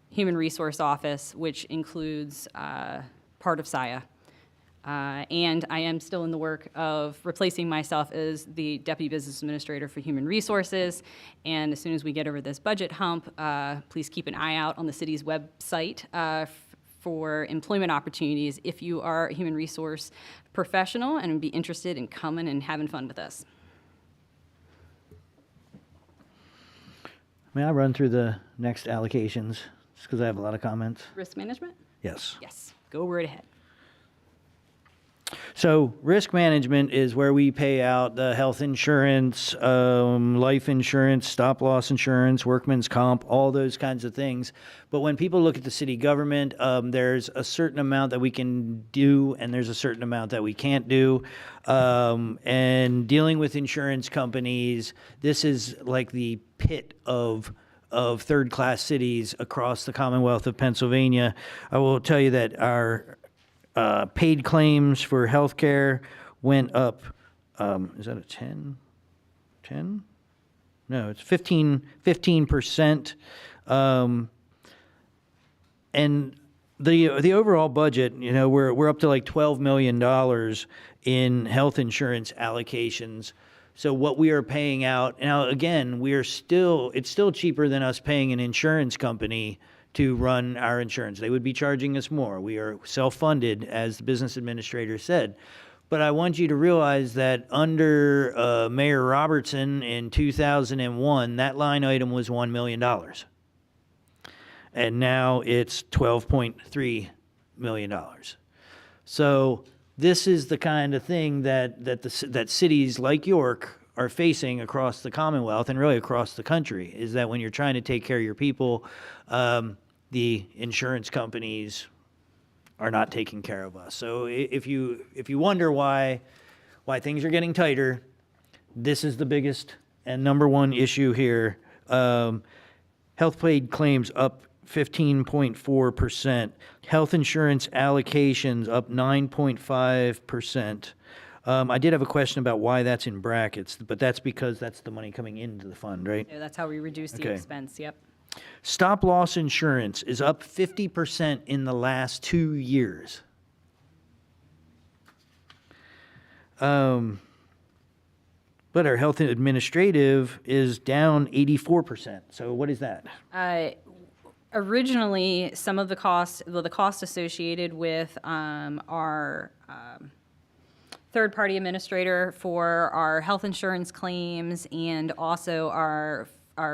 human resource office, which includes part of SIA. And I am still in the work of replacing myself as the Deputy Business Administrator for Human Resources. And as soon as we get over this budget hump, please keep an eye out on the city's website for employment opportunities if you are a human resource professional and would be interested in coming and having fun with us. May I run through the next allocations, just because I have a lot of comments? Risk management? Yes. Yes, go right ahead. So risk management is where we pay out the health insurance, life insurance, stop-loss insurance, workman's comp, all those kinds of things. But when people look at the city government, there's a certain amount that we can do and there's a certain amount that we can't do. And dealing with insurance companies, this is like the pit of third-class cities across the Commonwealth of Pennsylvania. I will tell you that our paid claims for healthcare went up, is that a 10? 10? No, it's 15%. And the overall budget, you know, we're up to like $12 million in health insurance allocations. So what we are paying out, now again, it's still cheaper than us paying an insurance company to run our insurance. They would be charging us more. We are self-funded, as the business administrator said. But I want you to realize that under Mayor Robertson in 2001, that line item was $1 million. And now it's $12.3 million. So this is the kind of thing that cities like York are facing across the Commonwealth and really across the country, is that when you're trying to take care of your people, the insurance companies are not taking care of us. So if you wonder why things are getting tighter, this is the biggest and number one issue here. Health paid claims up 15.4%. Health insurance allocations up 9.5%. I did have a question about why that's in brackets, but that's because that's the money coming into the fund, right? Yeah, that's how we reduce the expense, yep. Stop-loss insurance is up 50% in the last 2 years. But our health and administrative is down 84%. So what is that? Originally, some of the cost associated with our third-party administrator for our health insurance claims and also our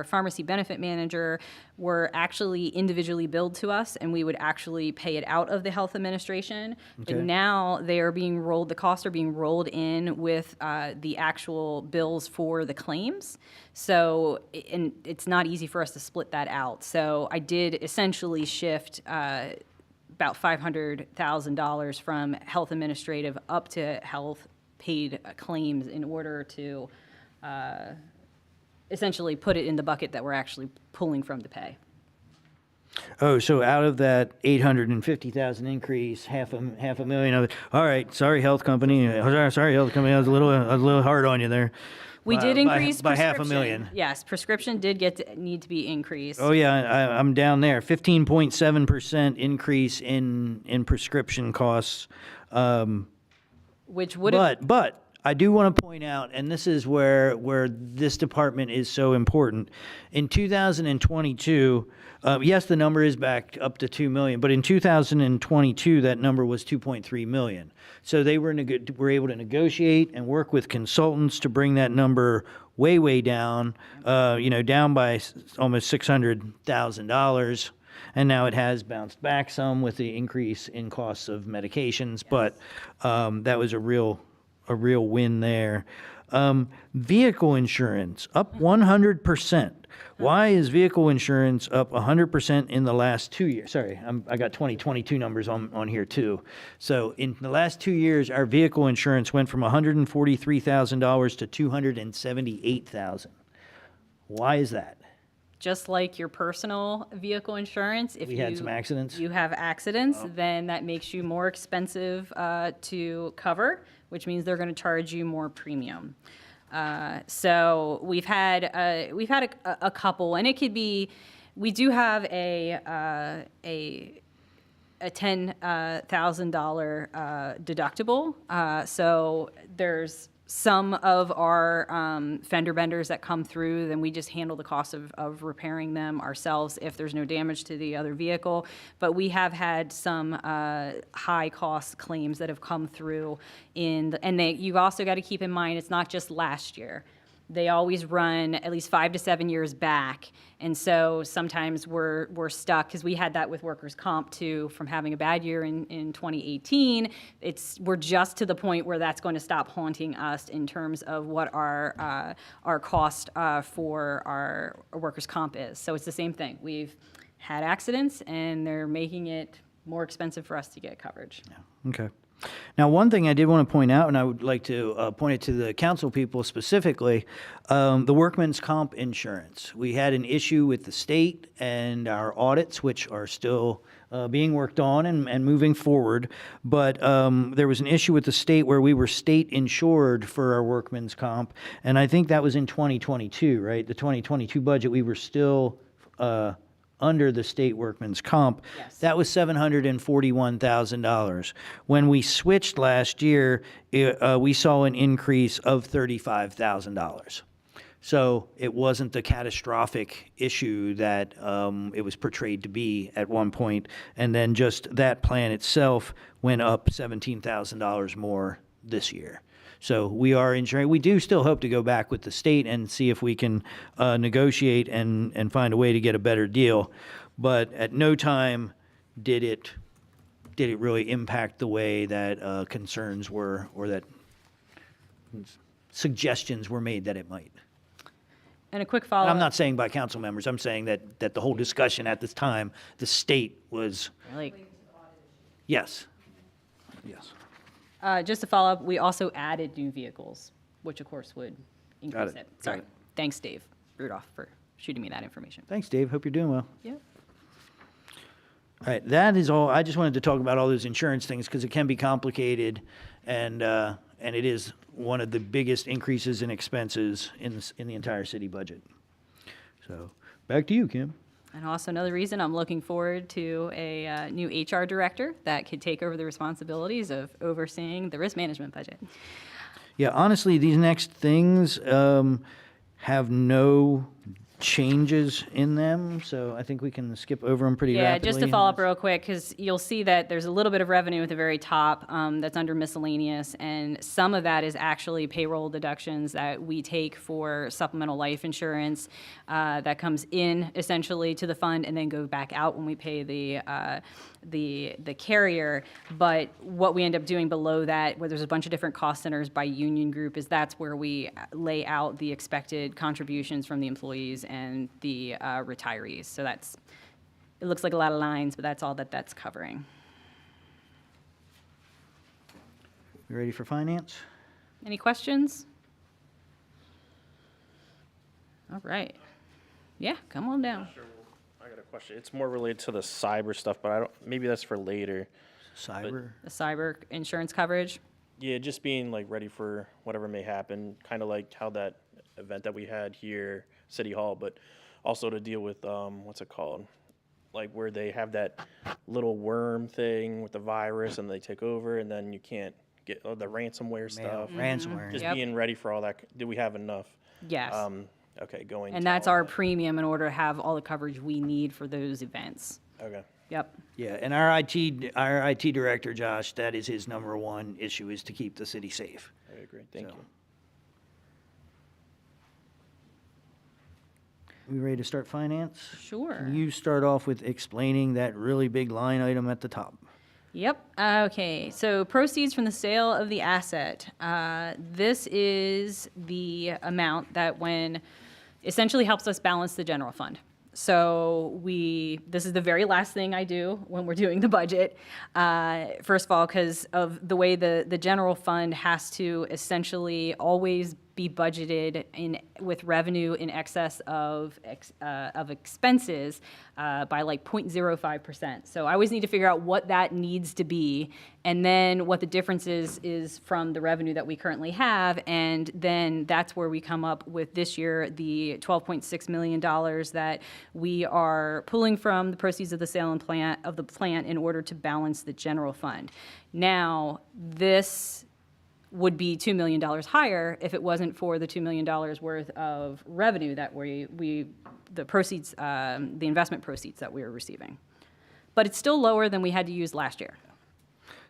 pharmacy benefit manager were actually individually billed to us, and we would actually pay it out of the health administration. Okay. But now the costs are being rolled in with the actual bills for the claims. So, and it's not easy for us to split that out. So I did essentially shift about $500,000 from health administrative up to health paid claims in order to essentially put it in the bucket that we're actually pulling from to pay. Oh, so out of that 850,000 increase, half a million of it. All right, sorry, health company. Sorry, health company. I was a little hard on you there. We did increase by prescription. $500,000. Yes, prescription did need to be increased. Oh yeah, I'm down there. 15.7% increase in prescription costs. Which would have. But I do want to point out, and this is where this department is so important. In 2022, yes, the number is back up to 2 million, but in 2022, that number was 2.3 million. So they were able to negotiate and work with consultants to bring that number way down, down by almost $600,000. And now it has bounced back some with the increase in costs of medications, but that was a real a real win there. Vehicle insurance up 100%. Why is vehicle insurance up 100% in the last 2 years? Sorry, I got 2022 numbers on here too. So in the last 2 years, our vehicle insurance went from $143,000 to $278,000. Why is that? Just like your personal vehicle insurance, if We had some accidents? you have accidents, then that makes you more expensive to cover, which means they're going to charge you more premium. So we've had a couple, and it could be. We do have a $10,000 deductible. So there's some of our fender benders that come through, then we just handle the cost of repairing them ourselves if there's no damage to the other vehicle. But we have had some high-cost claims that have come through, you've also got to keep in mind, it's not just last year. They always run at least 5 to 7 years back, and so sometimes we're stuck, because we had that with workers' comp too, from having a bad year in 2018. We're just to the point where that's going to stop haunting us in terms of what our cost for our workers' comp is. So it's the same thing. We've had accidents, and they're making it more expensive for us to get coverage. Okay. Now, one thing I did want to point out, and I would like to point it to the council people specifically, the workman's comp insurance. We had an issue with the state and our audits, which are still being worked on and moving forward. But there was an issue with the state where we were state insured for our workman's comp, and I think that was in 2022, right? The 2022 budget, we were still under the state workman's comp. Yes. That was $741,000. When we switched last year, we saw an increase of $35,000. So it wasn't the catastrophic issue that it was portrayed to be at one point. And then just that plan itself went up $17,000 more this year. So we are insuring. We do still hope to go back with the state and see if we can negotiate and find a way to get a better deal. But at no time did it really impact the way that concerns were, or that suggestions were made that it might. And a quick And follow-up. I'm not saying by council members. I'm saying that the whole discussion at this time, the state was, yes. Yes. Just to follow up, we also added new vehicles, which of course would increase it. it. Got Sorry. it. Thanks, Dave Rudolph, for shooting me that information. Thanks, Dave. Hope you're doing well. Yeah. All right, that is all. I just wanted to talk about all those insurance things because it can be complicated, and it is one of the biggest increases in expenses in the entire city budget. So, back to you, Kim. And also another reason I'm looking forward to a new HR director that could take over the responsibilities of overseeing the risk management budget. Yeah, honestly, these next things have no changes in them, so I think we can skip over them pretty rapidly. Yeah, just to follow up real quick, because you'll see that there's a little bit of revenue at the very top that's under miscellaneous, and some of that is actually payroll deductions that we take for supplemental life insurance that comes in essentially to the fund and then go back out when we pay the carrier. But what we end up doing below that, where there's a bunch of different cost centers by union group, is that's where we lay out the expected contributions from the employees and the retirees. So it looks like a lot of lines, but that's all that's covering. You ready for finance? Any questions? All right. Yeah, come on down. I got a question. It's more related to the cyber stuff, but maybe that's for later. Cyber? The cyber insurance coverage. Yeah, just being like ready for whatever may happen, kind of like how that event that we had here, City Hall, but also to deal with, what's it called? Like where they have that little worm thing with the virus and they take over and then you can't get the ransomware stuff. Ransomware. Just Yep. being ready for all that. Do we have enough? Yes. Okay, going. And to that's all our that. premium in order to have all the coverage we need for those events. Okay. Yep. Yeah, and our IT director, Josh, that is his number one issue, is to keep the city safe. Okay, great. Thank you. We ready to start finance? Sure. Can you start off with explaining that really big line item at the top? Yep. Okay. So proceeds from the sale of the asset. This is the amount that essentially helps us balance the general fund. So this is the very last thing I do when we're doing the budget. First of all, because of the way the general fund has to essentially always be budgeted with revenue in excess of expenses by like 0.05%. So I always need to figure out what that needs to be, and then what the difference is from the revenue that we currently have, and then that's where we come up with this year the $12.6 million that we are pulling from the proceeds of the sale and plant in order to balance the general fund. Now, this would be $2 million higher if it wasn't for the $2 million worth of revenue that the proceeds, the investment proceeds that we were receiving. But it's still lower than we had to use last year.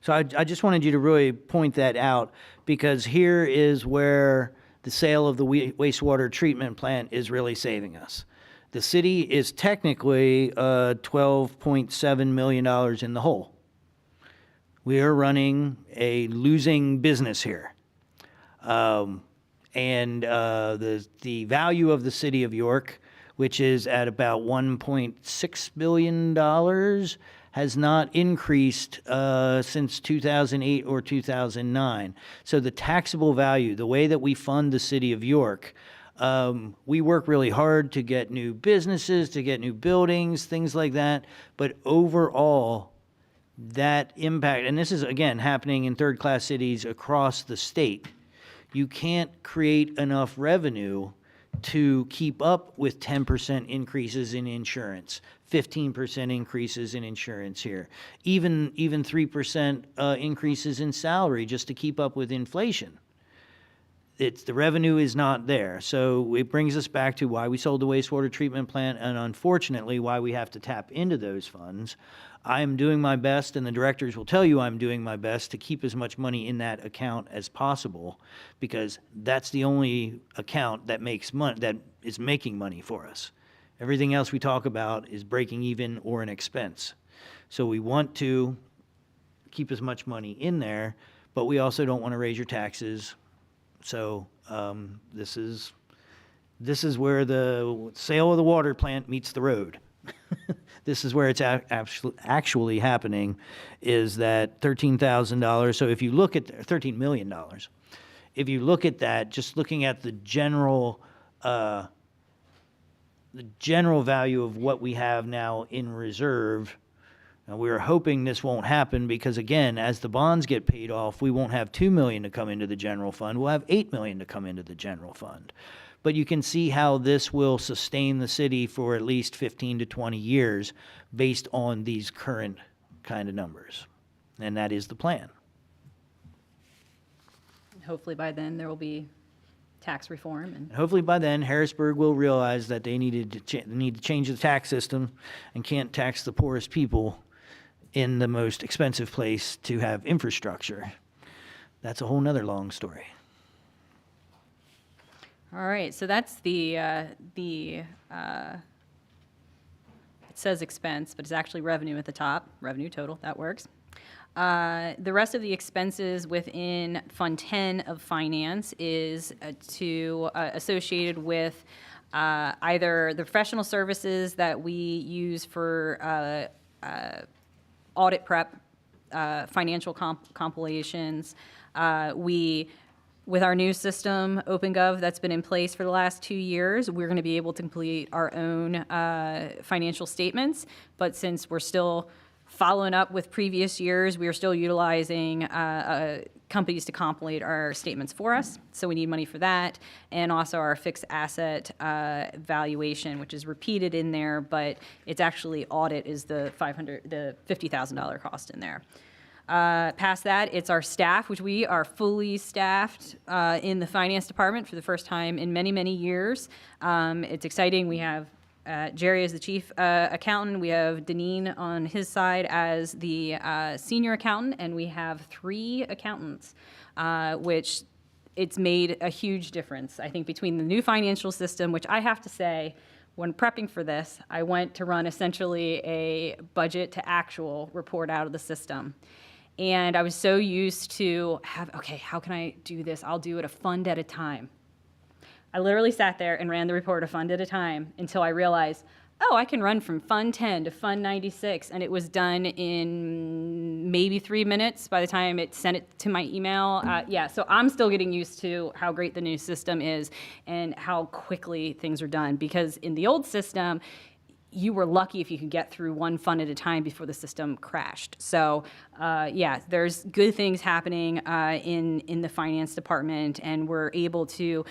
So I just wanted you to really point that out, because here is where the sale of the wastewater treatment plant is really saving us. The city is technically $12.7 million in the hole. We are running a losing business here. The value of the city of York, which is at about $1.6 billion, has not increased since 2008 or 2009. So the taxable value, the way that we fund the city of York, we work really hard to get new businesses, to get new buildings, things like that. But overall, that impact, and this is, again, happening in third-class cities across the state, you can't create enough revenue to keep up with 10% increases in insurance, 15% increases in insurance here, even 3% increases in salary just to keep up with inflation. The revenue is not there. So it brings us back to why we sold the wastewater treatment plant, and unfortunately why we have to tap into those funds. I am doing my best, and the directors will tell you I'm doing my best to keep as much money in that account as possible, because that's the only account that makes money, that is making money for us. Everything else we talk about is breaking even or an expense. So we want to keep as much money in there, but we also don't want to raise your taxes. So this is where the sale of the water plant meets the road. This is where it's actually happening, is that $13,000. So if you look at $13 million, if you look at that, just looking at the general value of what we have now in reserve, and we're hoping this won't happen because, again, as the bonds get paid off, we won't have $2 million to come into the general fund. We'll have $8 million to come into the general fund. But you can see how this will sustain the city for at least 15 to 20 years based on these current kind of numbers. And that is the plan. Hopefully by then there will be tax reform. And hopefully by then Harrisburg will realize that they need to change the tax system and can't tax the poorest people in the most expensive place to have infrastructure. That's a whole nother long story. all right, so that's it says expense, but it's actually revenue at the top, revenue total, that works. The rest of the expenses within Fund 10 of Finance is associated with either the professional services that we use for audit prep, financial compilations. With our new system, OpenGov, that's been in place for the last 2 years, we're going to be able to complete our own financial statements. But since we're still following up with previous years, we are still utilizing companies to compilate our statements for us. So we need money for that. And also our fixed asset valuation, which is repeated in there, but it's actually audit is the $50,000 cost in there. Past that, it's our staff, which we are fully staffed in the finance department for the first time in many, many years. It's exciting. We have Jerry as the chief accountant. We have Deneen on his side as the senior accountant, and we have 3 accountants, which it's made a huge difference, I think, between the new financial system, which I have to say when prepping for this, I went to run essentially a budget to actual report out of the system. And I was so used to okay, how can I do this? I'll do it a fund at a time. I literally sat there and ran the report a fund at a time until I realized, oh, I can run from Fund 10 to Fund 96, and it was done in maybe 3 minutes by the time it sent it to my email. Yeah, so I'm still getting used to how great the new system is and how quickly things are done, because in the old system, you were lucky if you could get through one fund at a time before the system crashed. So yeah, there's good things happening in the finance department, and we're able to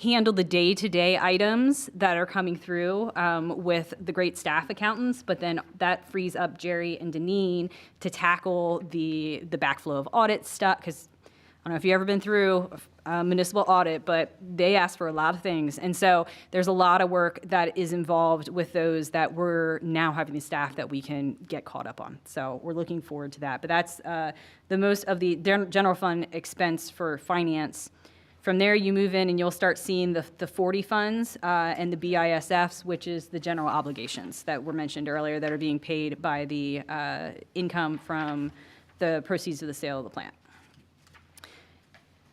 handle the day-to-day items that are coming through with the great staff accountants, but then that frees up Jerry and Deneen to tackle the backflow of audit stuff, because I don't know if you've ever been through a municipal audit, but they ask for a lot of things. And so there's a lot of work that is involved with those that we're now having the staff that we can get caught up on. So we're looking forward to that. But that's the most of the general fund expense for finance. From there, you move in and you'll start seeing the 40 funds and the BISFs, which is the general obligations that were mentioned earlier that are being paid by the income from the proceeds of the sale of the plant.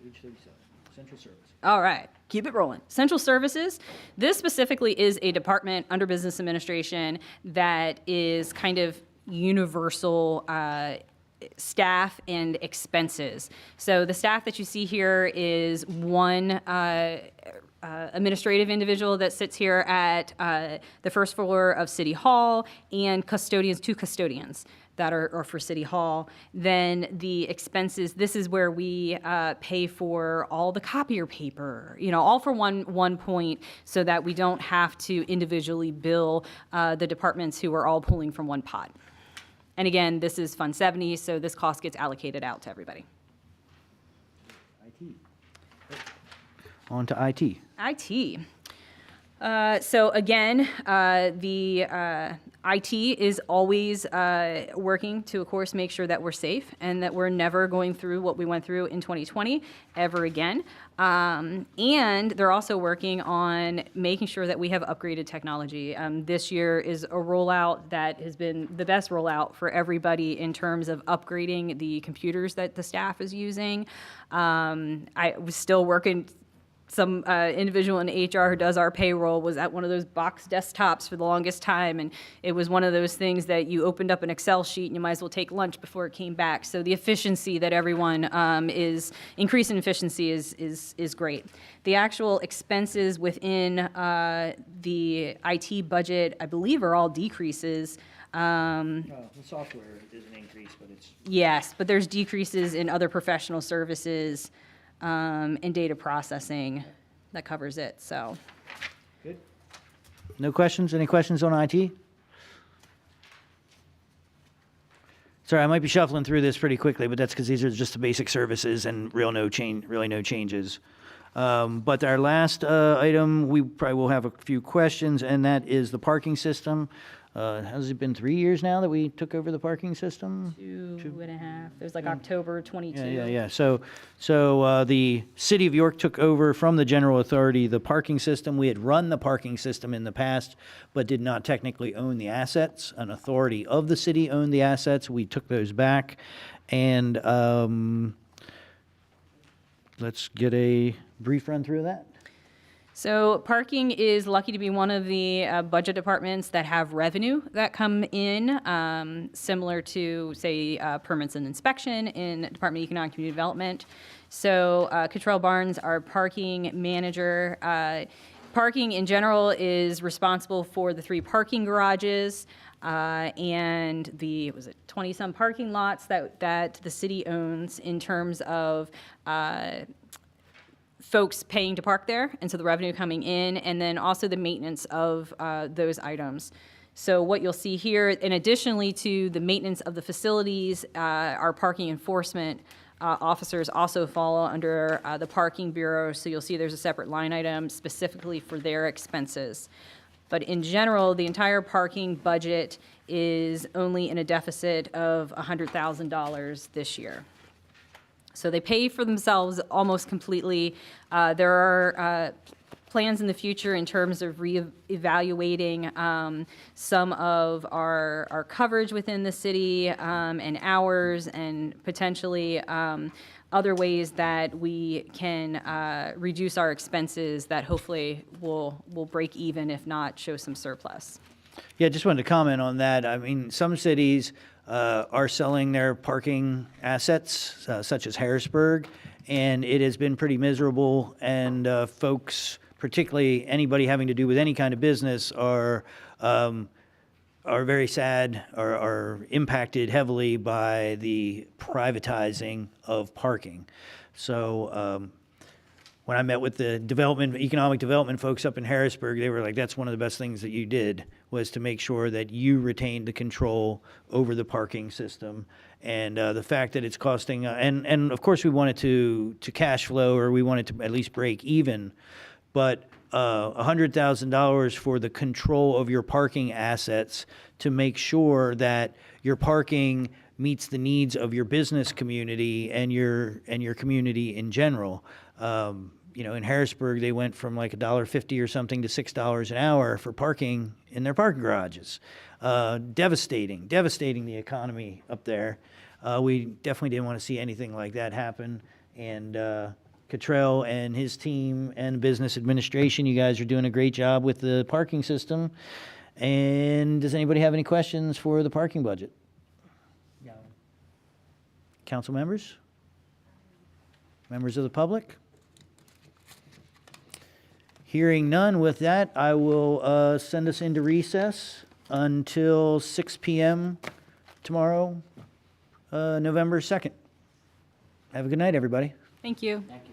Page 37, central service. All right, keep it rolling. Central services, this specifically is a department under business administration that is kind of universal staff and expenses. So the staff that you see here is one administrative individual that sits here at the first floor of City Hall, and custodians, 2 custodians that are for City Hall. Then the expenses, this is where we pay for all the copier paper, all for one point, so that we don't have to individually bill the departments who are all pulling from one pot. And again, this is Fund 70, so this cost gets allocated out to everybody. IT. On to IT. IT. So again, the IT is always working to, of course, make sure that we're safe and that we're never going through what we went through in 2020 ever again. And they're also working on making sure that we have upgraded technology. This year is a rollout that has been the best rollout for everybody in terms of upgrading the computers that the staff is using. I was still working. Some individual in HR who does our payroll was at one of those box desktops for the longest time, and it was one of those things that you opened up an Excel sheet and you might as well take lunch before it came back. So the efficiency that everyone is increasing efficiency is great. The actual expenses within the IT budget, I believe, are all decreases. The software is an increase, but it's... Yes, but there's decreases in other professional services and data processing that covers it, so. Good. No questions? Any questions on IT? Sorry, I might be shuffling through this pretty quickly, but that's because these are just the basic services and really no changes. But our last item, we probably will have a few questions, and that is the parking system. Has it been 3 years now that we took over the parking system? 2.5. It was like October 22. Yeah. So the City of York took over from the General Authority the parking system. We had run the parking system in the past, but did not technically own the assets. An authority of the city owned the assets. We took those back. And let's get a brief run through of that. So parking is lucky to be one of the budget departments that have revenue that come in, similar to, say, permits and inspection in Department of Economic Community Development. So Cottrell Barnes, our parking manager, parking in general is responsible for the 3 parking garages and the, 20-some parking lots that the city owns in terms of folks paying to park there, and so the revenue coming in, and then also the maintenance of those items. So what you'll see here, and additionally to the maintenance of the facilities, our parking enforcement officers also fall under the parking bureau, so you'll see there's a separate line item specifically for their expenses. But in general, the entire parking budget is only in a deficit of $100,000 this year. So they pay for themselves almost completely. There are plans in the future in terms of re-evaluating some of our coverage within the city and hours, and potentially other ways that we can reduce our expenses that hopefully will break even, if not show some surplus. Yeah, just wanted to comment on that. I mean, some cities are selling their parking assets, such as Harrisburg, and it has been pretty miserable. And folks, particularly anybody having to do with any kind of business, are very sad or are impacted heavily by the privatizing of parking. So when I met with the economic development folks up in Harrisburg, they were like, that's one of the best things that you did, was to make sure that you retained the control over the parking system. And the fact that it's costing, and of course we want it to cash flow, or we want it to at least break even, but $100,000 for the control of your parking assets to make sure that your parking meets the needs of your business community and your community in general. In Harrisburg, they went from like $1.50 or something to $6 an hour for parking in their parking garages. Devastating the economy up there. We definitely didn't want to see anything like that happen. And Cottrell and his team and business administration, you guys are doing a great job with the parking system. And does anybody have any questions for the parking budget? Council members? Members of the public? Hearing none, with that, I will send us into recess until 6 p.m. tomorrow, November 2nd. Have a good night, everybody. Thank you. Thank you.